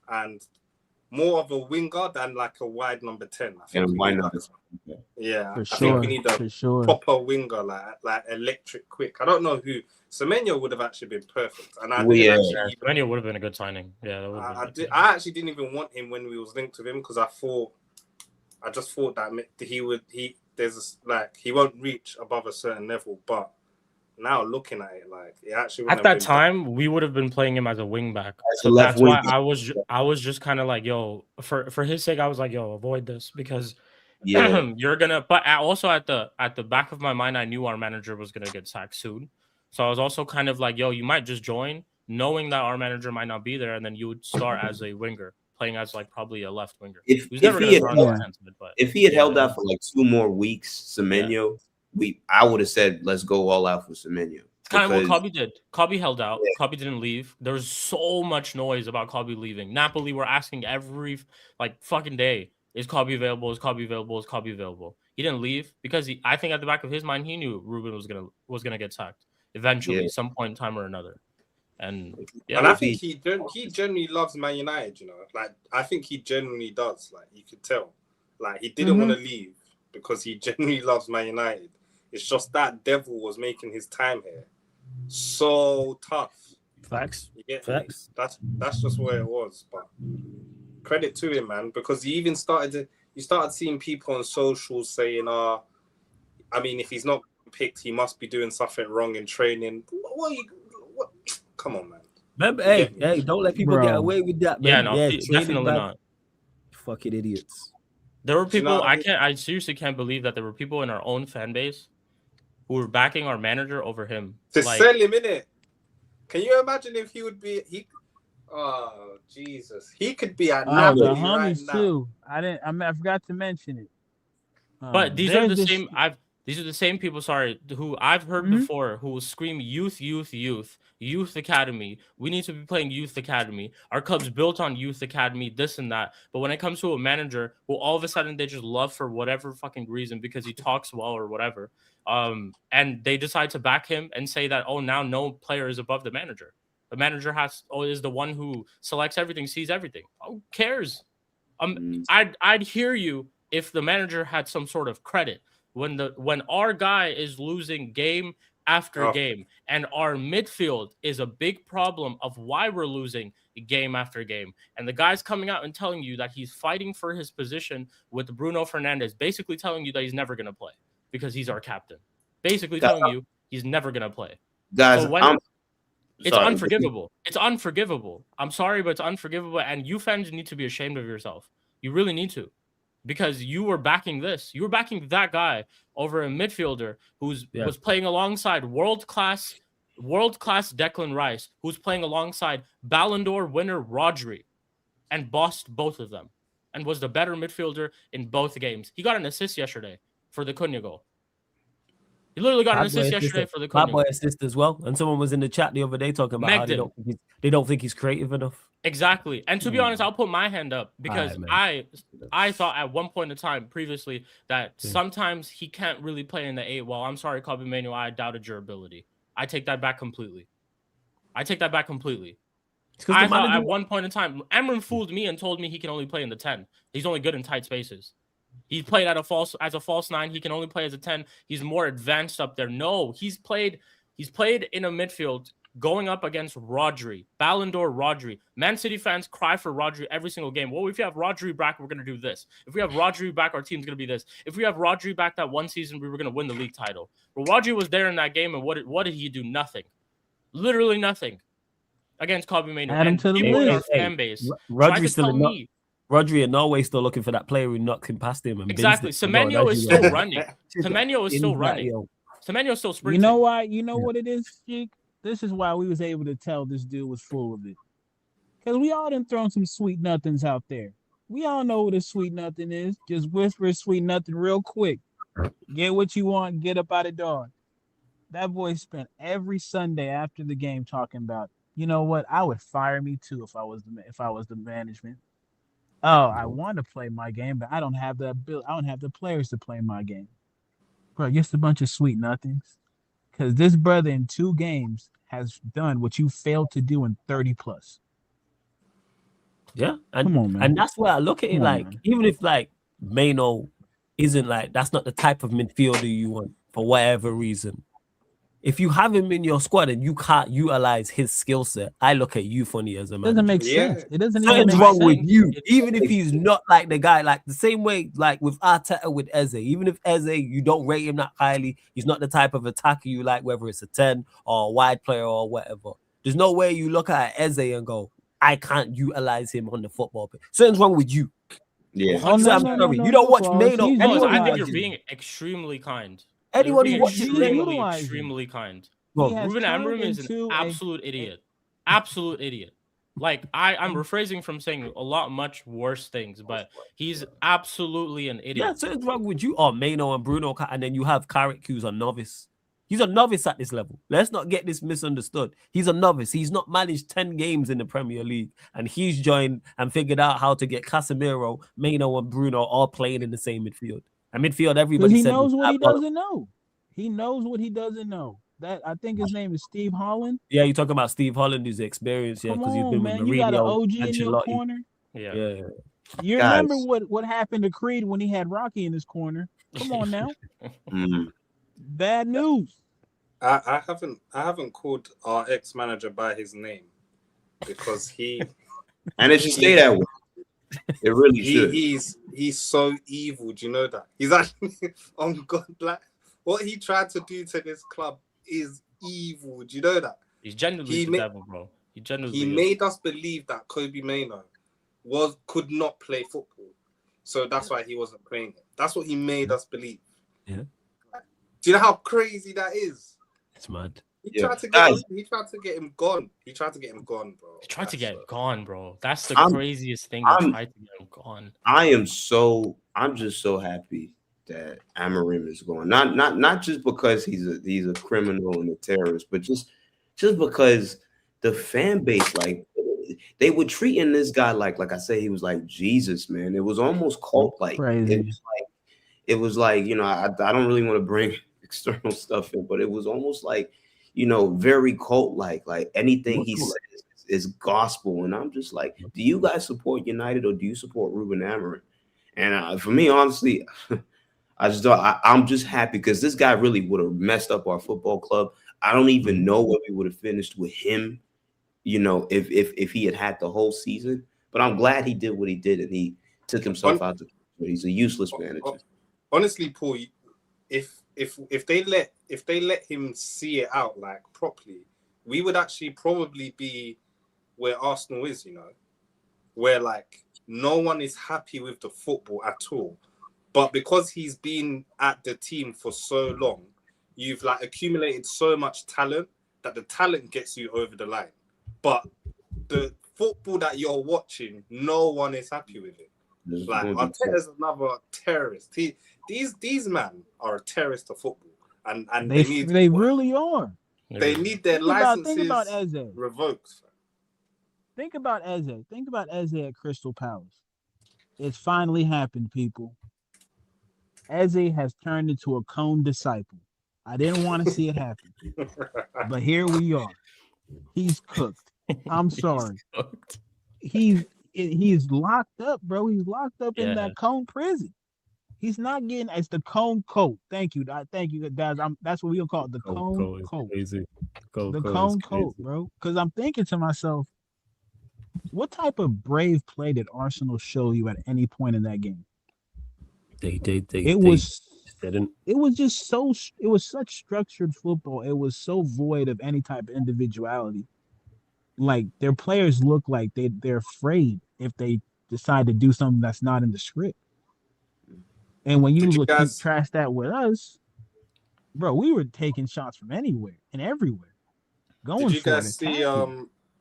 and more of a winger than like a wide number 10. I think why not? I think we need a proper winger like electric quick. I don't know who. Semenyo would have actually been perfect, and Semenyo would have been a good signing. Yeah, that would have been. I actually didn't even want him when we was linked with him because I just thought that he won't reach above a certain level. But now looking at it, like it actually at that time we would have been playing him as a wing back. So that's why I was just kind of like, yo, for his sake, I was like, yo, avoid this because you're gonna. But also at the back of my mind, I knew our manager was gonna get sacked soon. So I was also kind of like, yo, you might just join, knowing that our manager might not be there, and then you would start as a winger, playing as like probably a left winger. If he had held out for like 2 more weeks, Semenyo, I would have said let's go all out for Semenyo. Kind of what Kobe did. Kobe held out. Kobe didn't leave. There was so much noise about Kobe leaving. Napoli were asking every like fucking day, is Kobe available? Is Kobe available? Is Kobe available? He didn't leave because I think at the back of his mind he knew Ruben was gonna get sacked eventually, some point in time or another. And I think he genuinely loves Man United. You know, like I think he genuinely does. Like you could tell, like he didn't want to leave because he genuinely loves Man United. It's just that devil was making his time here so tough. Facts. Facts. That's just where it was. But credit to him, man, because he even started seeing people on socials saying, I mean, if he's not picked, he must be doing something wrong in training. What? Come on, man. Hey, don't let people get away with that, man. Definitely not. Fucking idiots. There were people. I seriously can't believe that there were people in our own fan base who were backing our manager over him. To sell him, innit? Can you imagine if he would be Oh Jesus, he could be at Napoli the right homies now. too. I forgot to mention it. But these are the same. These are the same people. Sorry, who I've heard before, who will scream youth academy. We need to be playing youth academy. Our club's built on youth academy, this and that. But when it comes to a manager, who all of a sudden they just love for whatever fucking reason because he talks well or whatever, and they decide to back him and say that now no player is above the manager. The manager is the one who selects everything, sees everything. Who cares? I'd hear you if the manager had some sort of credit. When our guy is losing game after game, and our midfield is a big problem of why we're losing game after game, and the guy's coming out and telling you that he's fighting for his position with Bruno Fernandes, basically telling you that he's never going to play because he's our captain. Basically telling you he's never going to play. Guys, it's unforgivable. It's unforgivable. I'm sorry, but it's unforgivable, and you fans need to be ashamed of yourself. You really need to. Because you were backing this. You were backing that guy over a midfielder was playing alongside world-class Declan Rice, who's playing alongside Ballon d'Or winner Rodri, and bossed both of them, and was the better midfielder in both games. He got an assist yesterday for the Cunha goal. He literally got an assist yesterday for the Cunha goal. Assist as well. And someone was in the chat the other day talking about how they don't think he's creative enough. Exactly. And to be honest, I'll put my hand up because I thought at one point in time previously that sometimes he can't really play in the 8. Well, I'm sorry, Kobe Manu, I doubted your ability. I take that back completely. I thought at one point in time, Amram fooled me and told me he can only play in the 10. He's only good in tight spaces. He played as a false 9. He can only play as a 10. He's more advanced up there. No, he's played in a midfield going up against Rodri, Ballon d'Or Rodri. Man City fans cry for Rodri every single game. Well, if you have Rodri back, we're going to do this. If we have Rodri back, our team's going to be this. If we have Rodri back that one season, we were going to win the league title. Well, Rodri was there in that game, and what did he do? Nothing. Literally nothing against Kobe Manu. Add him to the list. Fan base. Rodri in Norway still looking for that player who knocked him past him. And exactly. Semenyo is still running. Semenyo is still running. Semenyo is still sprinting. You know why? You know what it is, Sheik? This is why we was able to tell this dude was full of it. Because we all done thrown some sweet nothings out there. We all know what a sweet nothing is. Just whisper sweet nothing real quick. Get what you want, get up out of dog. That boy spent every Sunday after the game talking about, you know what, I would fire me too if I was the management. Oh, I want to play my game, but I don't have the ability. I don't have the players to play my game. Bro, just a bunch of sweet nothings. Because this brother in 2 games has done what you failed to do in 30 plus. Yeah. And, come on, man. And that's where I look at it. Even if Mano isn't that's not the type of midfielder you want for whatever reason. If you have him in your squad and you can't utilize his skill set, I look at you funny as a man. It doesn't make sense. It doesn't even Something's make wrong sense. with you. Even if he's not like the guy, the same way with Arteta with Eze. Even if Eze, you don't rate him that highly, he's not the type of attacker you like, whether it's a 10 or a wide player or whatever. There's no way you look at Eze and go, I can't utilize him on the football pitch. Something's wrong with you. Yeah. I'm sorry. You don't watch Mano. I think you're being extremely kind. Anyone who watches extremely kind. Well, Ruben Amorim is an absolute idiot. Absolute idiot. I'm rephrasing from saying much worse things, but he's absolutely an idiot. Yeah, something's wrong with you. Oh, Mano and Bruno, and then you have Carrick, who's a novice. He's a novice at this level. Let's not get this misunderstood. He's a novice. He's not managed 10 games in the Premier League, and he's joined and figured out how to get Casemiro, Mano, and Bruno all playing in the same midfield. And midfield, everybody he knows what he doesn't know. He knows what he doesn't know. That I think his name is Steve Holland. Yeah, you're talking about Steve Holland, who's experienced, because he's been with Mourinho. You got an OG in your corner. Yeah. You remember what happened to Creed when he had Rocky in his corner? Come on now. Bad news. I haven't called our ex-manager by his name because he and it should stay that way. It really should. He's so evil. Do you know that? He's actually on God. What he tried to do to this club is evil. Do you know that? He's genuinely the devil, bro. He made us believe that Kobe Mano could not play football, so that's why he wasn't playing it. That's what he made us believe. Yeah. Do you know how crazy that is? It's mad. He tried to get him gone. He tried to get him gone, bro. He tried to get him gone, bro. That's the craziest thing. He tried to get him gone. I'm just so happy that Amarim is going. Not just because he's a criminal and a terrorist, but just because the fan base, like, they were treating this guy like I said, he was like Jesus, man. It was almost cult like. It was like, you know, I don't really want to bring external stuff in, but it was almost like, you know, very cult like anything he says is gospel. And I'm just like, do you guys support United or do you support Ruben Amorim? And for me, honestly, I'm just happy because this guy really would have messed up our football club. I don't even know where we would have finished with him, you know, if he had the whole season. But I'm glad he did what he did and he took himself out. He's a useless manager. Honestly, Paul, if they let him see it out like properly, we would actually probably be where Arsenal is, you know, where like no one is happy with the football at all. But because he's been at the team for so long, you've like accumulated so much talent that the talent gets you over the line. But the football that you're watching, no one is happy with it. Like Arteta's another terrorist. These men are a terrorist of football, and they really are. They need their licenses revoked. Think about Eze. Think about Eze at Crystal Palace. It's finally happened, people. Eze has turned into a Cone disciple. I didn't want to see it happen, but here we are. He's cooked. I'm sorry. He's locked up, bro. He's locked up in that Cone prison. He's not getting. It's the Cone coat. Thank you, guys. That's what we'll call it. The Cone coat. The Cone coat, bro. Because I'm thinking to myself, what type of brave play did Arsenal show you at any point in that game? It was such structured football. It was so void of any type of individuality. Like their players look like they're afraid if they decide to do something that's not in the script. And when you trash that with us, bro, we were taking shots from anywhere and everywhere. Did you guys see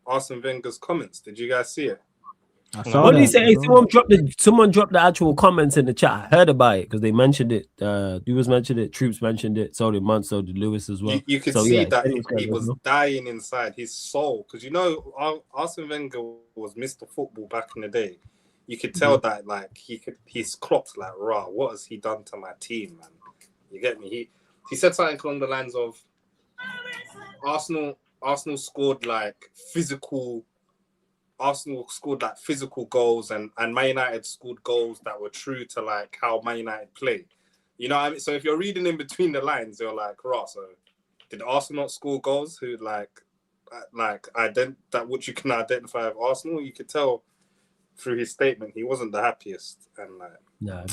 Arsene Wenger's comments? Did you guys see it? What did he say? Someone dropped the actual comments in the chat. I heard about it because they mentioned it. Dewars mentioned it. Troops mentioned it. So did Munt. So did Lewis as well. You could see that he was dying inside his soul because you know Arsene Wenger was Mr. Football back in the day. You could tell that like he's clocked like raw. What has he done to my team, man? You get me? He said something along the lines of Arsenal scored like physical. Arsenal scored like physical goals and Man United scored goals that were true to like how Man United play. You know what I mean? So if you're reading in between the lines, you're like, right, so did Arsenal not score goals who that which you can identify of Arsenal? You could tell through his statement he wasn't the happiest. And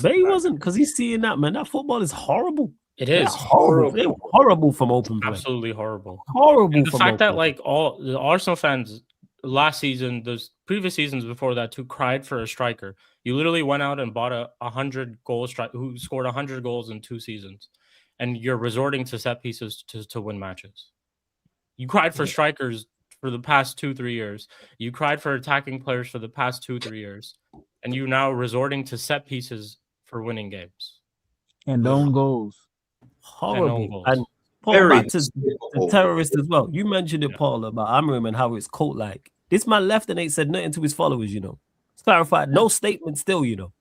but he wasn't because he's seeing that, man. That football is horrible. It is horrible. They're horrible from open play. Absolutely horrible. Horrible. And the fact that like all the Arsenal fans last season, those previous seasons before that, who cried for a striker. You literally went out and bought a 100-goal striker who scored 100 goals in 2 seasons, and you're resorting to set pieces to win matches. You cried for strikers for the past 2-3 years. You cried for attacking players for the past 2-3 years, and you now resorting to set pieces for winning games. And own goals. Horrible. And Paul, back to the terrorist as well. You mentioned it, Paul, about Amorim and how it's cult-like. This man left and ain't said nothing to his followers, you know. It's clarified. No statement still, you know.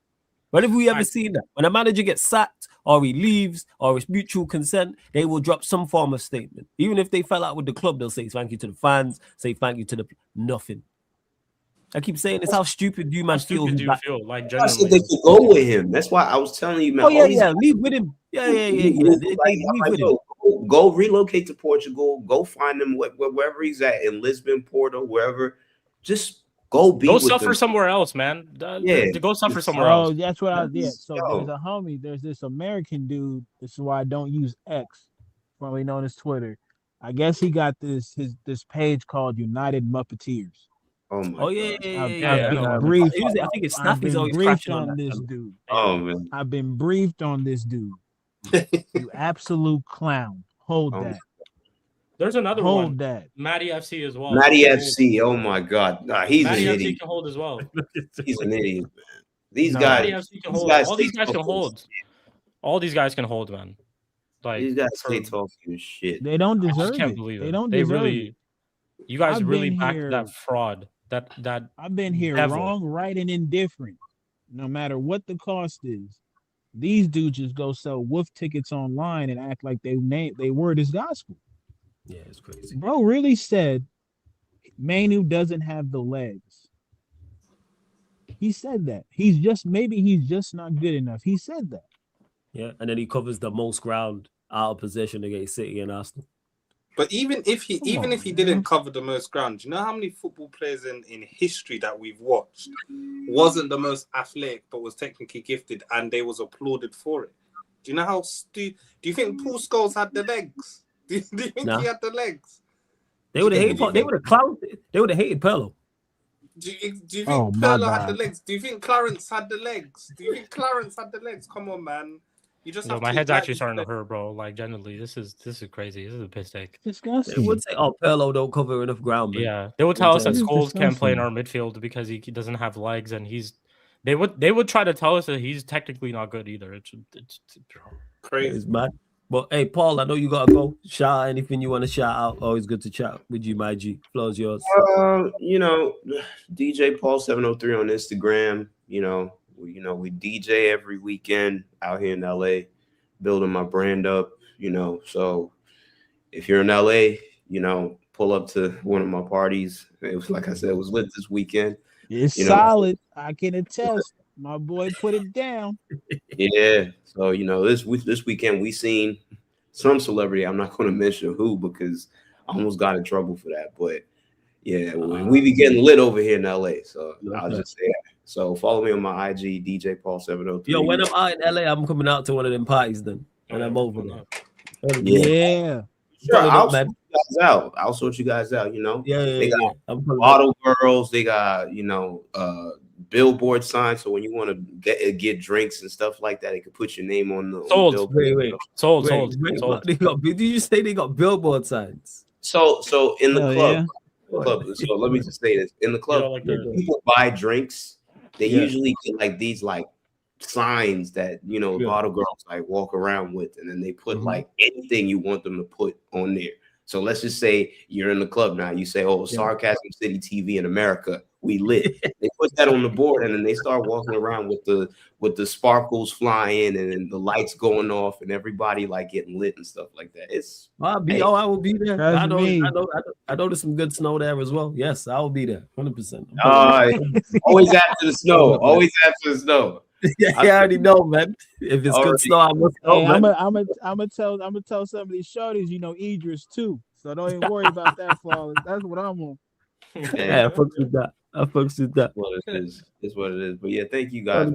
When have we ever seen that? When a manager gets sacked or he leaves or it's mutual consent, they will drop some form of statement. Even if they fell out with the club, they'll say thank you to the fans, say thank you to the nothing. I keep saying this. How stupid do you man feel? Like I said they could go with him. That's why I was telling you, man. Oh yeah, leave with him. Yeah. Leave with him. Go relocate to Portugal. Go find him wherever he's at in Lisbon, Porto, wherever. Just go suffer somewhere else, man. Go suffer somewhere else. Oh, that's what I did. So there's a homie. There's this American dude. This is why I don't use X, formerly known as Twitter. I guess he got this page called United Muppeteers. Yeah. I've been briefed. I think it's Snappy's always briefed on this dude. Oh man, I've been briefed on this dude. You absolute clown. Hold that. There's another Hold one. that. Matty FC as well. Matty FC. Oh my God. Nah, he's Matty an FC idiot. can hold as well. He's an idiot, man. These No. guys. Matty FC can These hold. guys All these stay guys can talking hold. All these guys can hold, man. Like These guys for- stay talking shit. They don't I just deserve can't it. believe They it. don't They deserve really. it. You guys I've really been backed here- that fraud. That I've been here devil. wrong, right, and indifferent. No matter what the cost is. These dudes just go sell wolf tickets online and act like they word is gospel. Yeah, it's crazy. Bro really said Manu doesn't have the legs. He said that. Maybe he's just not good enough. He said that. Yeah, and then he covers the most ground out of possession against City and Arsenal. But even if he on, didn't cover the most ground, do you know how many football players in history that we've watched wasn't the most athletic but was technically gifted and they was applauded for it? Do you know how do you think Paul Scholes had the legs? Do you think he had the legs? They would have hated they would have clowned they would have hated Perlo. Do you think Oh, my Pirlo had the God. legs? Do you think Clarence had the legs? Do you think Clarence had the legs? Come on, man. You just Yo, have my to head's like- actually starting to hurt, bro. Like genuinely, this is crazy. This is a piss take. They Disgusting. would say, "Oh, Perlo don't cover enough ground." Man. Yeah, they would tell us that This is Scholes can't play in disgusting. our midfield because he doesn't have legs, and they would try to tell us that he's technically not good either. It's crazy. It's mad. But hey, Paul, I know you gotta go. Shout out anything you want to shout out. Always good to chat with you, my G. Floor's yours. DJ Paul 703 on Instagram. We DJ every weekend out here in LA, building my brand up. So if you're in LA, pull up to one of my parties. It was like I said, it was lit this weekend. It's solid. I can attest. My boy put it down. Yeah. So this weekend we seen some celebrity. I'm not going to mention who because I almost got in trouble for that. But yeah, we be getting lit over here in LA. So I'll just say that. So follow me on my IG, DJ Paul 703. Yo, when I'm out in LA, I'm coming out to one of them parties then. And I'm over there. Yeah. Sure, I'll sort you guys out. I'll sort you guys out. They got bottle girls. They got billboard signs. So when you want to get drinks and stuff like that, they can put your name on the sold. Sold. Did you say they got billboard signs? So in the club. Yeah. So let me just say this: in the club, people buy drinks. They usually get like these signs that bottle girls walk around with, and then they put anything you want them to put on there. So let's just say you're in the club now. You say, "Oh, Sarcasm City TV in America, we lit." They put that on the board, and then they start walking around with the sparkles flying and the lights going off, and everybody getting lit and stuff like that. I will be there. I know there's some good snow there as well. Yes, I will be there, 100%. Always after the snow. Always after the snow. Yeah, I already know, man. If it's good snow, I must know, man. I'm gonna tell some of these shorties, Idris too. So don't even worry about that, flawless. That's what I'm on. Yeah, I fucks with that. What it is. It's what it is. But yeah, thank you guys.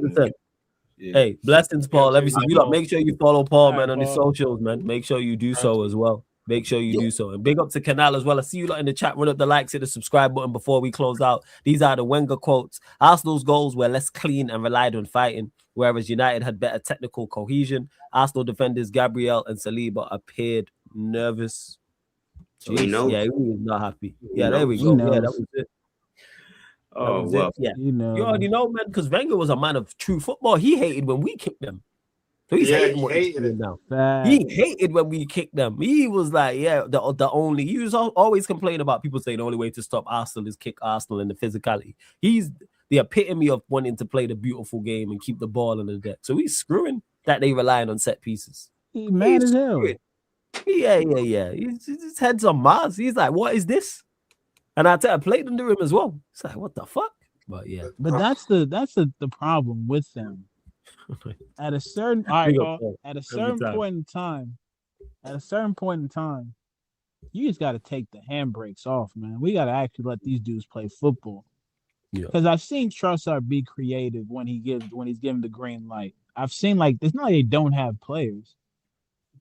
Yeah. Hey, blessings, Paul. Everything. Make sure you follow Paul, man, on his Paul. socials, man. Make sure you do so as well. Make sure you do so. And big up to Canal as well. I see you lot in the chat. Run up the likes, hit the subscribe button before we close out. These are the Wenger quotes. Arsenal's goals were less clean and relied on fighting, whereas United had better technical cohesion. Arsenal defenders Gabriel and Saliba appeared nervous. So he knows. Yeah, he was not happy. Yeah, there we go. Yeah, that was it. Oh, well. Yeah. You already know, man, because Wenger was a man of true football. He hated when we kicked them. So he's hating what he's doing now. He hated when we kicked them. He was like, the only. He was always complaining about people saying the only way to stop Arsenal is kick Arsenal in the physicality. He's the epitome of wanting to play the beautiful game and keep the ball on the deck. So he's screwing that they relying on set pieces. He's mad as hell. Yeah. His head's on Mars. He's like, what is this? And I played under him as well. It's like, what the fuck? But yeah. But that's the problem with them. At a certain point in time, you just got to take the handbrakes off, man. We got to actually let these dudes play football. Because I've seen Trossard be creative when he's given the green light. I've seen it's not like they don't have players,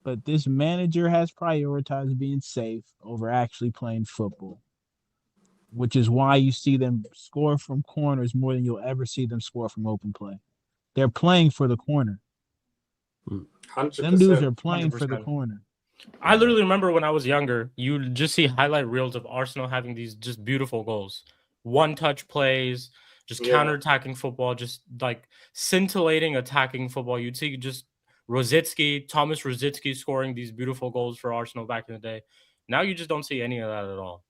but this manager has prioritized being safe over actually playing football, which is why you see them score from corners more than you'll ever see them score from open play. They're playing for the corner. 100%. Them dudes are playing for the 100%. corner. I literally remember when I was younger, you would just see highlight reels of Arsenal having these just beautiful goals, one-touch plays, just counter-attacking football, just like scintillating attacking football. You'd see just Thomas Rosicki scoring these beautiful goals for Arsenal back in the day. Now you just don't see any of that at all.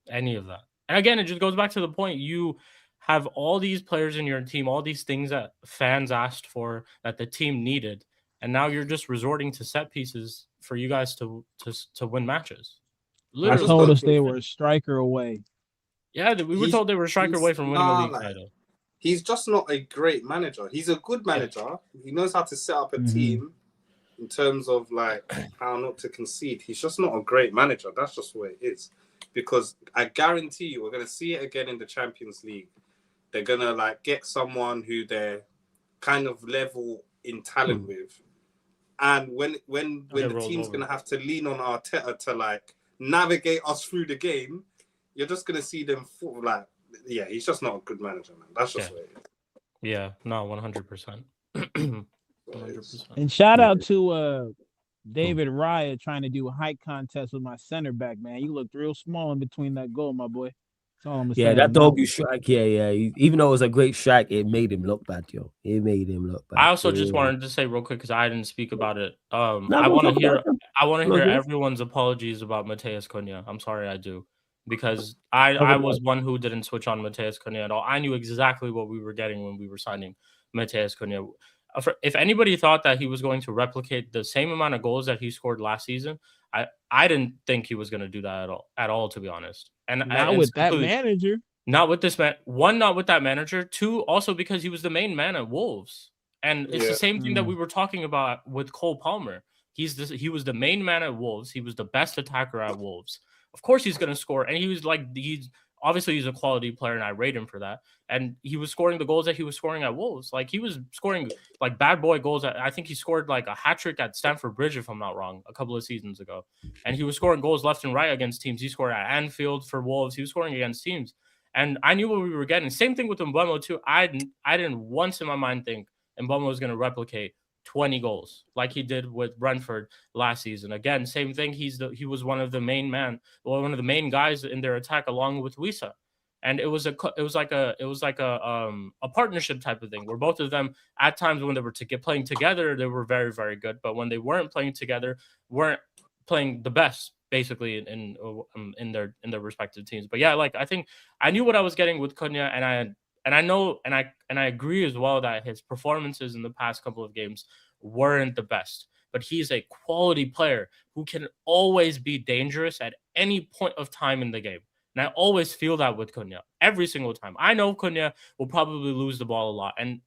Any of that. And again, it just goes back to the point. You have all these players in your team, all these things that fans asked for, that the team needed. And now you're just resorting to set pieces for you guys to win matches. Literally. I told us they were a striker away. Yeah, we were told they were a striker away from winning a league title. He's just not a great manager. He's a good manager. He knows how to set up a team in terms of like how not to concede. He's just not a great manager. That's just what it is. Because I guarantee you, we're going to see it again in the Champions League. They're going to like get someone who they're kind of level in talent with. And when the team's going to have to lean on Arteta to like navigate us through the game, you're just going to see them like, yeah, he's just not a good manager, man. That's just what it is. Yeah, no, 100%. 100%. And shout out to David Raya trying to do a height contest with my center back, man. You looked real small in between that goal, my boy. That's all I'm saying. Yeah, that doggy strike. Yeah. Even though it was a great strike, it made him look bad, yo. It made him look bad. I also just wanted to say real quick because I didn't speak about it. I want to hear everyone's apologies about Mateus Cunha. I'm sorry, I do, because I was one who didn't switch on Mateus Cunha at all. I knew exactly what we were getting when we were signing Mateus Cunha. If anybody thought that he was going to replicate the same amount of goals that he scored last season, I didn't think he was going to do that at all, to be honest. And not with that manager. Not with this man. One, not with that manager. Two, also because he was the main man at Wolves. And it's the same thing that we were talking about with Cole Palmer. He was the main man at Wolves. He was the best attacker at Wolves. Of course he's going to score. And he's a quality player, and I rate him for that. And he was scoring the goals that he was scoring at Wolves. Like, he was scoring like bad boy goals. I think he scored like a hat trick at Stamford Bridge, if I'm not wrong, a couple of seasons ago. And he was scoring goals left and right against teams. He scored at Anfield for Wolves. He was scoring against teams. And I knew what we were getting. Same thing with Mbeumo too. I didn't once in my mind think Mbeumo was going to replicate 20 goals like he did with Brentford last season. Again, same thing. He was one of the main guys in their attack along with Wissa. And it was like a partnership type of thing where both of them at times when they were playing together, they were very, very good. But when they weren't playing together, weren't playing the best basically in their respective teams. But yeah, like I think I knew what I was getting with Cunha, and I agree as well that his performances in the past couple of games weren't the best. But he's a quality player who can always be dangerous at any point of time in the game. And I always feel that with Cunha every single time. I know Cunha will probably lose the ball a lot. And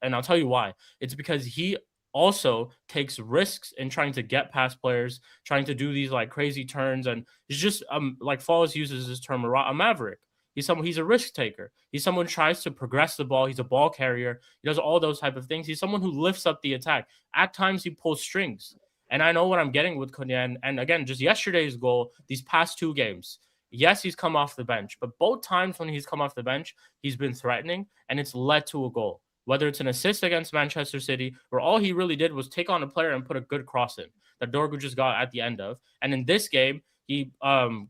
I'll tell you why. It's because he also takes risks in trying to get past players, trying to do these like crazy turns. And he's just like Falls uses this term, a maverick. He's a risk taker. He's someone who tries to progress the ball. He's a ball carrier. He does all those type of things. He's someone who lifts up the attack. At times he pulls strings. And I know what I'm getting with Cunha. And again, just yesterday's goal, these past two games, yes, he's come off the bench, but both times when he's come off the bench, he's been threatening, and it's led to a goal. Whether it's an assist against Manchester City, where all he really did was take on a player and put a good cross in that Dorgu just got at the end of. And in this game, he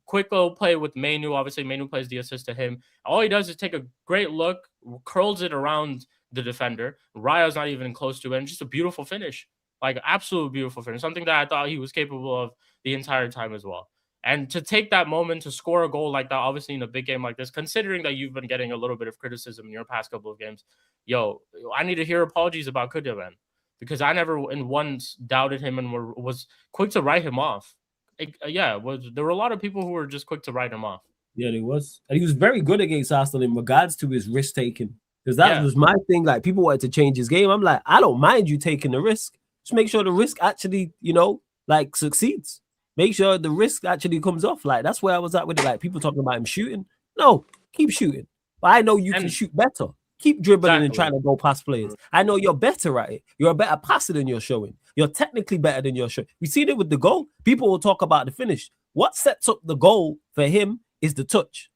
quick little play with Mainu. Obviously, Mainu plays the assist to him. All he does is take a great look, curls it around the defender. Raya's not even close to it, and just a beautiful finish. Like, absolute beautiful finish. Something that I thought he was capable of the entire time as well. And to take that moment to score a goal like that, obviously in a big game like this, considering that you've been getting a little bit of criticism in your past couple of games, I need to hear apologies about Cunha, man, because I never in once doubted him and was quick to write him off. There were a lot of people who were just quick to write him off. Yeah, he was. And he was very good against Arsenal in regards to his risk taking. Because that was my thing. Like, people wanted to change his game. I'm like, I don't mind you taking the risk. Just make sure the risk actually, succeeds. Make sure the risk actually comes off. Like, that's where I was at with it. Like, people talking about him shooting. No, keep shooting. But I know you can shoot better. Keep dribbling and trying to go past players. I know you're better at it. You're a better passer than you're showing. You're technically better than you're showing. We seen it with the goal. People will talk about the finish. What sets up the goal for him is the touch.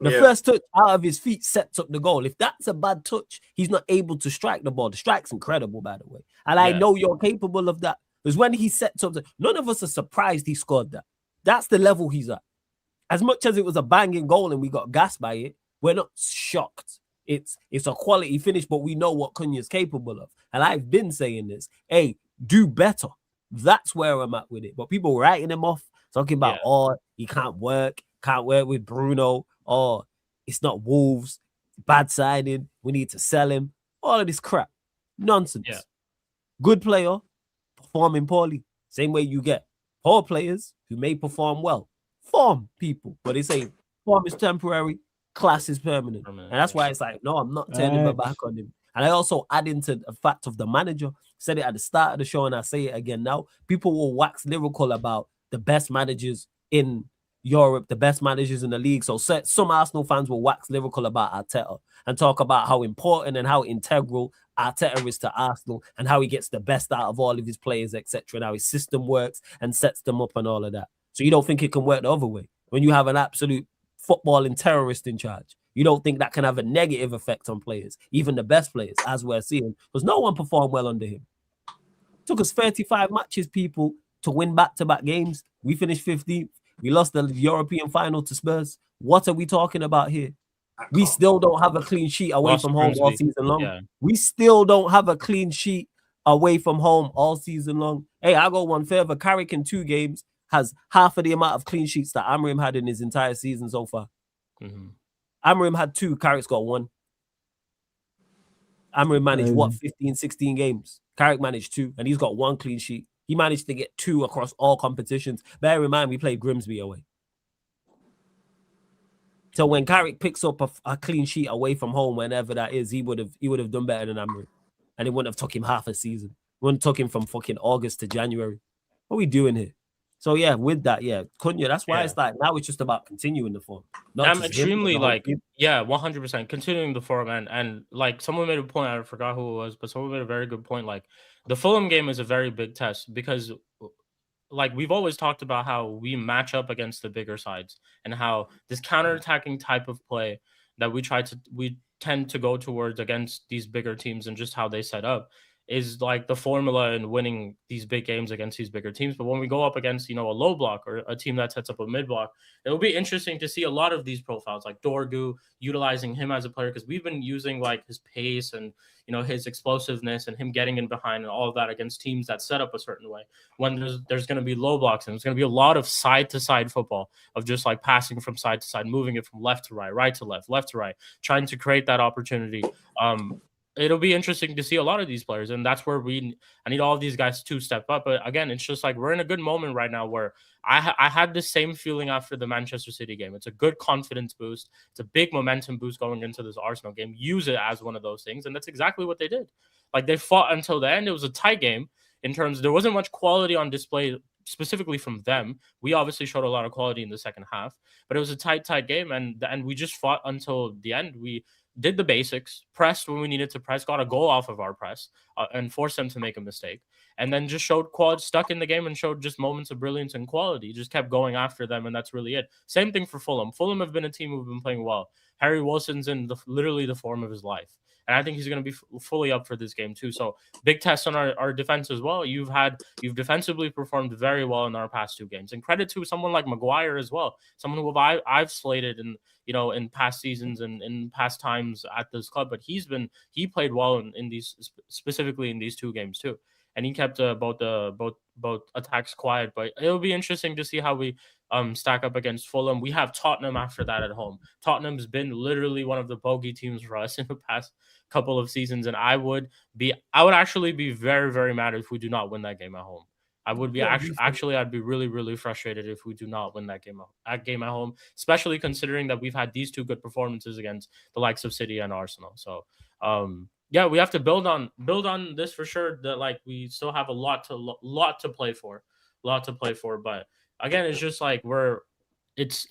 The first touch out of his feet sets up the goal. If that's a bad touch, he's not able to strike the ball. The strike's incredible, by the way. And I know you're capable of that. Because when he sets up, none of us are surprised he scored that. That's the level he's at. As much as it was a banging goal and we got gassed by it, we're not shocked. It's a quality finish, but we know what Cunha's capable of. And I've been saying this. Hey, do better. That's where I'm at with it. But people writing him off, talking about, oh, he can't work with Bruno, or it's not Wolves, bad signing, we need to sell him. All of this crap. Nonsense. Yeah. Good player, performing poorly. Same way you get poor players who may perform well. Form people, but they say form is temporary, class is permanent. And that's why it's like, no, I'm not turning my back on him. And I also add into the fact of the manager. Said it at the start of the show, and I say it again now. People will wax lyrical about the best managers in Europe, the best managers in the league. So some Arsenal fans will wax lyrical about Arteta and talk about how important and how integral Arteta is to Arsenal and how he gets the best out of all of his players, etc. And how his system works and sets them up and all of that. So you don't think it can work the other way when you have an absolute footballing terrorist in charge? You don't think that can have a negative effect on players, even the best players, as we're seeing, because no one performed well under him. It took us 35 matches, people, to win back-to-back games. We finished 15th. We lost the European final to Spurs. What are we talking about here? We still don't have a clean sheet away from home all season long. Yeah. We still don't have a clean sheet away from home all season long. Hey, I go one further. Carrick in 2 games has half of the amount of clean sheets that Amorim had in his entire season so far. Mm-hmm. Amorim had 2, Carrick's got 1. Amorim managed, 15, 16 games. Carrick managed 2, and he's got 1 clean sheet. He managed to get 2 across all competitions. Bear in mind, we played Grimsby away. So when Carrick picks up a clean sheet away from home, whenever that is, he would have done better than Amorim. And it wouldn't have took him half a season. It wouldn't have took him from fucking August to January. What are we doing here? So yeah, with that, Cunha, that's why it's like now it's just about continuing the form. I'm extremely 100% continuing the form, and like someone made a point, I forgot who it was, but someone made a very good point. Like the Fulham game is a very big test because like we've always talked about how we match up against the bigger sides and how this counterattacking type of play that we tend to go towards against these bigger teams and just how they set up is like the formula in winning these big games against these bigger teams. But when we go up against, a low block or a team that sets up a mid block, it'll be interesting to see a lot of these profiles like Dorgu, utilizing him as a player, because we've been using like his pace and, his explosiveness and him getting in behind and all of that against teams that set up a certain way. When there's going to be low blocks and there's going to be a lot of side to side football of just like passing from side to side, moving it from left to right to left to right, trying to create that opportunity. It'll be interesting to see a lot of these players, and that's where I need all of these guys to step up. But again, it's just like we're in a good moment right now where I had the same feeling after the Manchester City game. It's a good confidence boost. It's a big momentum boost going into this Arsenal game. Use it as one of those things, and that's exactly what they did. Like they fought until the end. It was a tight game in terms there wasn't much quality on display specifically from them. We obviously showed a lot of quality in the second half, but it was a tight game, and we just fought until the end. We did the basics, pressed when we needed to press, got a goal off of our press, and forced them to make a mistake. And then just showed quality, stuck in the game and showed just moments of brilliance and quality. Just kept going after them, and that's really it. Same thing for Fulham. Fulham have been a team who've been playing well. Harry Wilson's in literally the form of his life. And I think he's going to be fully up for this game too. So big test on our defense as well. You've defensively performed very well in our past 2 games. And credit to someone like Maguire as well, someone who I've slated in past seasons and in past times at this club. But he played well in these, specifically in these 2 games too. And he kept both attacks quiet. But it'll be interesting to see how we stack up against Fulham. We have Tottenham after that at home. Tottenham's been literally one of the bogey teams for us in the past couple of seasons, and I would actually be very, very mad if we do not win that game at home. I would be I'd be really, really frustrated if we do not win that game at home, especially considering that we've had these 2 good performances against the likes of City and Arsenal. So yeah, we have to build on this for sure. That like we still have a lot to play for. But again, it's just like it's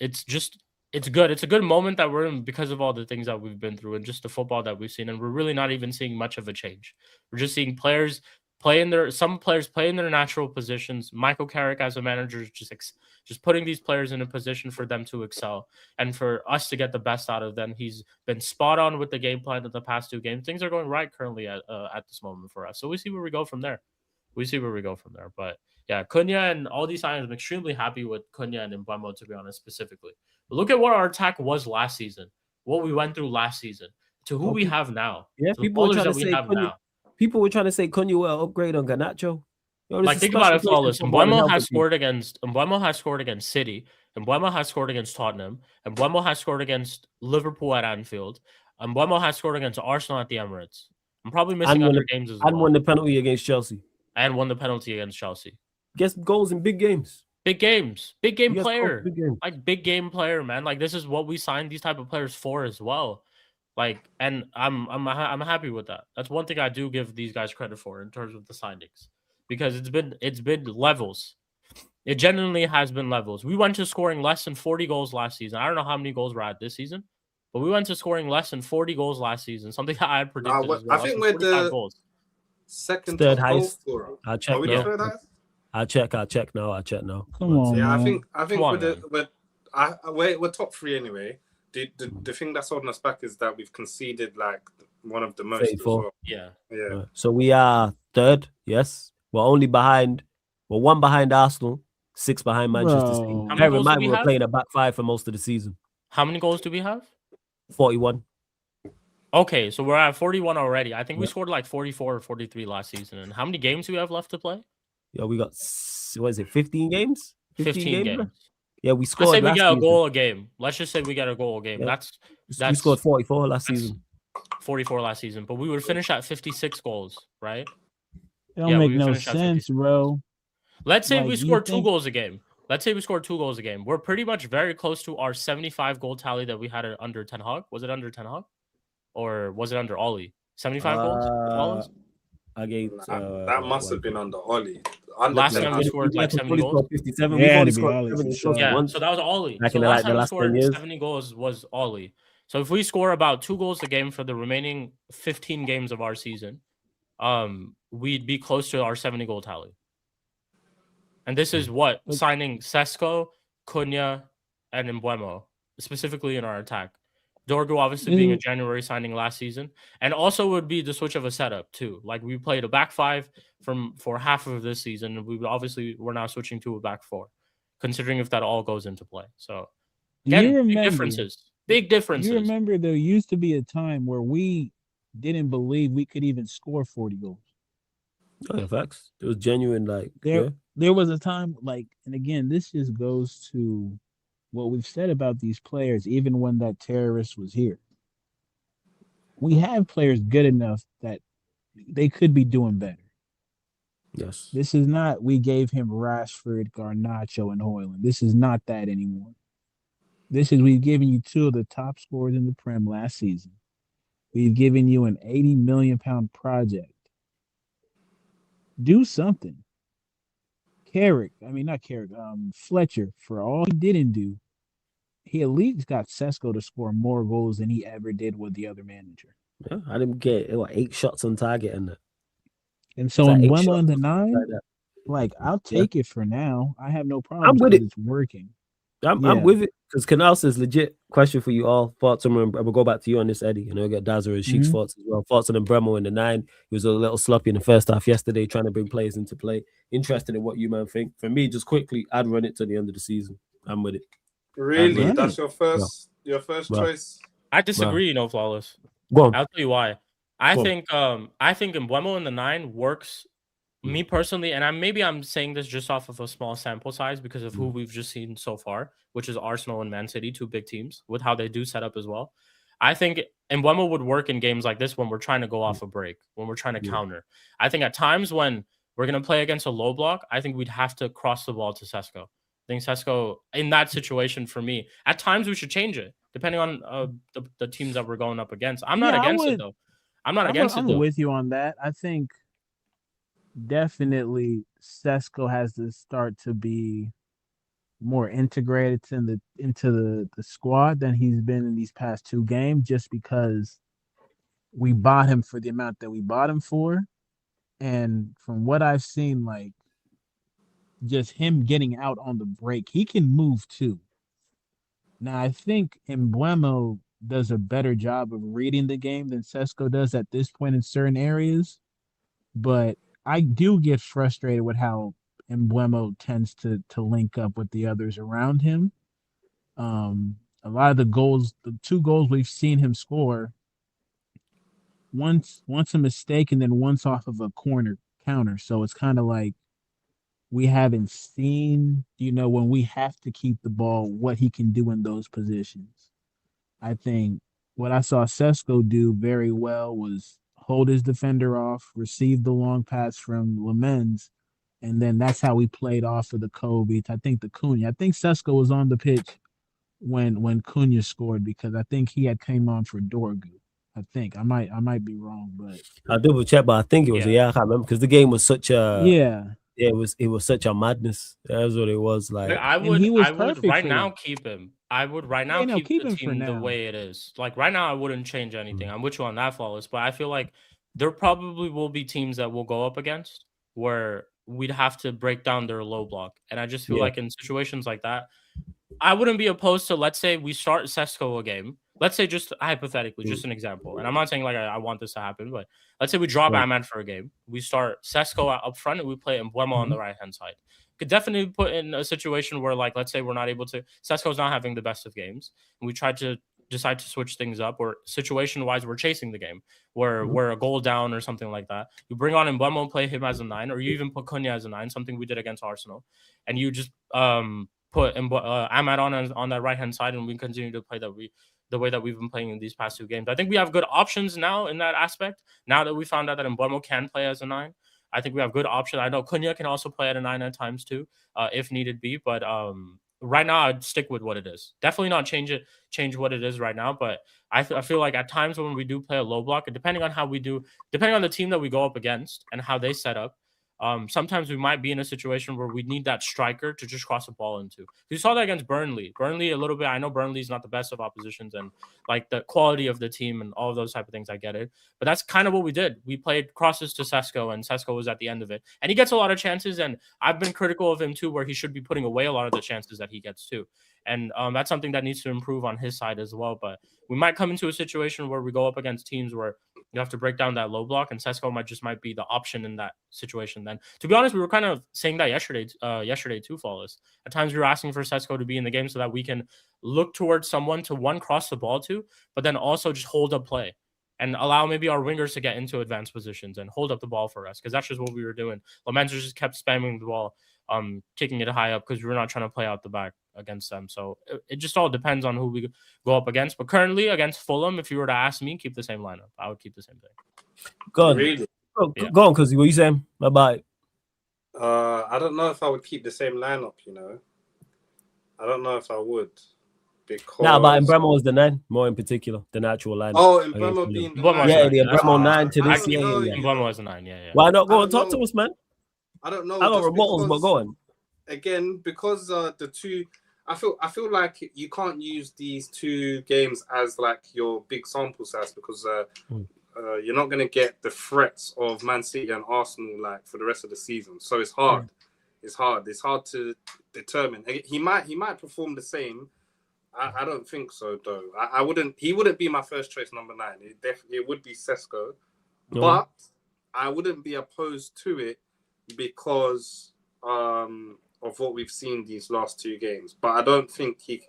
good. It's a good moment that we're in because of all the things that we've been through and just the football that we've seen. And we're really not even seeing much of a change. We're just seeing players some players play in their natural positions. Michael Carrick as a manager is just putting these players in a position for them to excel and for us to get the best out of them. He's been spot on with the game plan of the past 2 games. Things are going right currently at this moment for us. So we see where we go from there. But yeah, Cunha and all these signings, I'm extremely happy with Cunha and Mbeumo, to be honest, specifically. But look at what our attack was last season, what we went through last season, to who we have now. Yeah, people were trying to say Cunha. People were trying to say Cunha will upgrade on Garnacho. Like, think about it, Flawless. Mbeumo has scored against City. Mbeumo has scored against Tottenham. Mbeumo has scored against Liverpool at Anfield. Mbeumo has scored against Arsenal at the Emirates. I'm probably missing other games as well. And won the penalty against Chelsea. And won the penalty against Chelsea. Gets goals in big games. Big game player. Like, big game player, man. Like, this is what we signed these type of players for as well. Like, and I'm happy with that. That's one thing I do give these guys credit for in terms of the signings, because it's been levels. It genuinely has been levels. We went to scoring less than 40 goals last season. I don't know how many goals we're at this season, but we went to scoring less than 40 goals last season. Something that I had predicted as well. I think we're the goals. Second third top highest. goal scorer. I'll check now. I'll check now. Come on. Yeah, man. I think we're top 3 anyway. The thing that's holding us back is that we've conceded like one of the most. 34. As well. Yeah. So we are third. Yes, we're only behind. We're 1 behind Arsenal, 6 behind Manchester City. Bear in mind, we're playing a back 5 for most of the season. How many goals do we have? 41. Okay, so we're at 41 already. I think we scored like 44 or 43 last season. And how many games do we have left to play? Yeah, we got 15 games? 15 games. Yeah, we scored. Let's say we get a goal a game. Let's just say we get a goal a game. Yeah. That's we scored 44 last season. 44 last season, but we would finish at 56 goals, right? It don't make no sense, bro. Let's say we scored 2 goals a game. We're pretty much very close to our 75 goal tally that we had under Ten Hag. Was it under Ten Hag? Or was it under Ollie? 75 goals? Against, that must have been under Ollie. Last time we scored like 70 goals. 57. Yeah, so that was Ollie. Back so in last time we 10 scored years. 70 goals was Ollie. So if we score about 2 goals a game for the remaining 15 games of our season, we'd be close to our 70 goal tally. And this is what signing Sesko, Cunha, and Mbeumo, specifically in our attack. Dorgu obviously being a January signing last season, and also would be the switch of a setup too. Like, we played a back 5 for half of this season, and we're now switching to a back 4, considering if that all goes into play. So again, big differences. You remember there used to be a time where we didn't believe we could even score 40 goals. Oh, yeah, facts. It was genuine. There was a time, like, and again, this just goes to what we've said about these players, even when that terrorist was here. We have players good enough that they could be doing better. Yes. This is not, we gave him Rashford, Garnacho, and Højlund. This is not that anymore. We've given you 2 of the top scorers in the Prem last season. We've given you an £80 million project. Do something. Fletcher, for all he didn't do, he at least got Sesko to score more goals than he ever did with the other manager. Yeah, I didn't get 8 shots on target in it. And so in Mbeumo in the 9, I'll take it for now. I have no problem. I'm with it. It's working. I'm with it, because Canal says legit question for you all. Thoughts on, we'll go back to you on this, Eddie. You know, get Dazza and Sheik's thoughts as well. Thoughts on Mbeumo in the 9. He was a little sloppy in the first half yesterday, trying to bring players into play. Interested in what you man think. For me, just quickly, I'd run it to the end of the season. I'm with it. Really? That's your first choice? I disagree, Flawless. Go on. I'll tell you why. I think Mbeumo in the 9 works. Me personally, and I'm saying this just off of a small sample size because of who we've just seen so far, which is Arsenal and Man City, 2 big teams, with how they do set up as well. I think Mbeumo would work in games like this when we're trying to go off a break, when we're trying to counter. I think at times when we're going to play against a low block, I think we'd have to cross the ball to Sesko. I think Sesko, in that situation for me, at times we should change it, depending on the teams that we're going up against. I'm not against it, though. I'm with you on that. I think definitely Sesko has to start to be more integrated into the squad than he's been in these past 2 games, just because we bought him for the amount that we bought him for, And from what I've seen, like just him getting out on the break, he can move too. Now I think Embuemo does a better job of reading the game than Sesko does at this point in certain areas. But I do get frustrated with how Embuemo tends to link up with the others around him. A lot of the goals, the 2 goals we've seen him score, once a mistake and then once off of a corner counter. So it's kind of like we haven't seen, when we have to keep the ball, what he can do in those positions. I think what I saw Sesko do very well was hold his defender off, receive the long pass from Lamens, and then that's how we played off of the Kobe. I think the Cunha. I think Sesko was on the pitch when Cunha scored because I think he had came on for Dorgu. I think I might be wrong, but I'll double check. But I think it was I can't remember because the game was such a it was such a madness. That's what it was like. I would right now keep him. I would right now keep the team the way it is. Like right now, I wouldn't change anything. I'm with you on that, Flawless. But I feel like there probably will be teams that we'll go up against where we'd have to break down their low block. And I just feel like in situations like that, I wouldn't be opposed to, let's say we start Sesko a game. Let's say just hypothetically, just an example. And I'm not saying like I want this to happen, but let's say we drop Ahmad for a game. We start Sesko up front and we play Embuemo on the right-hand side. Could definitely put in a situation where, like, let's say we're not able to, Sesko's not having the best of games. And we try to decide to switch things up, or situation-wise, we're chasing the game, where we're a goal down or something like that. You bring on Embuemo, play him as a 9, or you even put Cunha as a 9, something we did against Arsenal. And you just put Ahmad on that right-hand side, and we continue to play the way that we've been playing in these past 2 games. I think we have good options now in that aspect. Now that we found out that Embuemo can play as a 9, I think we have good options. I know Cunha can also play at a 9 at times too, if needed be. But right now, I'd stick with what it is. Definitely not change what it is right now. But I feel like at times when we do play a low block, and depending on the team that we go up against and how they set up, sometimes we might be in a situation where we need that striker to just cross the ball into. We saw that against Burnley. Burnley a little bit. I know Burnley's not the best of oppositions and like the quality of the team and all of those type of things. I get it. But that's kind of what we did. We played crosses to Sesko and Sesko was at the end of it. And he gets a lot of chances. And I've been critical of him too, where he should be putting away a lot of the chances that he gets too. And that's something that needs to improve on his side as well. But we might come into a situation where we go up against teams where you have to break down that low block, and Sesko might be the option in that situation. Then, to be honest, we were kind of saying that yesterday too, Flawless. At times, we were asking for Sesko to be in the game so that we can look towards someone to cross the ball to, but then also just hold up play and allow maybe our wingers to get into advanced positions and hold up the ball for us, because that's just what we were doing. Lamens just kept spamming the ball, kicking it high up because we were not trying to play out the back against them. So it just all depends on who we go up against. But currently against Fulham, if you were to ask me, keep the same lineup. I would keep the same thing. Go on. Really? Go on, because what you saying? Bye-bye. I don't know if I would keep the same lineup, I don't know if I would. Because... Nah, but Embuemo was the 9, more in particular, the natural lineup. Oh, Embuemo being the 9. Yeah, the Embuemo 9 to this year. Embuemo was a 9, yeah. Why not? Go on, talk to us, man. I don't know. I got rebuttals, but go on. Again, because the 2, I feel like you can't use these 2 games as like your big sample size, because you're not going to get the threats of Man City and Arsenal like for the rest of the season. So it's hard. It's hard to determine. He might perform the same. I don't think so though. He wouldn't be my first choice number 9. It would be Sesko, but I wouldn't be opposed to it because of what we've seen these last 2 games. But I don't think he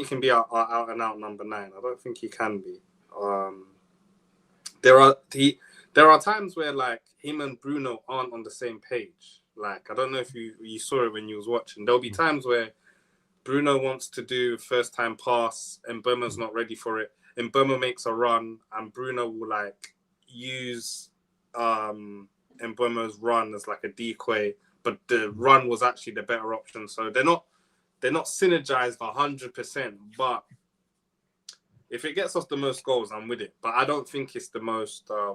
can be out and out number 9. I don't think he can be. There are times where like him and Bruno aren't on the same page. Like, I don't know if you saw it when you was watching. There'll be times where Bruno wants to do first time pass and Mbeumo's not ready for it. And Mbeumo makes a run and Bruno will like use Mbeumo's run as like a decoy, but the run was actually the better option. So they're not synergized 100%, but if it gets us the most goals, I'm with it. But I don't think it's the most. I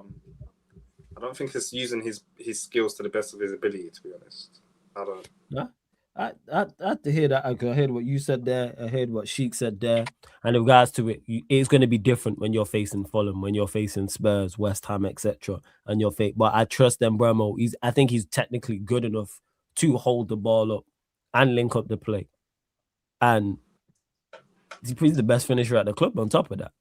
don't think it's using his skills to the best of his ability. To be honest, I don't. Yeah, I had to hear that. I heard what you said there. I heard what Sheik said there. And in regards to it, it's going to be different when you're facing Fulham, when you're facing Spurs, West Ham, etc. And you're but I trust Mbeumo. I think he's technically good enough to hold the ball up and link up the play. And he's the best finisher at the club. On top of that,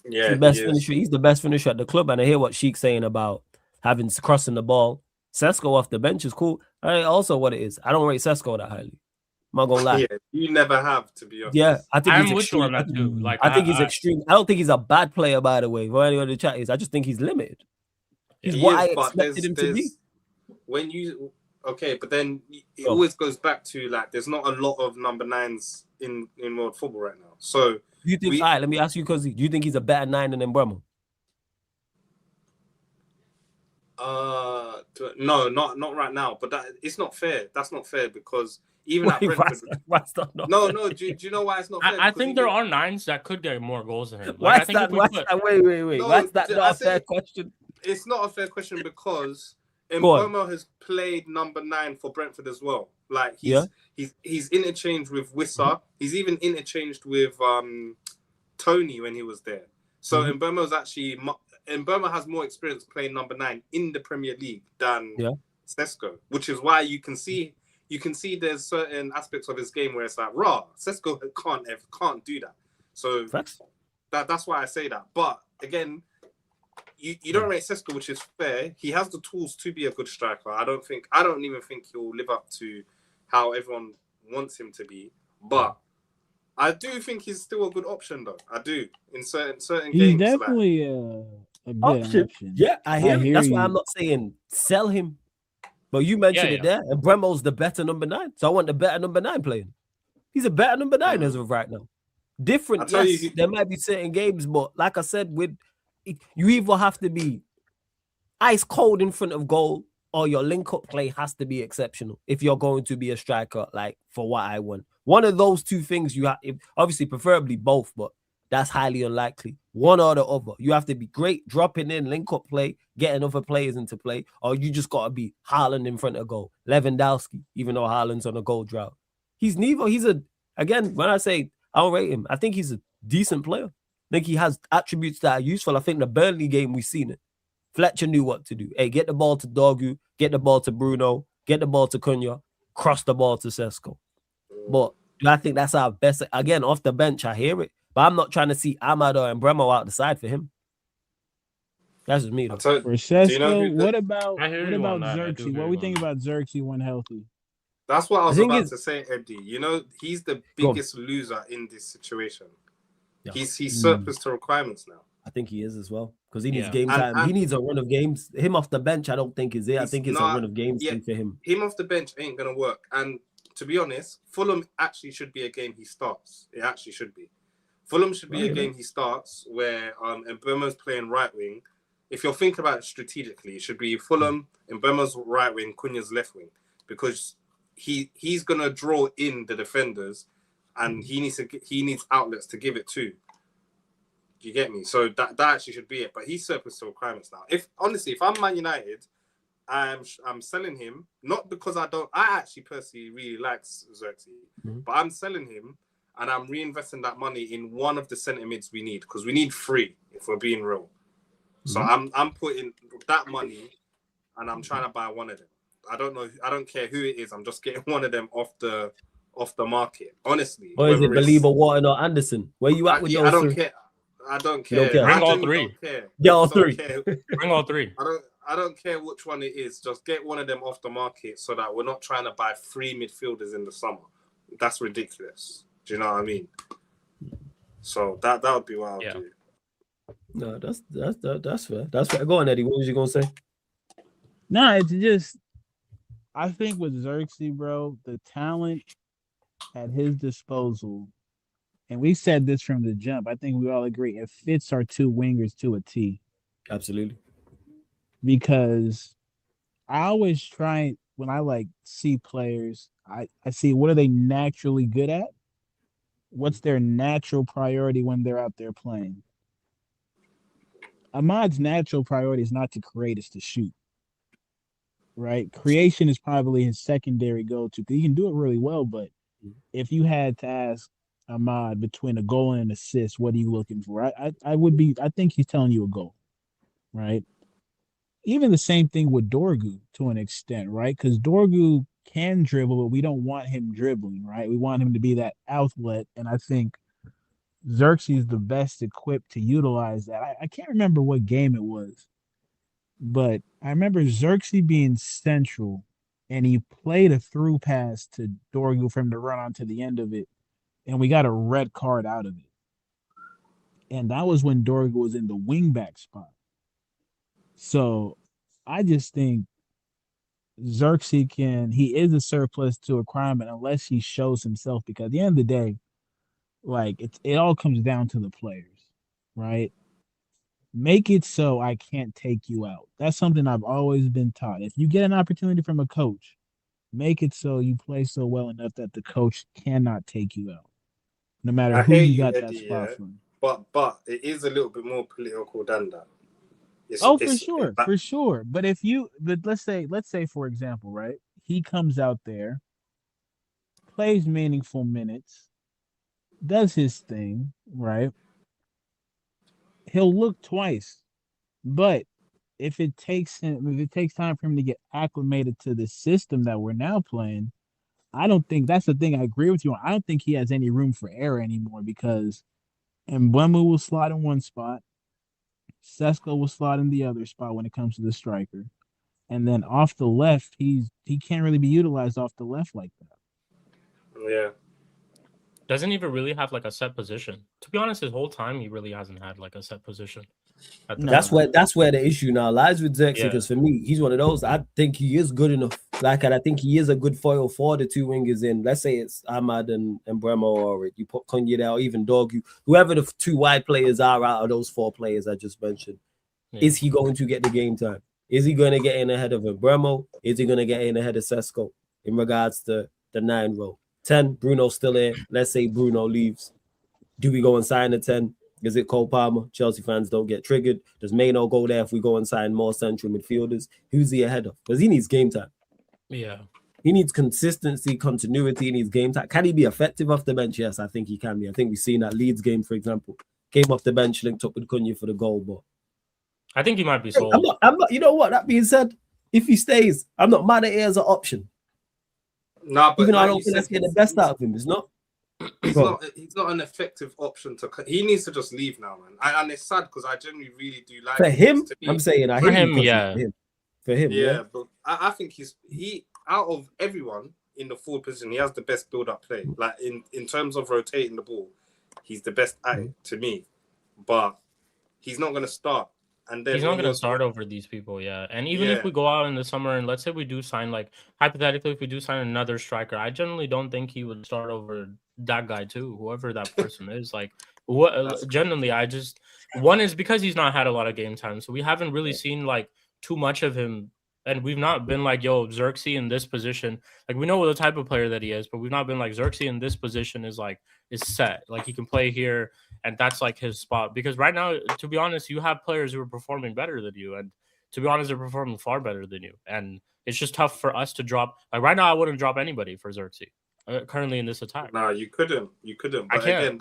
Yeah, he's the best finisher. He's the best finisher at the club. And I hear what Sheik's saying about having crossing the ball. Sesko off the bench is cool. Also, what it is, I don't rate Sesko that highly. I'm not gonna lie. Yeah, you never have, to be honest. Yeah, I think I'm he's with you extreme. on that too. Like, I think he's extreme. I don't think he's a bad player, by the way. For anyone in the chat is, I just think he's limited. He's what I expected him to be. When you but then it always goes back to like there's not a lot of number 9s in world football right now. So do you think? All right, let me ask you, Cozy. Do you think he's a better 9 than Mbeumo? No, not right now. But it's not fair. That's not fair because even at Brentford, why's that not no, fair? no. Do you know why it's not fair? I think there are 9s that could get more goals than him. Why Like, is that? Wait. No, Why's that not a fair question? It's not a fair question because Mbeumo has played number 9 for Brentford as well. Like he's interchanged with Wissa. He's even interchanged with Tony when he was there. So Mbeumo has more experience playing number 9 in the Premier League than Sesko, which is why you can see there's certain aspects of his game where it's like, Sesko can't do that. So that's why I say that. But again, you don't rate Sesko, which is fair. He has the tools to be a good striker. I don't even think he'll live up to how everyone wants him to be. But I do think he's still a good option, though. I do in certain games. He's definitely a good option. Yeah, I hear you. That's why I'm not saying sell him. But you mentioned it there. And Bremo's the better number 9. So I want the better number 9 playing. He's a better number 9 as of right now. Different, yes, there might be certain games, but like I said, you either have to be ice cold in front of goal or your link-up play has to be exceptional if you're going to be a striker, like, for what I want. One of those two things you have, obviously, preferably both, but that's highly unlikely. One or the other. You have to be great dropping in, link-up play, getting other players into play, or you just got to be Haaland in front of goal. Lewandowski, even though Haaland's on a goal drought. He's neither. Again, when I say I don't rate him, I think he's a decent player. I think he has attributes that are useful. I think the Burnley game, we've seen it. Fletcher knew what to do. Hey, get the ball to Dorgu, get the ball to Bruno, get the ball to Cunha, cross the ball to Sesko. But I think that's our best. Again, off the bench, I hear it. But I'm not trying to see Amado and Bremo out the side for him. That's just me, though. For Sesko, what about Xerxes? What we think about Xerxes when healthy? That's what I was about to say, Eddie. You know, he's the biggest loser in this situation. Yeah. He's surplus to requirements now. I think he is as well because he needs game time. He needs a run of games. Him off the bench, I don't think is it. I think it's a run of games for him. Him off the bench ain't gonna work. And to be honest, Fulham actually should be a game he starts. It actually should be. Fulham should be a game he starts where Mbeumo's playing right wing. If you're thinking about it strategically, it should be Fulham, Mbeumo's right wing, Cunha's left wing, because he's gonna draw in the defenders, and he needs outlets to give it to. You get me? So that actually should be it. But he's surplus to requirements now. If I'm Man United, I'm selling him not because I actually personally really like Xerxes, but I'm selling him and I'm reinvesting that money in one of the centre mids we need because we need 3 if we're being real. So I'm putting that money and I'm trying to buy one of them. I don't care who it is. I'm just getting one of them off the market. Honestly. Or is it Believer, Wharton, or Anderson? Where you at with those? I don't care. I don't care. Bring all 3. Yeah, all 3. Bring all 3. I don't care which one it is. Just get one of them off the market so that we're not trying to buy 3 midfielders in the summer. That's ridiculous. Do you know what I mean? So that would be what I'll do. No, that's fair. That's fair. Go on, Eddie. What was you gonna say? No, it's just I think with Xerxes, bro, the talent at his disposal. And we said this from the jump. I think we all agree it fits our 2 wingers to a T. Absolutely. Because I always try when I see players, I see what are they naturally good at? What's their natural priority when they're out there playing? Ahmad's natural priority is not to create, it's to shoot. right? Creation is probably his secondary go-to. He can do it really well, but if you had to ask Ahmad between a goal and an assist, what are you looking for? I think he's telling you a goal, right? Even the same thing with Dorgu to an extent, right? Because Dorgu can dribble, but we don't want him dribbling, right? We want him to be that outlet, and I think Xerxes is the best equipped to utilize that. I can't remember what game it was, but I remember Xerxes being central, and he played a through pass to Dorgu for him to run onto the end of it, and we got a red card out of it. And that was when Dorgu was in the wingback spot. So I just think Xerxes he is a surplus to a crime, but unless he shows himself, because at the end of the day, like it all comes down to the players, right? Make it so I can't take you out. That's something I've always been taught. If you get an opportunity from a coach, make it so you play so well enough that the coach cannot take you out, no matter I who hear you you, got that Eddie, spot yeah, from. but it is a little bit more political than that. Oh, for sure. But let's say for example, right? He comes out there, plays meaningful minutes, does his thing, right? He'll look twice. But if it takes time for him to get acclimated to the system that we're now playing, I don't think that's the thing I agree with you on. I don't think he has any room for error anymore because Mbeumo will slot in one spot, Sesko will slot in the other spot when it comes to the striker. And then off the left, he can't really be utilized off the left like that. Yeah. Doesn't even really have like a set position. To be honest, his whole time he really hasn't had like a set position. That's where the issue now lies with Xerxes, because for me, he's one of those. I think he is good enough. And I think he is a good foil for the two wingers in. Let's say it's Ahmad and Bremo, or you put Cunha there, or even Dorgu, whoever the two wide players are out of those four players I just mentioned. Is he going to get the game time? Is he going to get in ahead of Bremo? Is he going to get in ahead of Sesko in regards to the 9 role? 10, Bruno's still there. Let's say Bruno leaves. Do we go and sign a 10? Is it Cole Palmer? Chelsea fans don't get triggered. Does Maino go there if we go and sign more central midfielders? Who's he ahead of? Because he needs game time. Yeah. He needs consistency, continuity. He needs game time. Can he be effective off the bench? Yes, I think he can be. I think we've seen that Leeds game, for example. Came off the bench, linked up with Cunha for the goal. But I think he might be sold. I'm not. You know what? That being said, if he stays, I'm not mad at it as an option. No, but even though like I don't think let's get the best out of him. It's not. He's not an effective option to. He needs to just leave now, man. And it's sad because I genuinely really do like for him. Me, I'm saying for him, yeah. For him, yeah. But I think he out of everyone in the forward position, he has the best build-up play. Like in terms of rotating the ball, he's the best at it to me. But he's not going to start. And then he's not going to start over these people, yeah. And even if we go out in the summer and let's say we do sign, like hypothetically, if we do sign another striker, I generally don't think he would start over that guy too, whoever that person is. Like, generally, one is because he's not had a lot of game time, so we haven't really seen like too much of him, and we've not been like, yo, Xerxes in this position. Like, we know the type of player that he is, but we've not been like Xerxes in this position is set. Like, he can play here. And that's like his spot. Because right now, to be honest, you have players who are performing better than you. And to be honest, they're performing far better than you. And it's just tough for us to drop. Like right now, I wouldn't drop anybody for Xerxes currently in this attack. No, you couldn't. But I can't. Again,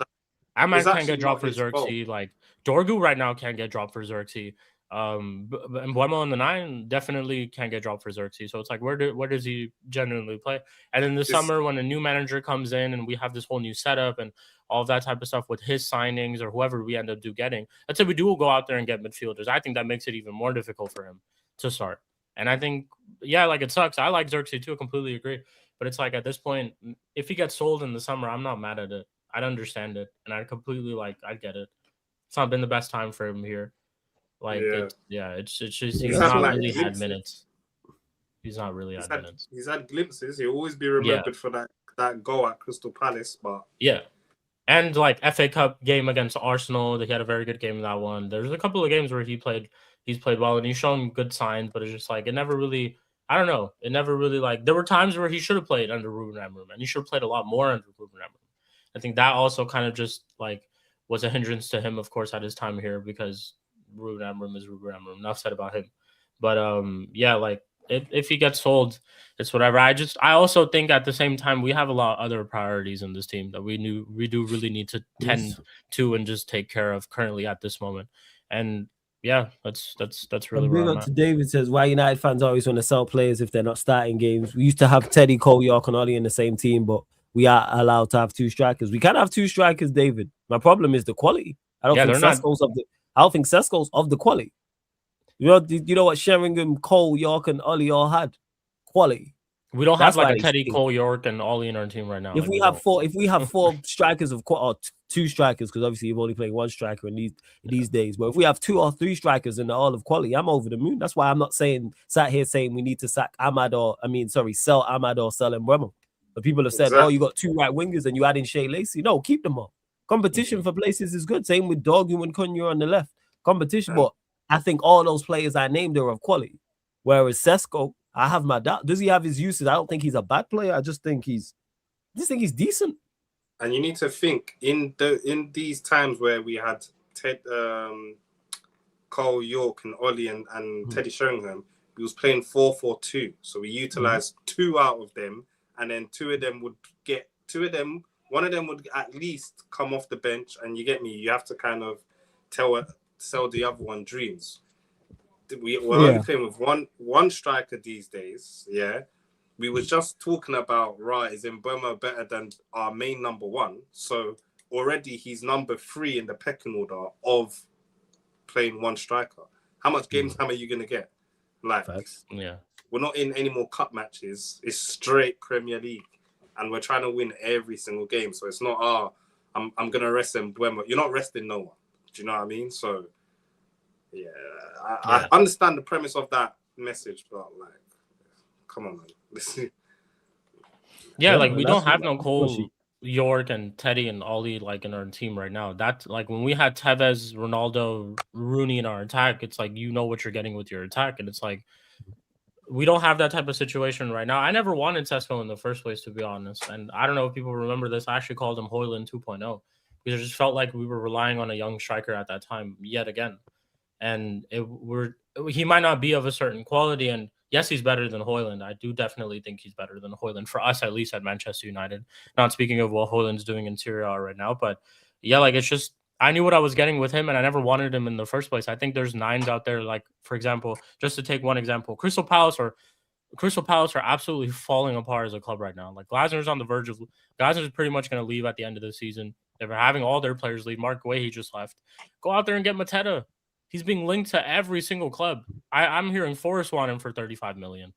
Ahmad can't get dropped for Xerxes. Like Dorgu right now can't get dropped for Xerxes. And Mbeumo in the 9 definitely can't get dropped for Xerxes. So it's like, where does he genuinely play? And in the summer, when a new manager comes in and we have this whole new setup and all of that type of stuff with his signings or whoever we end up getting, let's say we do go out there and get midfielders. I think that makes it even more difficult for him to start. And I think, yeah, like it sucks. I like Xerxes too. I completely agree. But it's like at this point, if he gets sold in the summer, I'm not mad at it. I'd understand it. And I'd completely I get it. It's not been the best time for him here. It's just he's not really had minutes. He's not really had minutes. He's had glimpses. He'll always be remembered for that goal at Crystal Palace. But yeah. And like FA Cup game against Arsenal, he had a very good game in that one. There's a couple of games where he's played well and he's shown good signs, but it's just like it never really. I don't know. It never really there were times where he should have played under Ruben Amorim, and he should have played a lot more under Ruben Amorim. I think that also kind of just was a hindrance to him, of course, at his time here because Ruben Amorim is Ruben Amorim. Enough said about him. But if he gets sold, it's whatever. I also think at the same time we have a lot of other priorities in this team that we do really need to tend to and just take care of currently at this moment. And yeah, that's really where big I'm up at. to David says, why United fans always want to sell players if they're not starting games. We used to have Teddy, Cole, York, and Ollie in the same team, but we are allowed to have 2 strikers. We can have 2 strikers, David. My problem is the quality. I don't think Sesko's of the quality. You know what Sheringham, Cole, York, and Ollie all had? Quality. We don't have like a Teddy, Cole, York, and Ollie in our team right now. If we have 4 strikers or 2 strikers, because obviously you've only played 1 striker in these days. But if we have 2 or 3 strikers in the all of quality, I'm over the moon. That's why I'm not sat here saying we need to sell Ahmad or sell Mbeumo. But people have said, oh, you got 2 right wingers and you add in Shea Lacey. No, keep them all. Competition for places is good. Same with Dogu and Cunha on the left. Competition, but I think all those players I named are of quality. Whereas Sesko, I have my doubt. Does he have his uses? I don't think he's a bad player. I just think he's decent. And you need to think in these times where we had Cole, York, and Ollie and Teddy Sheringham, we was playing 4-4-2. So we utilized 2 out of them, and then 2 of them would get 2 of them. One of them would at least come off the bench, and you get me. You have to kind of sell the other one dreams. We're only playing with one striker these days. Yeah, we were just talking about is Mbeumo better than our main number 1? So already he's number 3 in the pecking order of playing 1 striker. How much games time are you gonna get? Like, we're not in any more cup matches. It's straight Premier League, and we're trying to win every single game. So it's not I'm gonna rest Mbeumo. You're not resting no one. Do you know what I mean? So. Yeah, I understand the premise of that message, but like, come on, man. We don't have no Cole, York, and Teddy and Ollie like in our team right now. That's like when we had Tevez, Ronaldo, Rooney in our attack. It's like you know what you're getting with your attack, and it's like we don't have that type of situation right now. I never wanted Sesko in the first place, to be honest, and I don't know if people remember this. I actually called him Højlund 2.0 because it just felt like we were relying on a young striker at that time yet again. And he might not be of a certain quality. And yes, he's better than Højlund. I do definitely think he's better than Højlund for us, at least at Manchester United. Not speaking of what Højlund's doing in Serie A right now. But yeah, like it's just, I knew what I was getting with him and I never wanted him in the first place. I think there's 9s out there. Like, for example, just to take one example, Crystal Palace are absolutely falling apart as a club right now. Like Glasner's on the verge of, Glasner's pretty much going to leave at the end of the season. They're having all their players leave. Mark Guehi just left. Go out there and get Mateta. He's being linked to every single club. I'm hearing Forest want him for 35 million.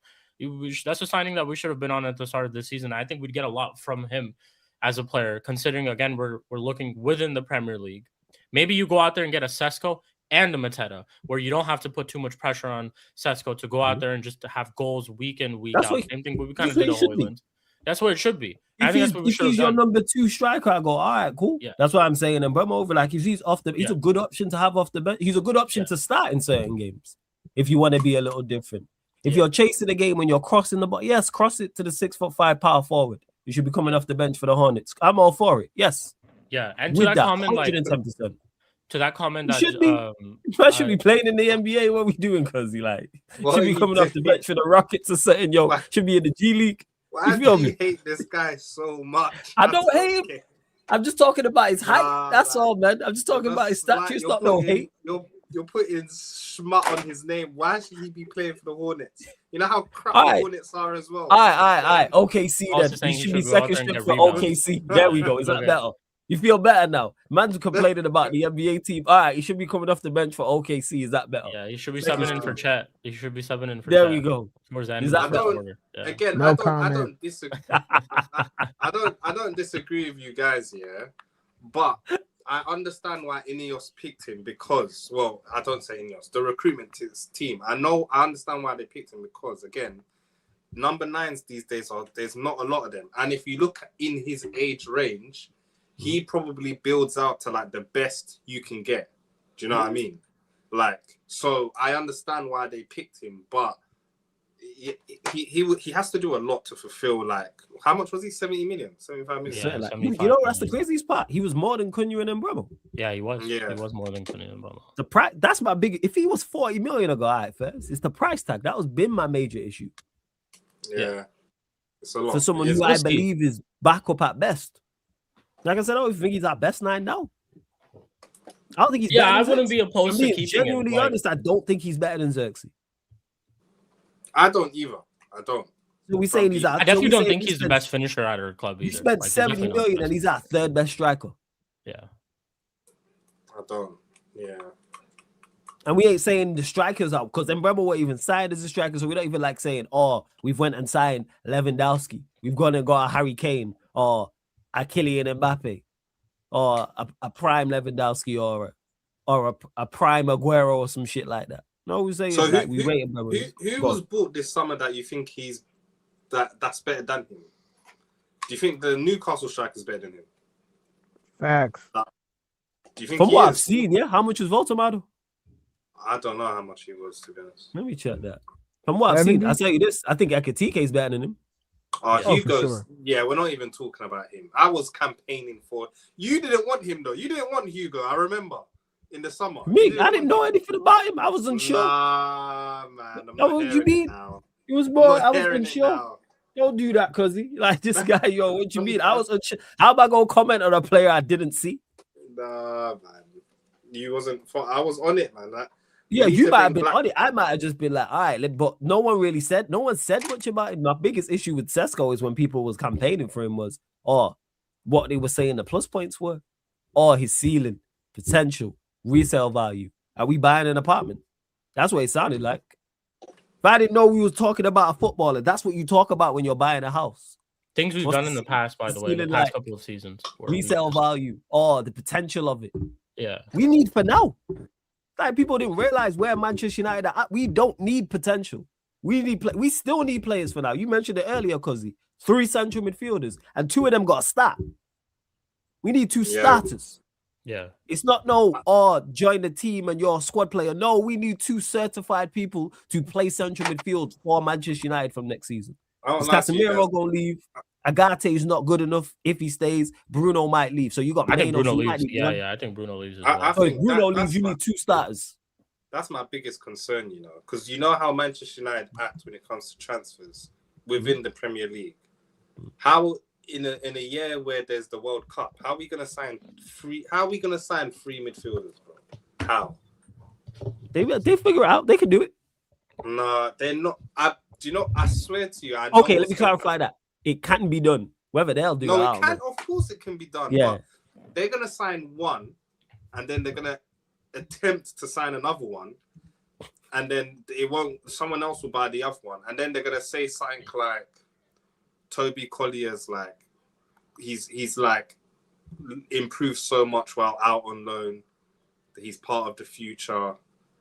That's a signing that we should have been on at the start of the season. I think we'd get a lot from him as a player, considering, again, we're looking within the Premier League. Maybe you go out there and get a Sesko and a Mateta, where you don't have to put too much pressure on Sesko to go out there and just to have goals week in, week out. Same thing we kind of did at Højlund. That's what it should be. If he's your number 2 striker, I go, all right, cool. Yeah. That's what I'm saying. And Mbeumo over, like, if he's he's a good option to have off the bench. He's a good option to start in certain games if you want to be a little different. If you're chasing the game when you're crossing the ball, yes, cross it to the 6'5" power forward. You should be coming off the bench for the Hornets. I'm all for it. Yes. Yeah, and to that comment, 110%. To that comment, that I should be playing in the NBA. What are we doing, Cuzzy? Like, should be coming off the bench for the Rockets or something. Should be in the G League. Why do you hate this guy so much? I don't hate him. I'm just talking about his height. That's all, man. I'm just talking about his stature. It's not no hate. You're putting smut on his name. Why should he be playing for the Hornets? You know how crap the Hornets are as well. All right. OKC then. He should be second strip for OKC. There we go. Is that better? You feel better now? Man's complaining about the NBA team. All right, he should be coming off the bench for OKC. Is that better? Yeah, he should be subbing in for Chet. He should be subbing in for There Chet. we go. Is that better? Again, I don't disagree. I don't disagree with you guys, but I understand why Ineos picked him because, well, I don't say Ineos, the recruitment team. I understand why they picked him because, again, number 9s these days there's not a lot of them, and if you look in his age range, he probably builds out to like the best you can get. Do you know what I mean? Like, so I understand why they picked him, but he has to do a lot to fulfill. Like, how much was he? 70 million, 75 million. Yeah, like, you know, that's the craziest part. He was more than Cunha and Mbeumo. Yeah, he was. Yeah. He was more than Cunha and Mbeumo. The price. That's my big. If he was 40 million ago, all right, first, it's the price tag. That was been my major issue. Yeah. It's a lot. For someone who I believe is backup at best. Like I said, I don't think he's our best 9 now. I don't think he's. Yeah, I wouldn't be opposed to keeping him. Genuinely honest, I don't think he's better than Xerxes. I don't either. I don't. So we saying he's out. I definitely don't think he's the best finisher at our club either. He spent 70 million and he's our 3rd best striker. Yeah. I don't. Yeah. And we ain't saying the strikers out because Mbeumo were even signed as a striker, so we don't even like saying, oh, we've went and signed Lewandowski. We've gone and got a Harry Kane or a Kylian Mbappe or a prime Lewandowski or a prime Aguero or some shit like that. No, we're saying so we waiting. Who was bought this summer that you think that's better than him? Do you think the Newcastle striker is better than him? Facts. Do you think from what I've seen, yeah? How much was Voltamado? I don't know how much he was, to be honest. Let me check that. From what I've seen, I'll tell you this. I think Ekitike is better than him. Hugo's, sure. Yeah, we're not even talking about him. I was campaigning for... You didn't want him, though. You didn't want Hugo, I remember, in the summer. Me? I didn't know anything about him. I was unsure. Nah, man. What you mean? It was more, I was unsure. Don't do that, cuzzy. Like, this guy, yo, what you mean? I was unsure. How am I going to comment on a player I didn't see? Nah, man. You wasn't... I was on it, man. Yeah, you might have been on it. I might have just been like, all right, but no one said much about him. My biggest issue with Sesko is when people was campaigning for him was, what they were saying the plus points were, or his ceiling, potential, resale value. Are we buying an apartment? That's what it sounded like. If I didn't know we was talking about a footballer, that's what you talk about when you're buying a house. Things we've done in the past, by the way, the past couple of seasons. Resale value, or the potential of it. Yeah. We need for now. Like, people didn't realize where Manchester United are at. We don't need potential. We still need players for now. You mentioned it earlier, Cuzzy. 3 central midfielders, and 2 of them got to start. We need 2 starters. Yeah. It's not join the team and you're a squad player. No, we need 2 certified people to play central midfield for Manchester United from next season. Casemiro gonna leave. Agate is not good enough. If he stays, Bruno might leave. So you got. I think Bruno leaves. I think Bruno leaves as well. If Bruno leaves, you need 2 starters. That's my biggest concern, because you know how Manchester United act when it comes to transfers within the Premier League. How in a year where there's the World Cup, how are we gonna sign 3 midfielders, bro? How? They figure it out. They can do it. No, they're not. I swear to you. Okay, let me clarify that. It can be done. Whether they'll do it. No, it can. Of course, it can be done. Yeah. But they're gonna sign one, and then they're gonna attempt to sign another one, and then it won't. Someone else will buy the other one, and then they're gonna say something like, "Toby Collier's like, he's like improved so much while out on loan that he's part of the future."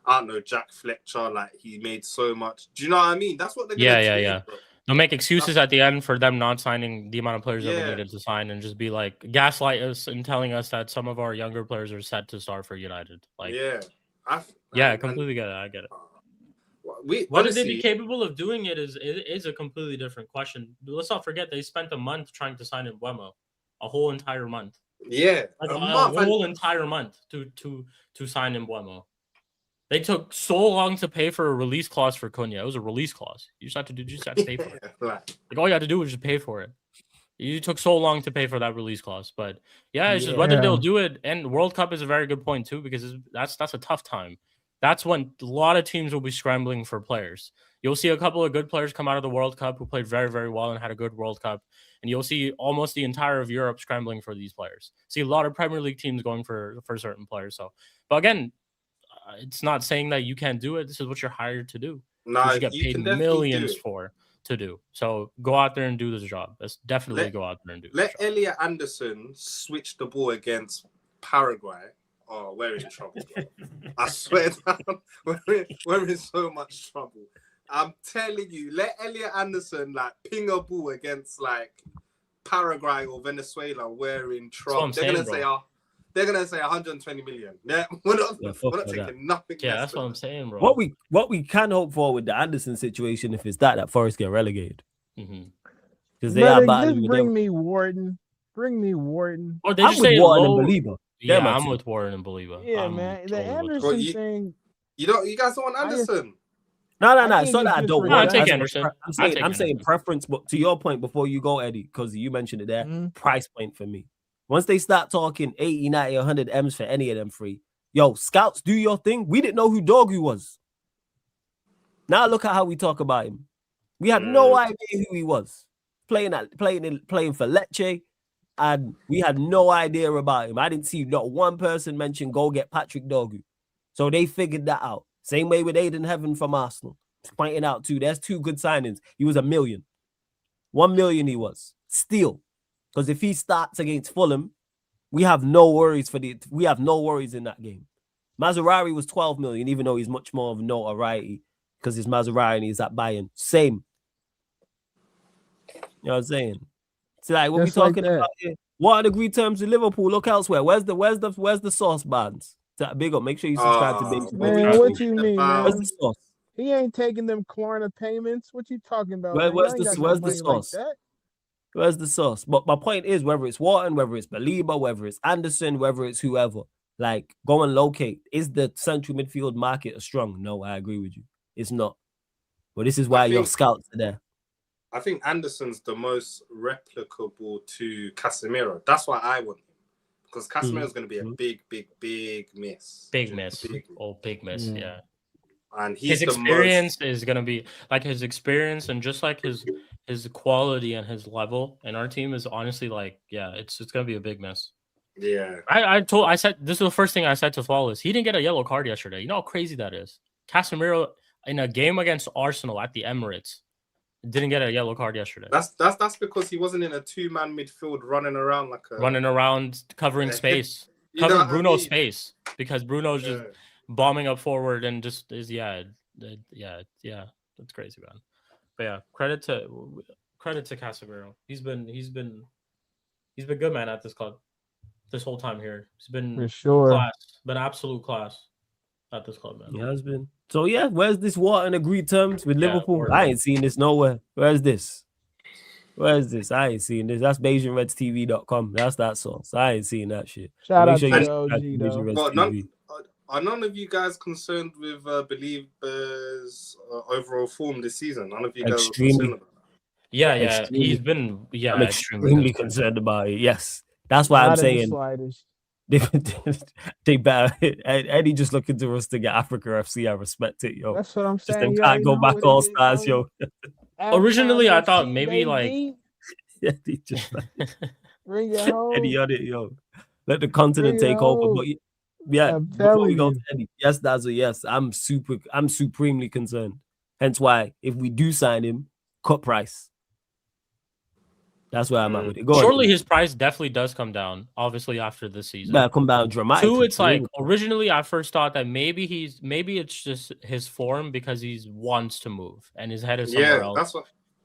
I don't know, Jack Fletcher, like he made so much. Do you know what I mean? That's what they're gonna do. Yeah. They'll make excuses at the end for them not signing the amount of players that we needed to sign, and just be like gaslight us and telling us that some of our younger players are set to start for United. Like, I completely get it. I get it. Whether they be capable of doing it is a completely different question. Let's not forget they spent a month trying to sign Mbeumo, a whole entire month. Yeah, like a whole entire month to sign Mbeumo. They took so long to pay for a release clause for Cunha. It was a release clause. You just had to pay for it. Like, all you had to do was just pay for it. You took so long to pay for that release clause. But it's just whether they'll do it. And World Cup is a very good point too, because that's a tough time. That's when a lot of teams will be scrambling for players. You'll see a couple of good players come out of the World Cup who played very, very well and had a good World Cup. And you'll see almost the entire of Europe scrambling for these players. See a lot of Premier League teams going for certain players. So, but again, it's not saying that you can't do it. This is what you're hired to do. No, you get paid millions to do. So go out there and do this job. Let's definitely go out there and do. Let Elliot Anderson switch the ball against Paraguay. Oh, we're in trouble. I swear down, we're in so much trouble. I'm telling you, let Elliot Anderson like ping a ball against like Paraguay or Venezuela. We're in trouble. They're gonna say, they're gonna say 120 million. Yeah, we're not taking nothing. Yeah, that's what I'm saying, bro. What we can hope for with the Anderson situation, if it's that Forest get relegated, because they are battling just with bring them. me Wharton. Bring me Wharton. Or they I'm just with say Wharton low. and Belieber. Yeah, I'm with Wharton and Belieber. Yeah, man. The Anderson thing. You guys don't want Anderson. No. It's not that I don't want. Take Anderson. I'm saying preference, but to your point, before you go, Eddie, because you mentioned it there, price point for me. Once they start talking 80, 90, 100 M's for any of them three, yo, scouts, do your thing. We didn't know who Dogu was. Now look at how we talk about him. We had no idea who he was. Playing for Lecce, and we had no idea about him. I didn't see not one person mention go get Patrick Dogu. So they figured that out. Same way with Aiden Heaven from Arsenal. Pointing out too, there's two good signings. He was $1 million. 1 million he was. Still. Because if he starts against Fulham, we have no worries in that game. Mazraoui was 12 million, even though he's much more of notoriety because he's Mazraoui and he's at Bayern. Same. You know what I'm saying? It's like what we talking about here. What are the agreed terms with Liverpool? Look elsewhere. Where's the sauce bands? Big up. Make sure you subscribe to Big. Man, what you mean, man? Where's the sauce? He ain't taking them Klarna payments. What you talking about? Where's the sauce? Where's the sauce? But my point is, whether it's Wharton, whether it's Belieber, whether it's Anderson, whether it's whoever, like, go and locate. Is the central midfield market strong? No, I agree with you. It's not. But this is why your scouts are there. I think Anderson's the most replicable to Casemiro. That's why I want him. Because Casemiro's going to be a big miss. Big miss. Yeah. And his experience is going to be like his experience, and just like his quality and his level in our team is honestly like, yeah, it's going to be a big miss. Yeah. I said this is the first thing I said to Flawless. He didn't get a yellow card yesterday. You know how crazy that is? Casemiro in a game against Arsenal at the Emirates didn't get a yellow card yesterday. That's because he wasn't in a two-man midfield running around covering space. Covering Bruno's space, because Bruno's just bombing up forward and just is that's crazy, man. But yeah, credit to Casemiro. He's been good, man, at this club this whole time here. He's been for sure class, been absolute class at this club, man. He has been. So yeah, where's this Wharton agreed terms with Liverpool? I ain't seen this nowhere. Where's this? I ain't seen this. That's BeijingRedsTV.com. That's that source. I ain't seen that shit. Shout out to OG though. Are none of you guys concerned with Belieber's overall form this season? None of you guys are concerned about that? Yeah. Extremely. He's been I'm extremely concerned about it. Yes. That's why I'm saying they better. Eddie just looking to us to get Africa FC. I respect it, yo. That's what I'm saying. Just can't go back all stars, yo. Originally, I thought maybe Eddie just bring it home. Eddie on it, yo. Let the continent take over. But yeah, before we go to Eddie, yes, Dazzle, yes, I'm supremely concerned. Hence why, if we do sign him, cut price. That's where I'm at with it. Surely his price definitely does come down, obviously, after this season. Better come down dramatically. Two, it's like originally I first thought that maybe it's just his form because he wants to move and his head is somewhere else.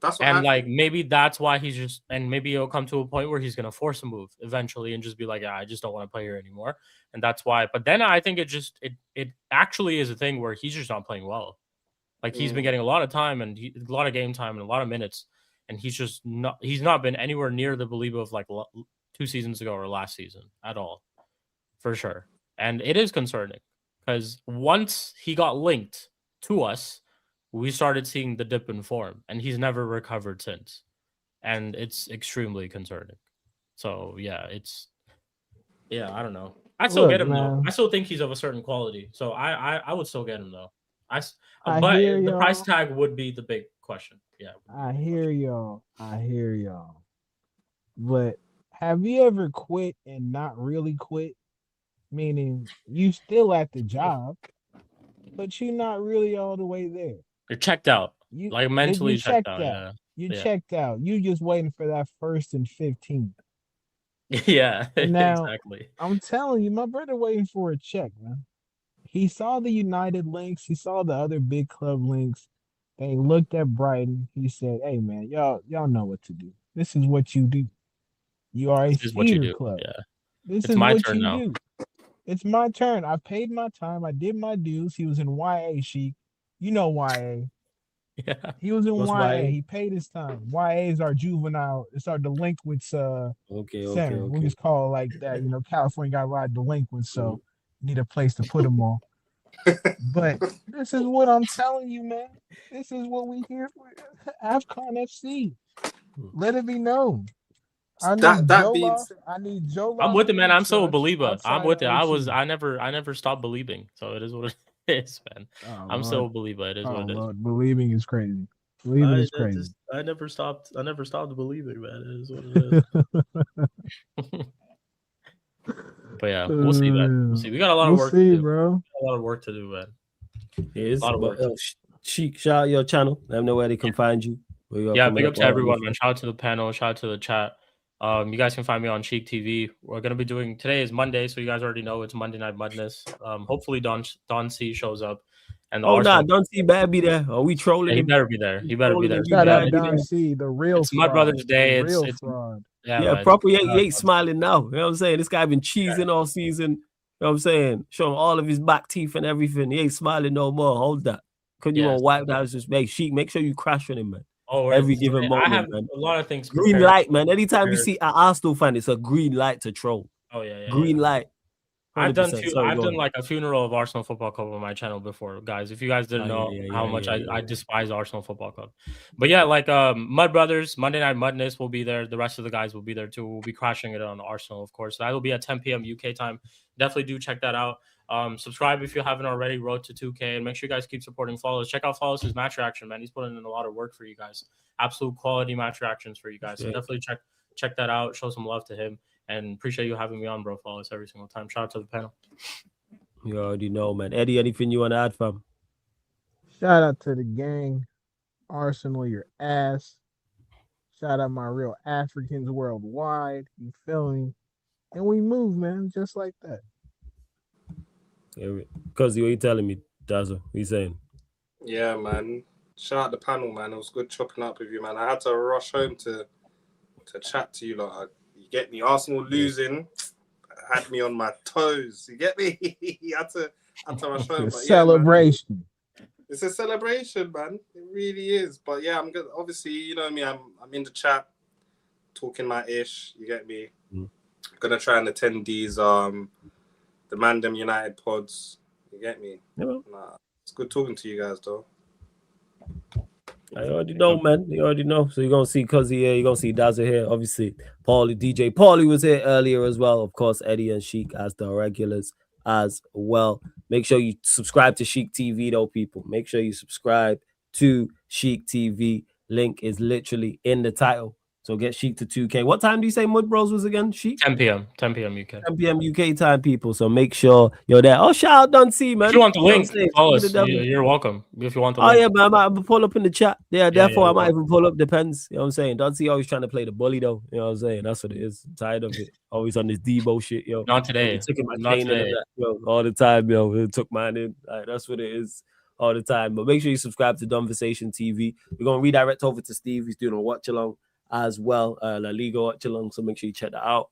That's what and like maybe that's why he's just, and maybe it'll come to a point where he's gonna force a move eventually and just be like, I just don't want to play here anymore. And that's why. But then I think it actually is a thing where he's just not playing well. Like he's been getting a lot of time and a lot of game time and a lot of minutes. And he's not been anywhere near the Belieber of like 2 seasons ago or last season at all, for sure. And it is concerning because once he got linked to us, we started seeing the dip in form, and he's never recovered since. And it's extremely concerning. So yeah, I don't know. I still get him though. I still think he's of a certain quality. So I would still get him though. But the price tag would be the big question. Yeah. I hear y'all. But have you ever quit and not really quit? Meaning you still at the job, but you're not really all the way there. You're checked out. Like mentally checked out. Yeah. You checked out. You just waiting for that 1st and 15. Yeah, now, exactly. I'm telling you, my brother waiting for a check, man. He saw the United links. He saw the other big club links. They looked at Brighton. He said, "Hey, man, y'all know what to do. This is what you do. You are a theater club. Yeah. This is my turn now. Do. It's my turn. I paid my time. I did my dues. He was in YA, Sheik. You know YA. Yeah. He was in What's YA. YA? He paid his time. YA is our juvenile. It's our delinquents center. We just call it like that. You know, California got a lot of delinquents, so need a place to put them all. But this is what I'm telling you, man. This is what we here for. AFCON FC. Let it be known. I need That means Joloff. I need Joloff. I'm with it, man. I'm so a trucks believer. I'm outside with it. of I never stopped believing. So it is what it is, man. Oh, I'm Lord. still a believer. It is what it is. Lord. Believing is crazy. Believing is crazy. I never stopped believing, man. It is what it is. But yeah, we'll see, man. We'll see. We got a lot of work to do, bro. A lot of work to do, man. It is. A lot of work. Sheik, shout out your channel. Let them know where they can find you. Yeah, big up to everyone, man. Shout out to the panel. Shout out to the chat. You guys can find me on Sheik TV. We're gonna be doing today is Monday, so you guys already know it's Monday Night Madness. Hopefully Don C shows up. And Don C better be there. Are we trolling him? He better be there. He better be there. Shout out Don C, the real. It's my brother's day. It's fraud. Yeah, proper. He ain't smiling now. You know what I'm saying? This guy been cheesing all season. You know what I'm saying? Showing all of his back teeth and everything. He ain't smiling no more. Hold that. Could you want to wipe that? Just Sheik, make sure you crash on him, man. Oh, every given moment, I have man. a lot of things. Green light, man. Anytime you see an Arsenal fan, it's a green light to troll. Oh yeah. Green light. 100%. I've done like a funeral of Arsenal Football Club on my channel before, guys. If you guys didn't know how much I despise Arsenal Football Club, but yeah, like Mud Brothers, Monday Night Madness will be there. The rest of the guys will be there too. We'll be crashing it on Arsenal, of course. That will be at 10 p.m. UK time. Definitely do check that out. Subscribe if you haven't already. Road to 2K, and make sure you guys keep supporting Flawless. Check out Flawless's match reaction, man. He's putting in a lot of work for you guys. Absolute quality match reactions for you guys. So definitely check that out. Show some love to him. And appreciate you having me on, bro. Flawless every single time. Shout out to the panel. You already know, man. Eddie, anything you want to add, fam? Shout out to the gang. Arsenal, your ass. Shout out my real Africans worldwide. You feel me? And we move, man, just like that. Cuz what you telling me, Dazzle? What you saying? Yeah, man. Shout out the panel, man. It was good chopping up with you, man. I had to rush home to chat to you lot. You get me? Arsenal losing had me on my toes. You get me? You had to rush home. But celebration. Yeah, it's a celebration, man. It really is. But yeah, I'm good. Obviously, you know me. I'm in the chat, talking my ish. You get me? I'm gonna try and attend these the Mandem United pods. You get me? Yeah. Nah, it's good talking to you guys, though. I already know, man. You already know. So you're gonna see Cuzzy here, you're gonna see Dazzle here. Obviously, DJ Paulie was here earlier as well. Of course, Eddie and Sheik as the regulars as well. Make sure you subscribe to Sheik TV, though, people. Make sure you subscribe to Sheik TV. Link is literally in the title. So get Sheik to 2K. What time do you say Mud Bros was again, Sheik? 10 p.m. 10 p.m. UK. 10 p.m. UK time, people. So make sure you're there. Oh, shout out Don C, man. If you want the link, follow us. You're welcome. If you want the link. Oh, yeah, man. I might pull up in the chat. Yeah, therefore, I might even pull up. Depends. You know what I'm saying? Don C always trying to play the bully, though. You know what I'm saying? That's what it is. I'm tired of it. Always on this Debo shit, yo. Not today. Taking my cane in that, yo, all the time, yo. It took mine in. Like, that's what it is all the time. But make sure you subscribe to Conversation TV. We're going to redirect over to Steve. He's doing a watch along as well, La Liga watch along, so make sure you check that out.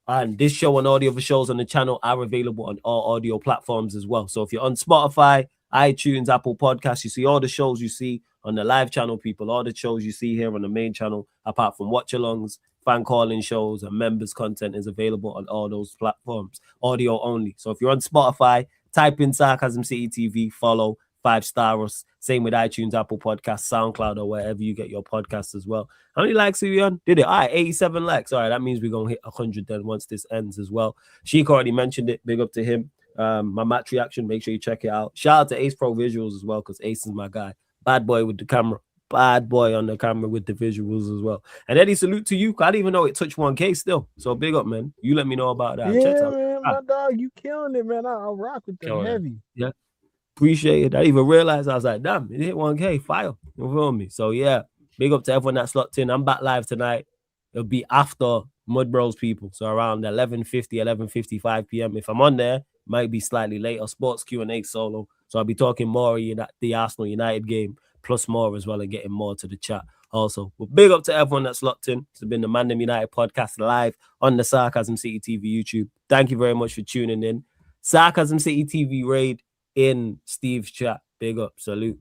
And this show and all the other shows on the channel are available on all audio platforms as well. So if you're on Spotify, iTunes, Apple Podcasts, you see all the shows you see on the live channel, people, all the shows you see here on the main channel, apart from watch alongs, fan calling shows, and members content is available on all those platforms, audio only. So if you're on Spotify, type in Sarcasm City TV, follow, 5-star us. Same with iTunes, Apple Podcasts, SoundCloud, or wherever you get your podcasts as well. How many likes are we on? Did it? All right, 87 likes. All right, that means we're going to hit 100 then once this ends as well. Sheik already mentioned it. Big up to him. My match reaction, make sure you check it out. Shout out to Ace Pro Visuals as well, because Ace is my guy. Bad boy with the camera. Bad boy on the camera with the visuals as well. And Eddie, salute to you. I didn't even know it touched 1K still. So big up, man. You let me know about that. Yeah, man, my dog, you killing it, man. I rock with them heavy. Yeah. Appreciate it. I didn't even realize. I was like, damn, it hit 1K. Fire. You feel me? So yeah, big up to everyone that's locked in. I'm back live tonight. It'll be after Mud Bros people. So around 11:50, 11:55 p.m. If I'm on there, might be slightly later. Sports Q&A solo. So I'll be talking more of the Arsenal United game, plus more as well, and getting more to the chat also. But big up to everyone that's locked in. It's been the Mandem United podcast live on the Sarcasm City TV YouTube. Thank you very much for tuning in. Sarcasm City TV raid in Steve's chat. Big up, salute.